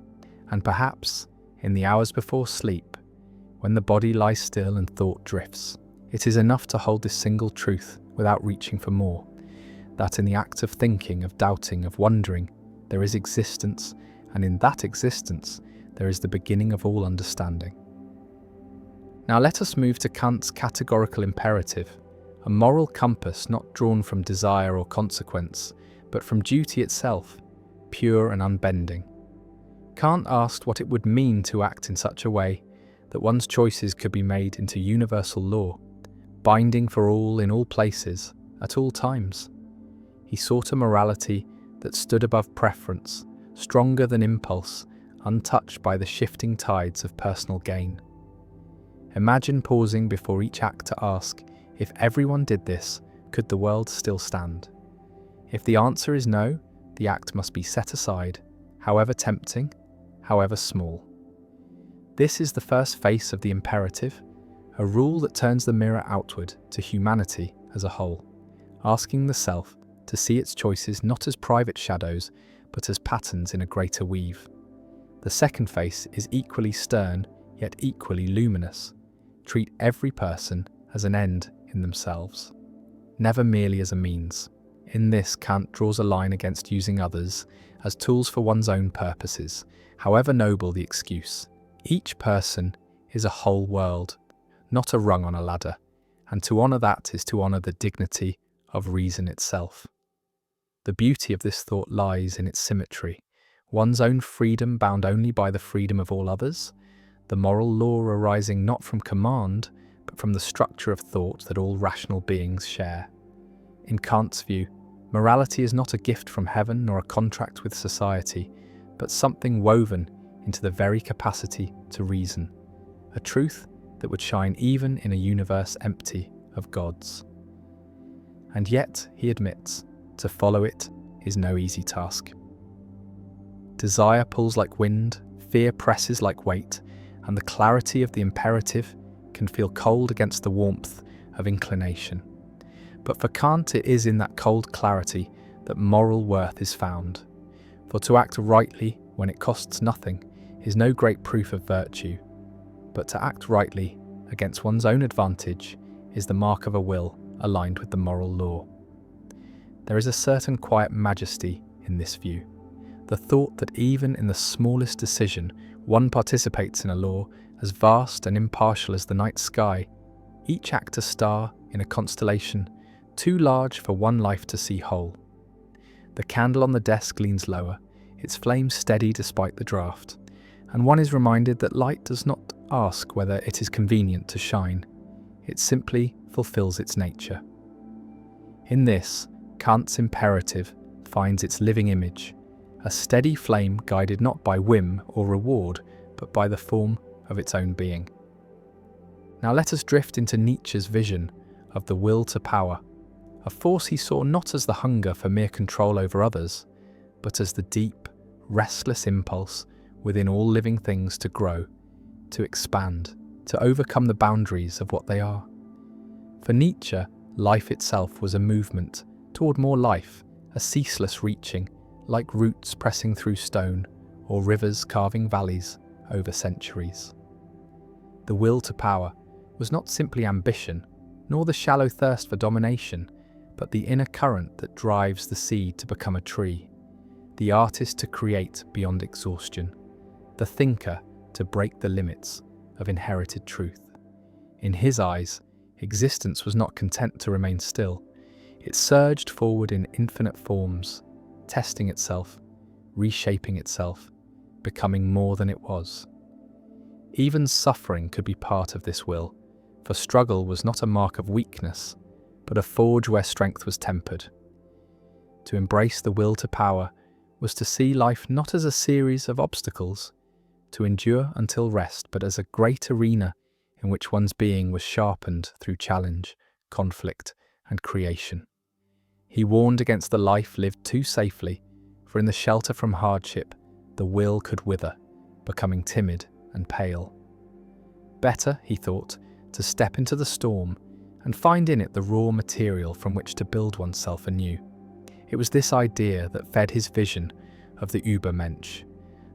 And perhaps, in the hours before sleep, when the body lies still and thought drifts, it is enough to hold this single truth without reaching for more, that in the act of thinking, of doubting, of wondering, there is existence, and in that existence, there is the beginning of all understanding. Now let us move to Kant's categorical imperative, a moral compass not drawn from desire or consequence, but from duty itself, pure and unbending. Kant asked what it would mean to act in such a way that one's choices could be made into universal law, binding for all in all places, at all times. He sought a morality that stood above preference, stronger than impulse, untouched by the shifting tides of personal gain. Imagine pausing before each act to ask, if everyone did this, could the world still stand? If the answer is no, the act must be set aside, however tempting, however small. This is the first face of the imperative, a rule that turns the mirror outward to humanity as a whole, asking the self to see its choices not as private shadows, but as patterns in a greater weave. The second face is equally stern, yet equally luminous. Treat every person as an end in themselves, never merely as a means. In this, Kant draws a line against using others as tools for one's own purposes, however noble the excuse. Each person is a whole world, not a rung on a ladder, and to honour that is to honour the dignity of reason itself. The beauty of this thought lies in its symmetry, one's own freedom bound only by the freedom of all others, the moral law arising not from command, but from the structure of thought that all rational beings share. In Kant's view, morality is not a gift from heaven nor a contract with society, but something woven into the very capacity to reason, a truth that would shine even in a universe empty of gods. And yet, he admits, to follow it is no easy task. Desire pulls like wind, fear presses like weight, and the clarity of the imperative can feel cold against the warmth of inclination. But for Kant, it is in that cold clarity that moral worth is found. For to act rightly when it costs nothing is no great proof of virtue, but to act rightly against one's own advantage is the mark of a will aligned with the moral law. There is a certain quiet majesty in this view, the thought that even in the smallest decision one participates in a law as vast and impartial as the night sky, each act a star in a constellation too large for one life to see whole. The candle on the desk leans lower, its flame steady despite the draught, and one is reminded that light does not ask whether it is convenient to shine, it simply fulfills its nature. In this, Kant's imperative finds its living image, a steady flame guided not by whim or reward, but by the form of its own being. Now let us drift into Nietzsche's vision of the will to power, a force he saw not as the hunger for mere control over others, but as the deep, restless impulse within all living things to grow, to expand, to overcome the boundaries of what they are. For Nietzsche, life itself was a movement toward more life, a ceaseless reaching, like roots pressing through stone, or rivers carving valleys over centuries. The will to power was not simply ambition, nor the shallow thirst for domination, but the inner current that drives the seed to become a tree, the artist to create beyond exhaustion, the thinker to break the limits of inherited truth. In his eyes, existence was not content to remain still. It surged forward in infinite forms, testing itself, reshaping itself, becoming more than it was. Even suffering could be part of this will, for struggle was not a mark of weakness, but a forge where strength was tempered. To embrace the will to power was to see life not as a series of obstacles, to endure until rest, but as a great arena in which one's being was sharpened through challenge, conflict, and creation. He warned against the life lived too safely, for in the shelter from hardship, the will could wither, becoming timid and pale. Better, he thought, to step into the storm and find in it the raw material from which to build oneself anew. It was this idea that fed his vision of the Übermensch,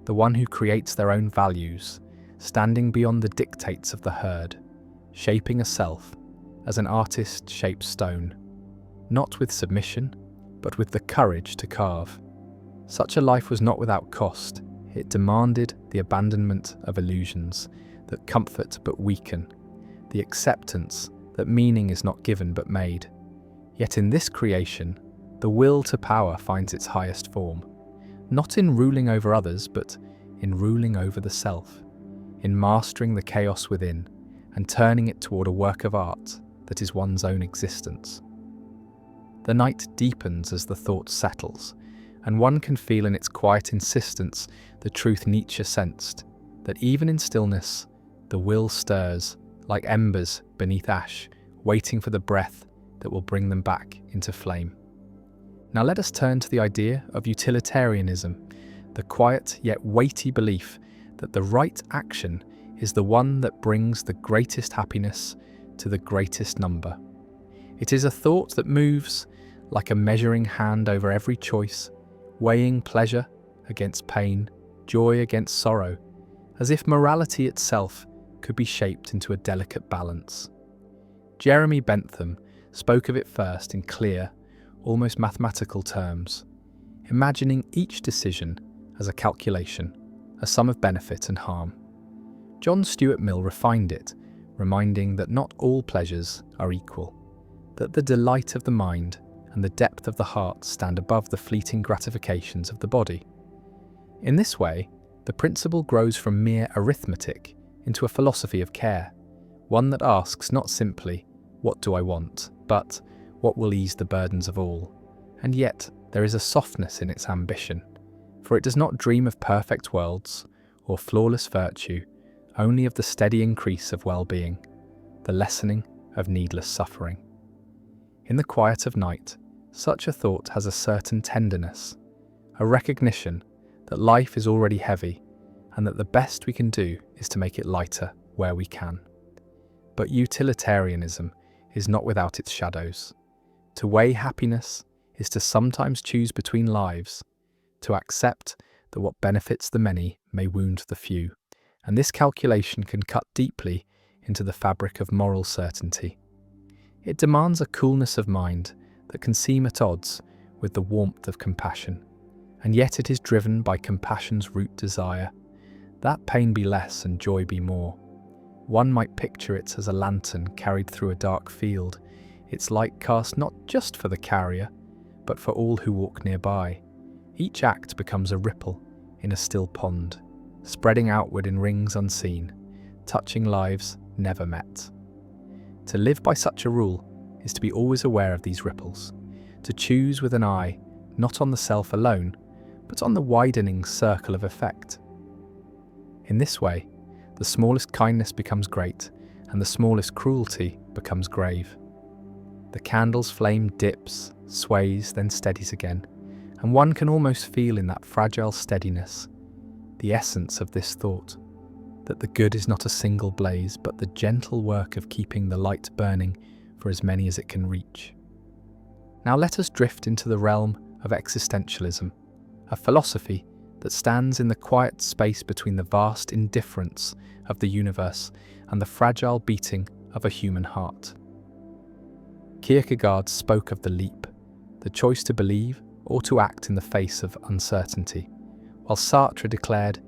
the one who creates their own values, standing beyond the dictates of the herd, shaping a self as an artist shapes stone, not with submission, but with the courage to carve. Such a life was not without cost. It demanded the abandonment of illusions that comfort but weaken, the acceptance that meaning is not given but made. Yet in this creation, the will to power finds its highest form, not in ruling over others, but in ruling over the self, in mastering the chaos within and turning it toward a work of art that is one's own existence. The night deepens as the thought settles, and one can feel in its quiet insistence the truth Nietzsche sensed, that even in stillness, the will stirs like embers beneath ash, waiting for the breath that will bring them back into flame. Now let us turn to the idea of utilitarianism, the quiet yet weighty belief that the right action is the one that brings the greatest happiness to the greatest number. It is a thought that moves like a measuring hand over every choice, weighing pleasure against pain, joy against sorrow, as if morality itself could be shaped into a delicate balance. Jeremy Bentham spoke of it first in clear, almost mathematical terms, imagining each decision as a calculation, a sum of benefit and harm. John Stuart Mill refined it, reminding that not all pleasures are equal, that the delight of the mind and the depth of the heart stand above the fleeting gratifications of the body. In this way, the principle grows from mere arithmetic into a philosophy of care, one that asks not simply, "What do I want?" but "What will ease the burdens of all?" And yet, there is a softness in its ambition, for it does not dream of perfect worlds or flawless virtue, only of the steady increase of well-being, the lessening of needless suffering. In the quiet of night, such a thought has a certain tenderness, a recognition that life is already heavy and that the best we can do is to make it lighter where we can. But utilitarianism is not without its shadows. To weigh happiness is to sometimes choose between lives, to accept that what benefits the many may wound the few, and this calculation can cut deeply into the fabric of moral certainty. It demands a coolness of mind that can seem at odds with the warmth of compassion, and yet it is driven by compassion's root desire, that pain be less and joy be more. One might picture it as a lantern carried through a dark field, its light cast not just for the carrier, but for all who walk nearby. Each act becomes a ripple in a still pond, spreading outward in rings unseen, touching lives never met. To live by such a rule is to be always aware of these ripples, to choose with an eye not on the self alone, but on the widening circle of effect. In this way, the smallest kindness becomes great, and the smallest cruelty becomes grave. The candle's flame dips, sways, then steadies again, and one can almost feel in that fragile steadiness the essence of this thought, that the good is not a single blaze, but the gentle work of keeping the light burning for as many as it can reach. Now let us drift into the realm of existentialism, a philosophy that stands in the quiet space between the vast indifference of the universe and the fragile beating of a human heart. Kierkegaard spoke of the leap, the choice to believe or to act in the face of uncertainty, while Sartre declared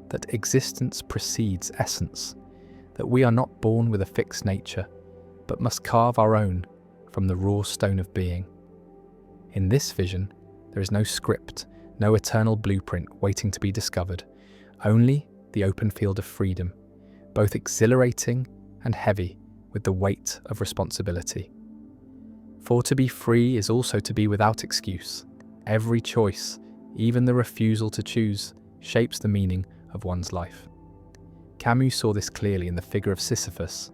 that existence precedes essence, that we are not born with a fixed nature, but must carve our own from the raw stone of being. In this vision, there is no script, no eternal blueprint waiting to be discovered, only the open field of freedom, both exhilarating and heavy with the weight of responsibility. For to be free is also to be without excuse. Every choice, even the refusal to choose, shapes the meaning of one's life. Camus saw this clearly in the figure of Sisyphus,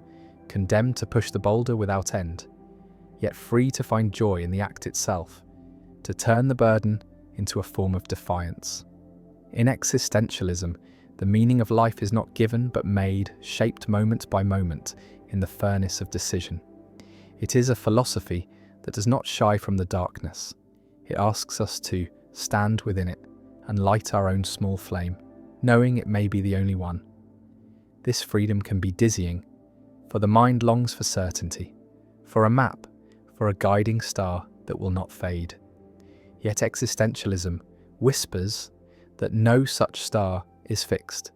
condemned to push the boulder without end, yet free to find joy in the act itself, to turn the burden into a form of defiance. In existentialism, the meaning of life is not given but made, shaped moment by moment in the furnace of decision. It is a philosophy that does not shy from the darkness. It asks us to stand within it and light our own small flame, knowing it may be the only one. This freedom can be dizzying, for the mind longs for certainty, for a map, for a guiding star that will not fade. Yet existentialism whispers that no such star is fixed,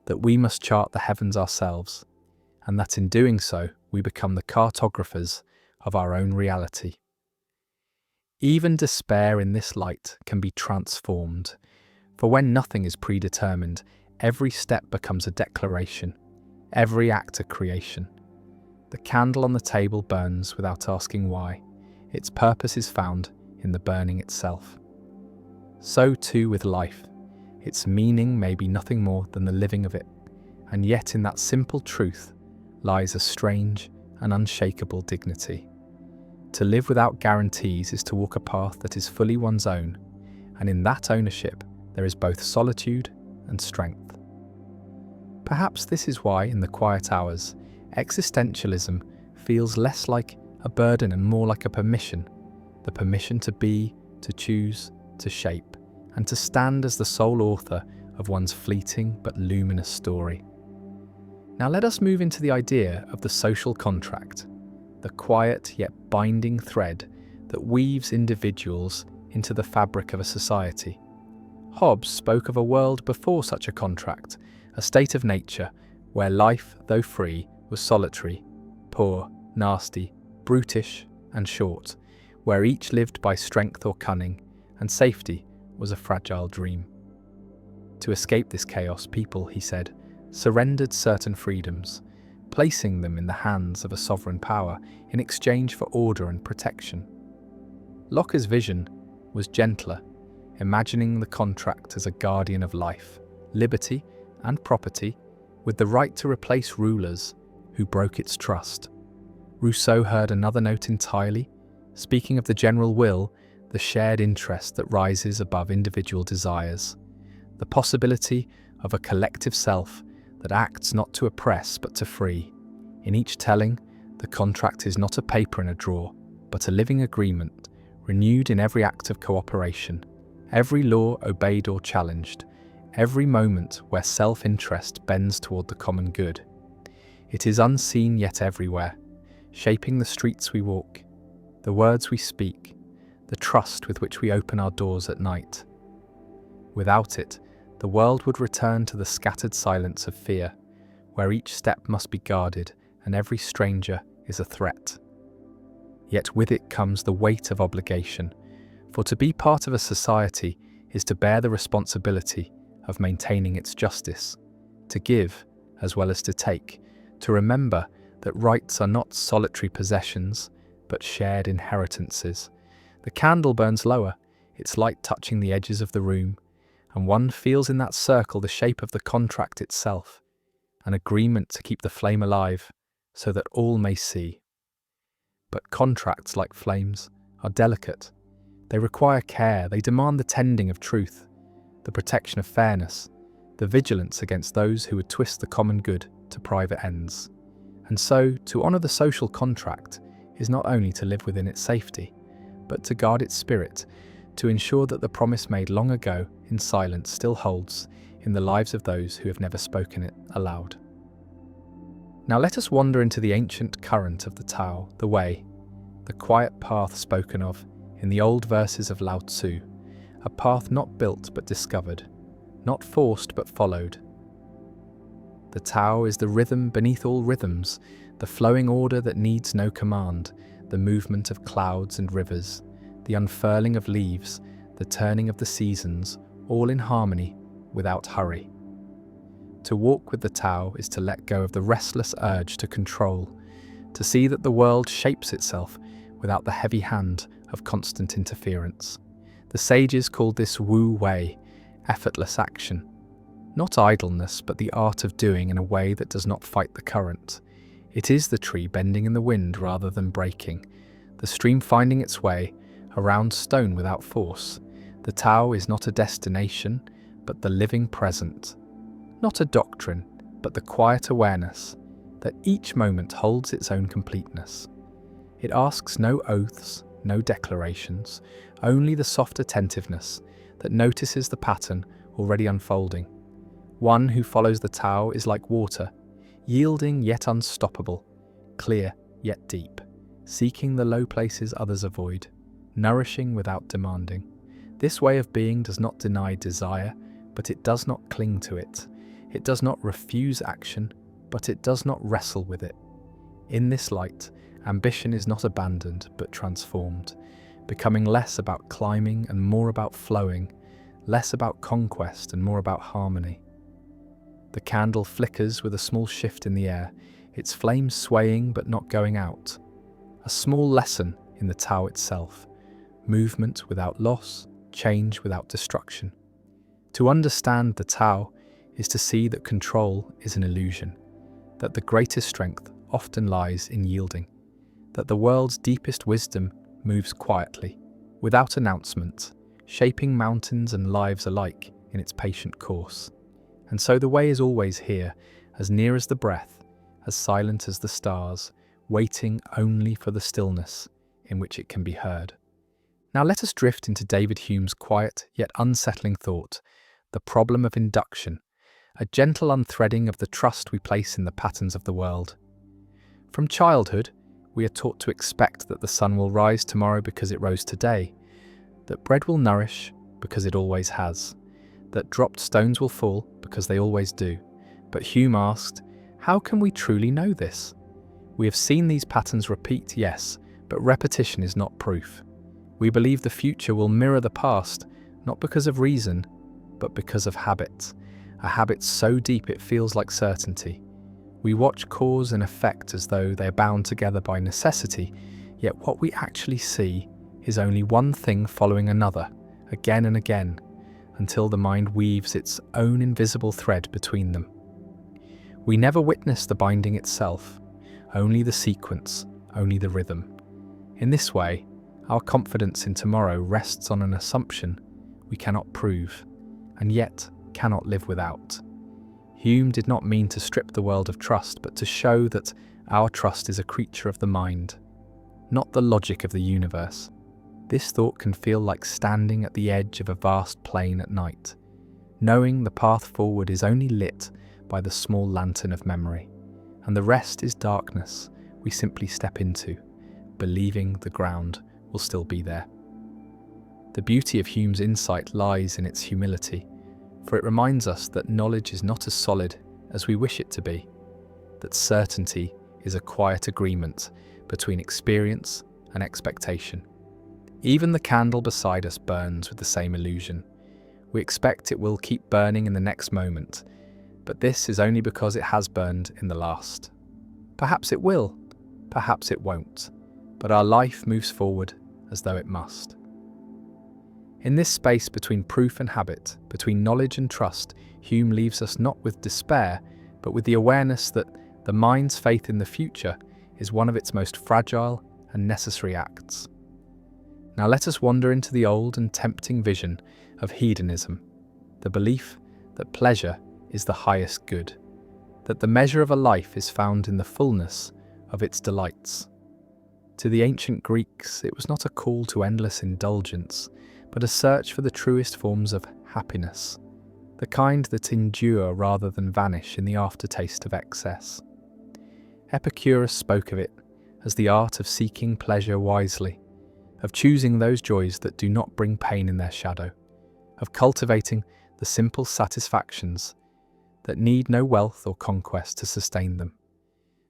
that we must chart the heavens ourselves, and that in doing so we become the cartographers of our own reality. Even despair in this light can be transformed, for when nothing is predetermined, every step becomes a declaration, every act a creation. The candle on the table burns without asking why. Its purpose is found in the burning itself. So too with life. Its meaning may be nothing more than the living of it, and yet in that simple truth lies a strange and unshakable dignity. To live without guarantees is to walk a path that is fully one's own, and in that ownership there is both solitude and strength. Perhaps this is why, in the quiet hours, existentialism feels less like a burden and more like a permission, the permission to be, to choose, to shape, and to stand as the sole author of one's fleeting but luminous story. Now let us move into the idea of the social contract, the quiet yet binding thread that weaves individuals into the fabric of a society. Hobbes spoke of a world before such a contract, a state of nature where life, though free, was solitary, poor, nasty, brutish, and short, where each lived by strength or cunning, and safety was a fragile dream. To escape this chaos, people, he said, surrendered certain freedoms, placing them in the hands of a sovereign power in exchange for order and protection. Locke's vision was gentler, imagining the contract as a guardian of life, liberty, and property, with the right to replace rulers who broke its trust. Rousseau heard another note entirely, speaking of the general will, the shared interest that rises above individual desires, the possibility of a collective self that acts not to oppress but to free. In each telling, the contract is not a paper in a drawer, but a living agreement, renewed in every act of cooperation, every law obeyed or challenged, every moment where self-interest bends toward the common good. It is unseen yet everywhere, shaping the streets we walk, the words we speak, the trust with which we open our doors at night. Without it, the world would return to the scattered silence of fear, where each step must be guarded and every stranger is a threat. Yet with it comes the weight of obligation, for to be part of a society is to bear the responsibility of maintaining its justice, to give as well as to take, to remember that rights are not solitary possessions, but shared inheritances. The candle burns lower, its light touching the edges of the room, and one feels in that circle the shape of the contract itself, an agreement to keep the flame alive so that all may see. But contracts, like flames, are delicate. They require care, they demand the tending of truth, the protection of fairness, the vigilance against those who would twist the common good to private ends. And so, to honour the social contract is not only to live within its safety, but to guard its spirit, to ensure that the promise made long ago in silence still holds in the lives of those who have never spoken it aloud. Now let us wander into the ancient current of the Tao, the way, the quiet path spoken of in the old verses of Lao Tzu, a path not built but discovered, not forced but followed. The Tao is the rhythm beneath all rhythms, the flowing order that needs no command, the movement of clouds and rivers, the unfurling of leaves, the turning of the seasons, all in harmony, without hurry. To walk with the Tao is to let go of the restless urge to control, to see that the world shapes itself without the heavy hand of constant interference. The sages called this Wu Wei, effortless action. Not idleness, but the art of doing in a way that does not fight the current. It is the tree bending in the wind rather than breaking, the stream finding its way, a round stone without force. The Tao is not a destination, but the living present. Not a doctrine, but the quiet awareness that each moment holds its own completeness. It asks no oaths, no declarations, only the soft attentiveness that notices the pattern already unfolding. One who follows the Tao is like water, yielding yet unstoppable, clear yet deep, seeking the low places others avoid, nourishing without demanding. This way of being does not deny desire, but it does not cling to it. It does not refuse action, but it does not wrestle with it. In this light, ambition is not abandoned, but transformed, becoming less about climbing and more about flowing, less about conquest and more about harmony. The candle flickers with a small shift in the air, its flame swaying but not going out. A small lesson in the Tao itself, movement without loss, change without destruction. To understand the Tao is to see that control is an illusion, that the greatest strength often lies in yielding, that the world's deepest wisdom moves quietly, without announcement, shaping mountains and lives alike in its patient course. And so the way is always here, as near as the breath, as silent as the stars, waiting only for the stillness in which it can be heard. Now let us drift into David Hume's quiet yet unsettling thought, the problem of induction, a gentle unthreading of the trust we place in the patterns of the world. From childhood, we are taught to expect that the sun will rise tomorrow because it rose today, that bread will nourish because it always has, that dropped stones will fall because they always do. But Hume asked, How can we truly know this? We have seen these patterns repeat, yes, but repetition is not proof. We believe the future will mirror the past, not because of reason, but because of habit. A habit so deep it feels like certainty. We watch cause and effect as though they are bound together by necessity, yet what we actually see is only one thing following another, again and again, until the mind weaves its own invisible thread between them. We never witness the binding itself, only the sequence, only the rhythm. In this way, our confidence in tomorrow rests on an assumption we cannot prove, and yet cannot live without. Hume did not mean to strip the world of trust, but to show that our trust is a creature of the mind, not the logic of the universe. This thought can feel like standing at the edge of a vast plain at night, knowing the path forward is only lit by the small lantern of memory, and the rest is darkness we simply step into, believing the ground will still be there. The beauty of Hume's insight lies in its humility, for it reminds us that knowledge is not as solid as we wish it to be, that certainty is a quiet agreement between experience and expectation. Even the candle beside us burns with the same illusion. We expect it will keep burning in the next moment, but this is only because it has burned in the last. Perhaps it will, perhaps it won't, but our life moves forward as though it must. In this space between proof and habit, between knowledge and trust, Hume leaves us not with despair, but with the awareness that the mind's faith in the future is one of its most fragile and necessary acts. Now let us wander into the old and tempting vision of hedonism, the belief that pleasure is the highest good, that the measure of a life is found in the fullness of its delights. To the ancient Greeks, it was not a call to endless indulgence, but a search for the truest forms of happiness, the kind that endure rather than vanish in the aftertaste of excess. Epicurus spoke of it as the art of seeking pleasure wisely, of choosing those joys that do not bring pain in their shadow, of cultivating the simple satisfactions that need no wealth or conquest to sustain them.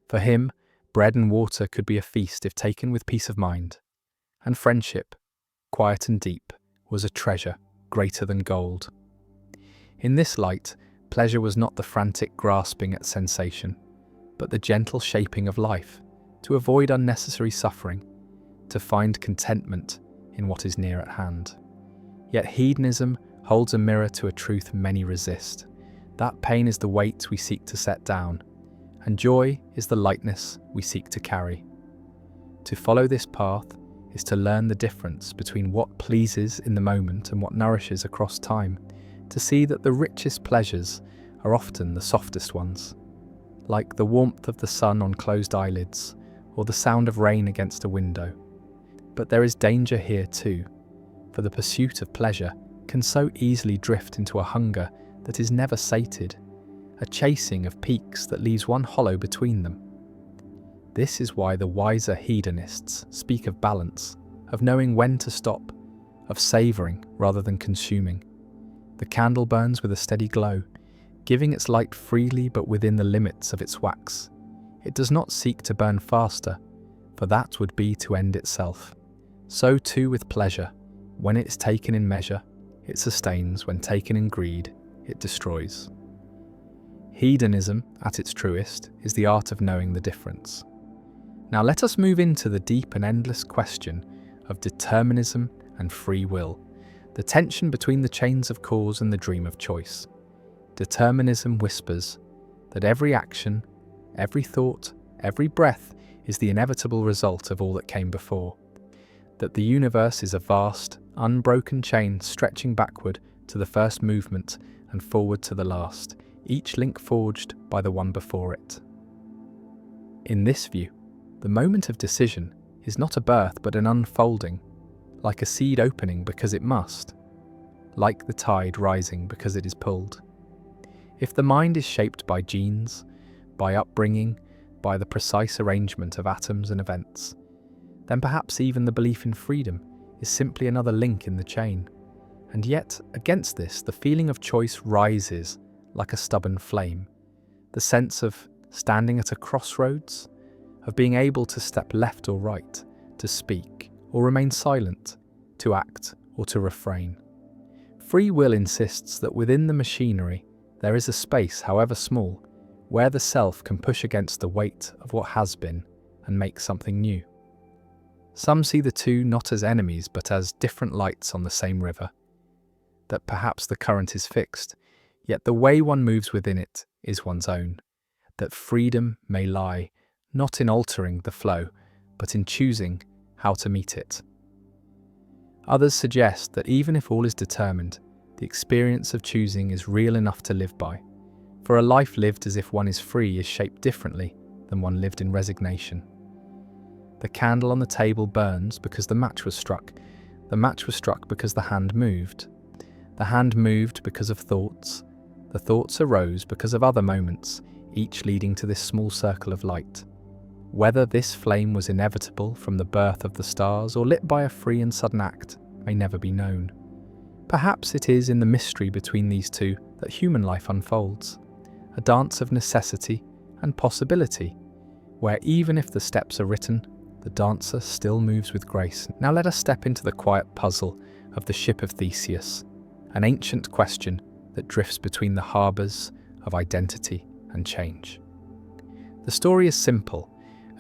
For him, bread and water could be a feast if taken with peace of mind, and friendship, quiet and deep, was a treasure greater than gold. In this light, pleasure was not the frantic grasping at sensation, but the gentle shaping of life, to avoid unnecessary suffering, to find contentment in what is near at hand. Yet hedonism holds a mirror to a truth many resist. That pain is the weight we seek to set down, and joy is the lightness we seek to carry. To follow this path is to learn the difference between what pleases in the moment and what nourishes across time, to see that the richest pleasures are often the softest ones, like the warmth of the sun on closed eyelids or the sound of rain against a window. But there is danger here too, for the pursuit of pleasure can so easily drift into a hunger that is never sated, a chasing of peaks that leaves one hollow between them. This is why the wiser hedonists speak of balance, of knowing when to stop, of savouring rather than consuming. The candle burns with a steady glow, giving its light freely but within the limits of its wax. It does not seek to burn faster, for that would be to end itself. So too with pleasure, when it is taken in measure, it sustains; when taken in greed, it destroys. Hedonism, at its truest, is the art of knowing the difference. Now let us move into the deep and endless question of determinism and free will, the tension between the chains of cause and the dream of choice. Determinism whispers that every action, every thought, every breath is the inevitable result of all that came before, that the universe is a vast, unbroken chain stretching backward to the first movement and forward to the last, each link forged by the one before it. In this view, the moment of decision is not a birth but an unfolding, like a seed opening because it must, like the tide rising because it is pulled. If the mind is shaped by genes, by upbringing, by the precise arrangement of atoms and events, then perhaps even the belief in freedom is simply another link in the chain. And yet, against this, the feeling of choice rises like a stubborn flame, the sense of standing at a crossroads, of being able to step left or right, to speak or remain silent, to act or to refrain. Free will insists that within the machinery there is a space, however small, where the self can push against the weight of what has been and make something new. Some see the two not as enemies but as different lights on the same river, that perhaps the current is fixed, yet the way one moves within it is one's own, that freedom may lie not in altering the flow, but in choosing how to meet it. Others suggest that even if all is determined, the experience of choosing is real enough to live by, for a life lived as if one is free is shaped differently than one lived in resignation. The candle on the table burns because the match was struck. The match was struck because the hand moved. The hand moved because of thoughts. The thoughts arose because of other moments, each leading to this small circle of light. Whether this flame was inevitable from the birth of the stars or lit by a free and sudden act may never be known. Perhaps it is in the mystery between these two that human life unfolds, a dance of necessity and possibility, where even if the steps are written, the dancer still moves with grace. Now let us step into the quiet puzzle of the ship of Theseus, an ancient question that drifts between the harbours of identity and change. The story is simple.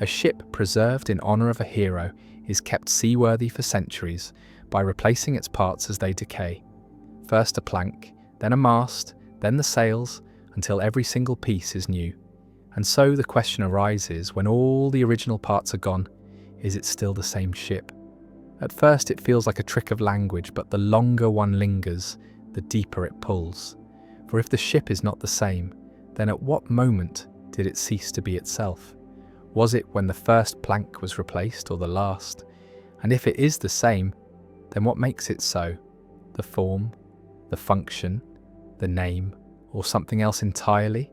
A ship preserved in honour of a hero is kept seaworthy for centuries by replacing its parts as they decay. First a plank, then a mast, then the sails, until every single piece is new. And so the question arises, when all the original parts are gone, is it still the same ship? At first it feels like a trick of language, but the longer one lingers, the deeper it pulls. For if the ship is not the same, then at what moment did it cease to be itself? Was it when the first plank was replaced or the last? And if it is the same, then what makes it so? The form, the function, the name, or something else entirely?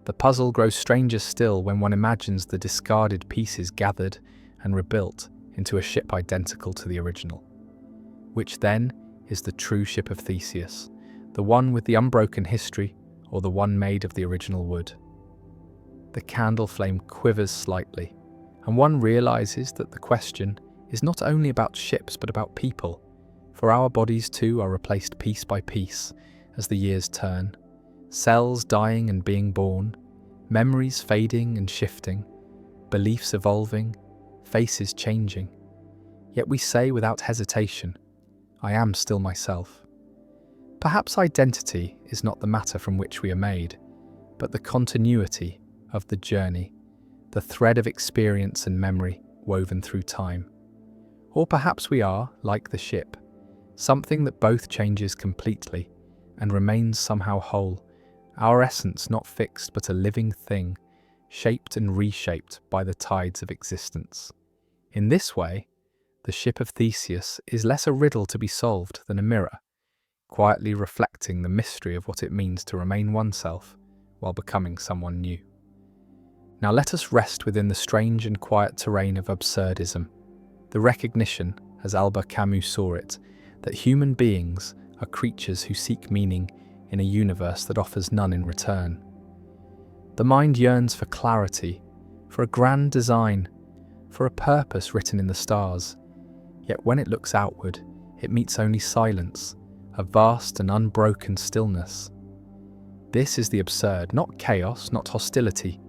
The puzzle grows stranger still when one imagines the discarded pieces gathered and rebuilt into a ship identical to the original. Which then is the true ship of Theseus, the one with the unbroken history or the one made of the original wood? The candle flame quivers slightly, and one realizes that the question is not only about ships but about people, for our bodies too are replaced piece by piece as the years turn, cells dying and being born, memories fading and shifting, beliefs evolving, faces changing. Yet we say without hesitation, I am still myself. Perhaps identity is not the matter from which we are made, but the continuity of the journey, the thread of experience and memory woven through time. Or perhaps we are, like the ship, something that both changes completely and remains somehow whole, our essence not fixed but a living thing, shaped and reshaped by the tides of existence. In this way, the ship of Theseus is less a riddle to be solved than a mirror, quietly reflecting the mystery of what it means to remain oneself while becoming someone new. Now let us rest within the strange and quiet terrain of absurdism, the recognition, as Albert Camus saw it, that human beings are creatures who seek meaning in a universe that offers none in return. The mind yearns for clarity, for a grand design, for a purpose written in the stars, yet when it looks outward, it meets only silence, a vast and unbroken stillness. This is the absurd, not chaos, not hostility,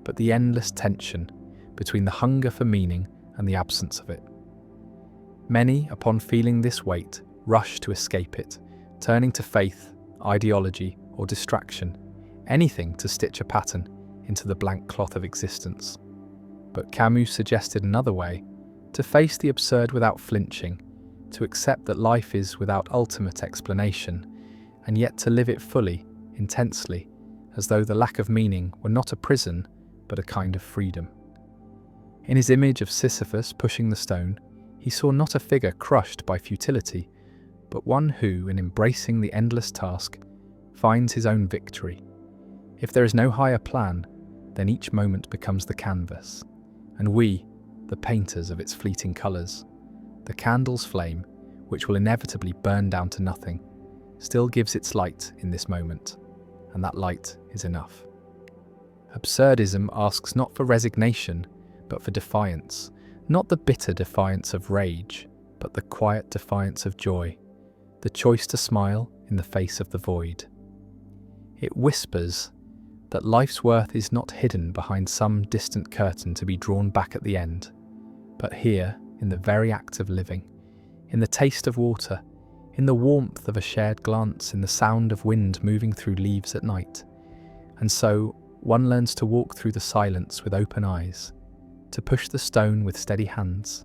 but the endless tension between the hunger for meaning and the absence of it. Many, upon feeling this weight, rush to escape it, turning to faith, ideology, or distraction, anything to stitch a pattern into the blank cloth of existence. But Camus suggested another way, to face the absurd without flinching, to accept that life is without ultimate explanation, and yet to live it fully, intensely, as though the lack of meaning were not a prison, but a kind of freedom. In his image of Sisyphus pushing the stone, he saw not a figure crushed by futility, but one who, in embracing the endless task, finds his own victory. If there is no higher plan, then each moment becomes the canvas, and we, the painters of its fleeting colours. The candle's flame, which will inevitably burn down to nothing, still gives its light in this moment, and that light is enough. Absurdism asks not for resignation, but for defiance, not the bitter defiance of rage, but the quiet defiance of joy, the choice to smile in the face of the void. It whispers that life's worth is not hidden behind some distant curtain to be drawn back at the end, but here, in the very act of living, in the taste of water, in the warmth of a shared glance, in the sound of wind moving through leaves at night. And so, one learns to walk through the silence with open eyes, to push the stone with steady hands,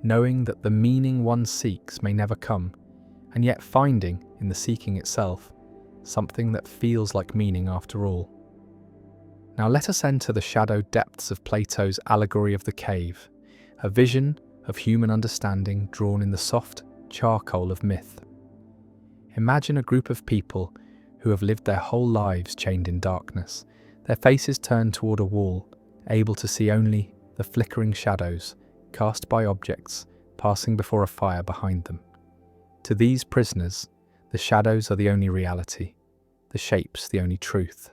knowing that the meaning one seeks may never come, and yet finding, in the seeking itself, something that feels like meaning after all. Now let us enter the shadowed depths of Plato's allegory of the cave, a vision of human understanding drawn in the soft charcoal of myth. Imagine a group of people who have lived their whole lives chained in darkness, their faces turned toward a wall, able to see only the flickering shadows cast by objects passing before a fire behind them. To these prisoners, the shadows are the only reality, the shapes the only truth,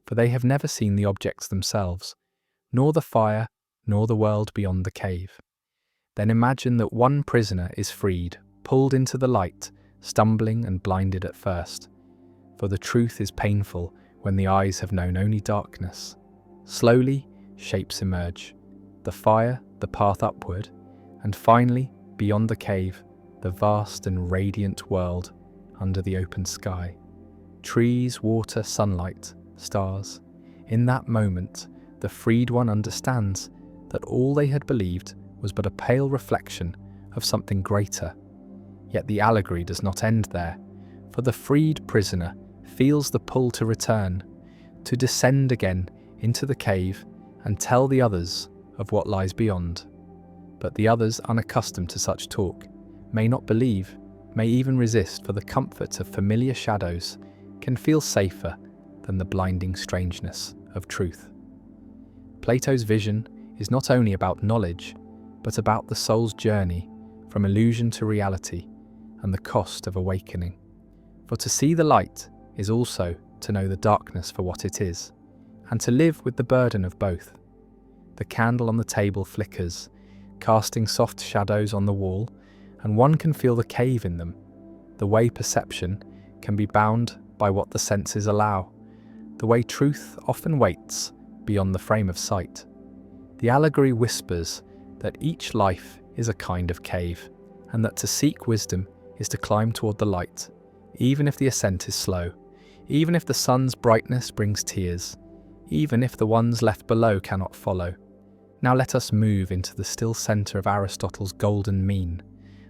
for they have never seen the objects themselves, nor the fire, nor the world beyond the cave. Then imagine that one prisoner is freed, pulled into the light, stumbling and blinded at first. For the truth is painful when the eyes have known only darkness. Slowly, shapes emerge. The fire, the path upward, and finally, beyond the cave, the vast and radiant world under the open sky. Trees, water, sunlight, stars. In that moment, the freed one understands that all they had believed was but a pale reflection of something greater. Yet the allegory does not end there, for the freed prisoner feels the pull to return, to descend again into the cave and tell the others of what lies beyond. But the others, unaccustomed to such talk, may not believe, may even resist, for the comfort of familiar shadows can feel safer than the blinding strangeness of truth. Plato's vision is not only about knowledge, but about the soul's journey from illusion to reality and the cost of awakening. For to see the light is also to know the darkness for what it is, and to live with the burden of both. The candle on the table flickers, casting soft shadows on the wall, and one can feel the cave in them, the way perception can be bound by what the senses allow, the way truth often waits beyond the frame of sight. The allegory whispers that each life is a kind of cave, and that to seek wisdom is to climb toward the light, even if the ascent is slow, even if the sun's brightness brings tears, even if the ones left below cannot follow. Now let us move into the still centre of Aristotle's golden mean,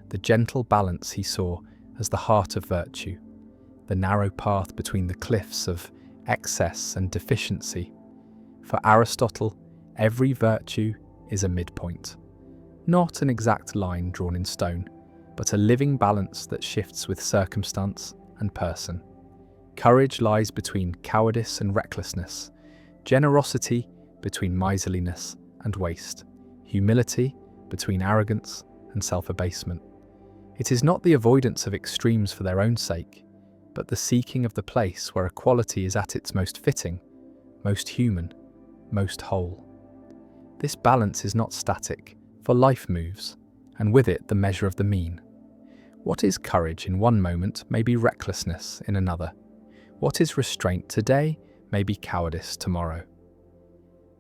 the gentle balance he saw as the heart of virtue, the narrow path between the cliffs of excess and deficiency. For Aristotle, every virtue is a midpoint, not an exact line drawn in stone, but a living balance that shifts with circumstance and person. Courage lies between cowardice and recklessness, generosity between miserliness and waste, humility between arrogance and self-abasement. It is not the avoidance of extremes for their own sake, but the seeking of the place where equality is at its most fitting, most human, most whole. This balance is not static, for life moves, and with it the measure of the mean. What is courage in one moment may be recklessness in another. What is restraint today may be cowardice tomorrow.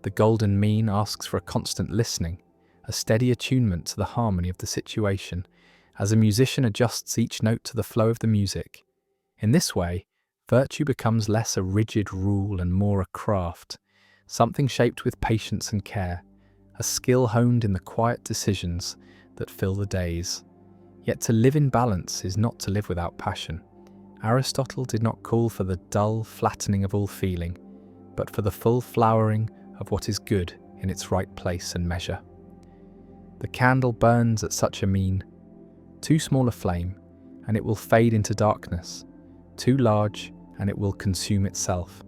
The golden mean asks for a constant listening, a steady attunement to the harmony of the situation, as a musician adjusts each note to the flow of the music. In this way, virtue becomes less a rigid rule and more a craft, something shaped with patience and care, a skill honed in the quiet decisions that fill the days. Yet to live in balance is not to live without passion. Aristotle did not call for the dull flattening of all feeling, but for the full flowering of what is good in its right place and measure. The candle burns at such a mean. Too small a flame, and it will fade into darkness. Too large, and it will consume itself.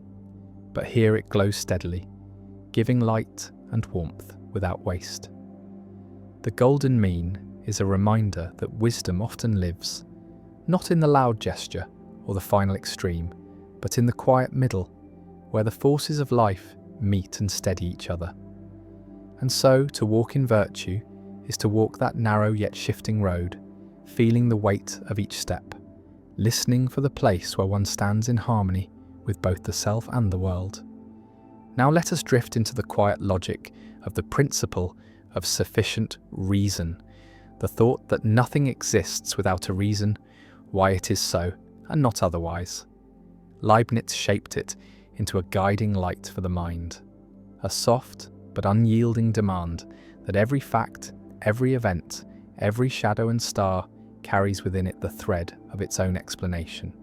But here it glows steadily, giving light and warmth without waste. The golden mean is a reminder that wisdom often lives, not in the loud gesture or the final extreme, but in the quiet middle, where the forces of life meet and steady each other. And so, to walk in virtue is to walk that narrow yet shifting road, feeling the weight of each step, listening for the place where one stands in harmony with both the self and the world. Now let us drift into the quiet logic of the principle of sufficient reason, the thought that nothing exists without a reason why it is so and not otherwise. Leibniz shaped it into a guiding light for the mind, a soft but unyielding demand that every fact, every event, every shadow and star carries within it the thread of its own explanation.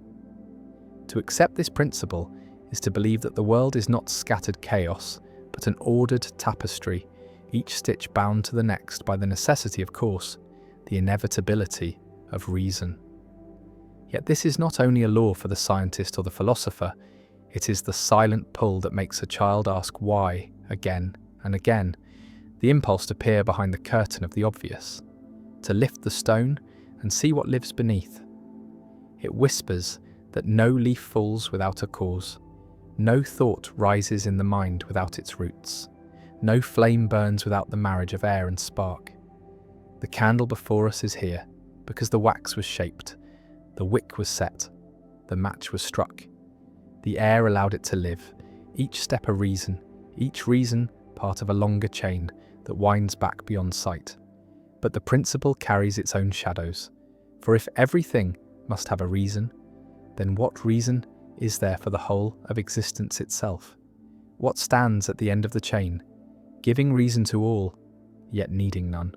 To accept this principle is to believe that the world is not scattered chaos, but an ordered tapestry, each stitch bound to the next by the necessity, of course, the inevitability of reason. Yet this is not only a law for the scientist or the philosopher, it is the silent pull that makes a child ask why again and again, the impulse to peer behind the curtain of the obvious, to lift the stone and see what lives beneath. It whispers that no leaf falls without a cause, no thought rises in the mind without its roots, no flame burns without the marriage of air and spark. The candle before us is here because the wax was shaped, the wick was set, the match was struck. The air allowed it to live, each step a reason, each reason part of a longer chain that winds back beyond sight. But the principle carries its own shadows, for if everything must have a reason, then what reason is there for the whole of existence itself? What stands at the end of the chain, giving reason to all, yet needing none?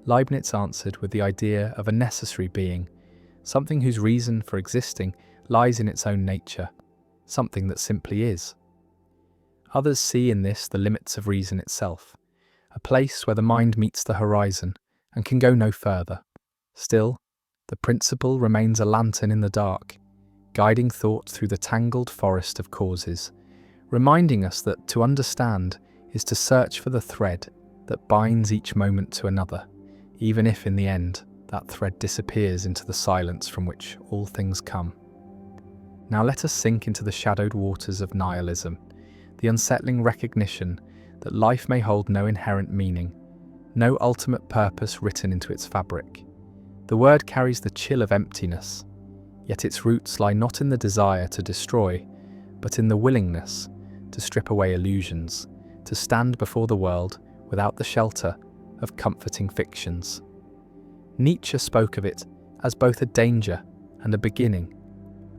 Leibniz answered with the idea of a necessary being, something whose reason for existing lies in its own nature, something that simply is. Others see in this the limits of reason itself, a place where the mind meets the horizon and can go no further. Still, the principle remains a lantern in the dark, guiding thought through the tangled forest of causes, reminding us that to understand is to search for the thread that binds each moment to another, even if in the end that thread disappears into the silence from which all things come. Now let us sink into the shadowed waters of nihilism, the unsettling recognition that life may hold no inherent meaning, no ultimate purpose written into its fabric. The word carries the chill of emptiness, yet its roots lie not in the desire to destroy, but in the willingness to strip away illusions, to stand before the world without the shelter of comforting fictions. Nietzsche spoke of it as both a danger and a beginning.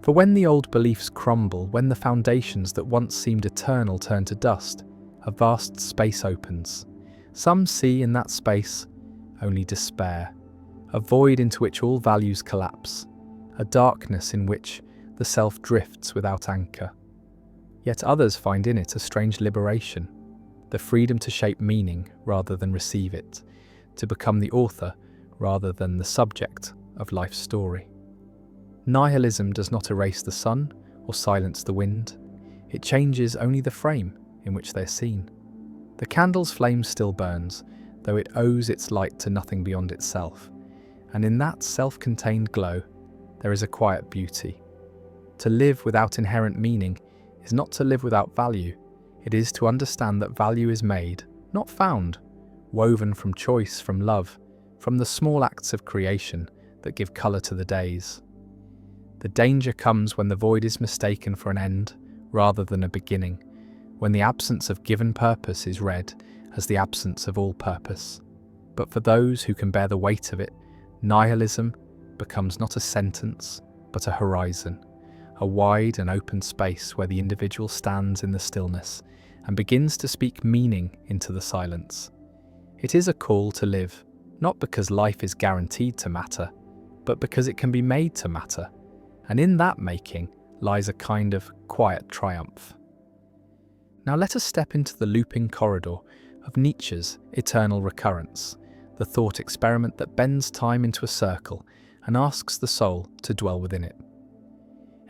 For when the old beliefs crumble, when the foundations that once seemed eternal turn to dust, a vast space opens. Some see in that space only despair, a void into which all values collapse, a darkness in which the self drifts without anchor. Yet others find in it a strange liberation, the freedom to shape meaning rather than receive it, to become the author rather than the subject of life's story. Nihilism does not erase the sun or silence the wind. It changes only the frame in which they're seen. The candle's flame still burns, though it owes its light to nothing beyond itself. And in that self-contained glow, there is a quiet beauty. To live without inherent meaning is not to live without value. It is to understand that value is made, not found, woven from choice, from love, from the small acts of creation that give colour to the days. The danger comes when the void is mistaken for an end rather than a beginning, when the absence of given purpose is read as the absence of all purpose. But for those who can bear the weight of it, nihilism becomes not a sentence, but a horizon, a wide and open space where the individual stands in the stillness and begins to speak meaning into the silence. It is a call to live, not because life is guaranteed to matter, but because it can be made to matter. And in that making lies a kind of quiet triumph. Now let us step into the looping corridor of Nietzsche's eternal recurrence, the thought experiment that bends time into a circle and asks the soul to dwell within it.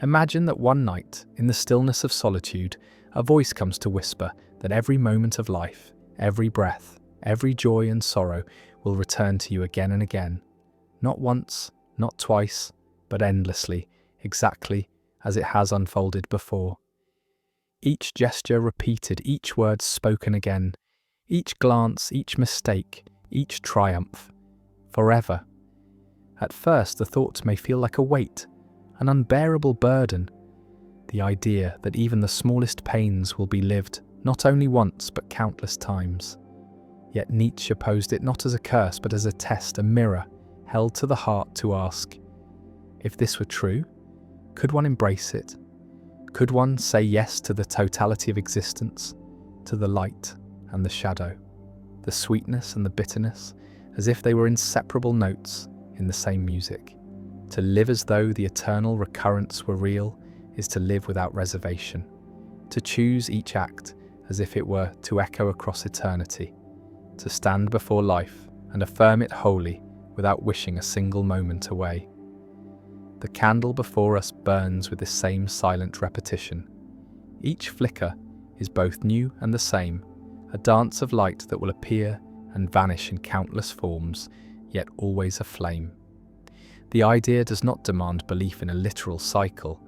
Imagine that one night, in the stillness of solitude, a voice comes to whisper that every moment of life, every breath, every joy and sorrow will return to you again and again, not once, not twice, but endlessly, exactly as it has unfolded before. Each gesture repeated, each word spoken again, each glance, each mistake, each triumph, forever. At first, the thought may feel like a weight, an unbearable burden, the idea that even the smallest pains will be lived not only once but countless times. Yet Nietzsche posed it not as a curse but as a test, a mirror held to the heart to ask, if this were true, could one embrace it? Could one say yes to the totality of existence, to the light and the shadow, the sweetness and the bitterness, as if they were inseparable notes in the same music? To live as though the eternal recurrence were real is to live without reservation, to choose each act as if it were to echo across eternity, to stand before life and affirm it wholly without wishing a single moment away. The candle before us burns with the same silent repetition. Each flicker is both new and the same, a dance of light that will appear and vanish in countless forms, yet always aflame. The idea does not demand belief in a literal cycle.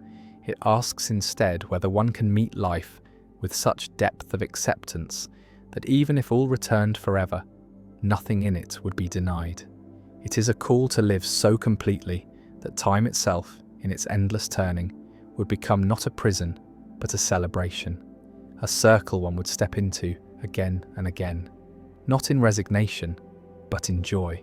It asks instead whether one can meet life with such depth of acceptance that even if all returned forever, nothing in it would be denied. It is a call to live so completely that time itself, in its endless turning, would become not a prison, but a celebration, a circle one would step into again and again, not in resignation, but in joy.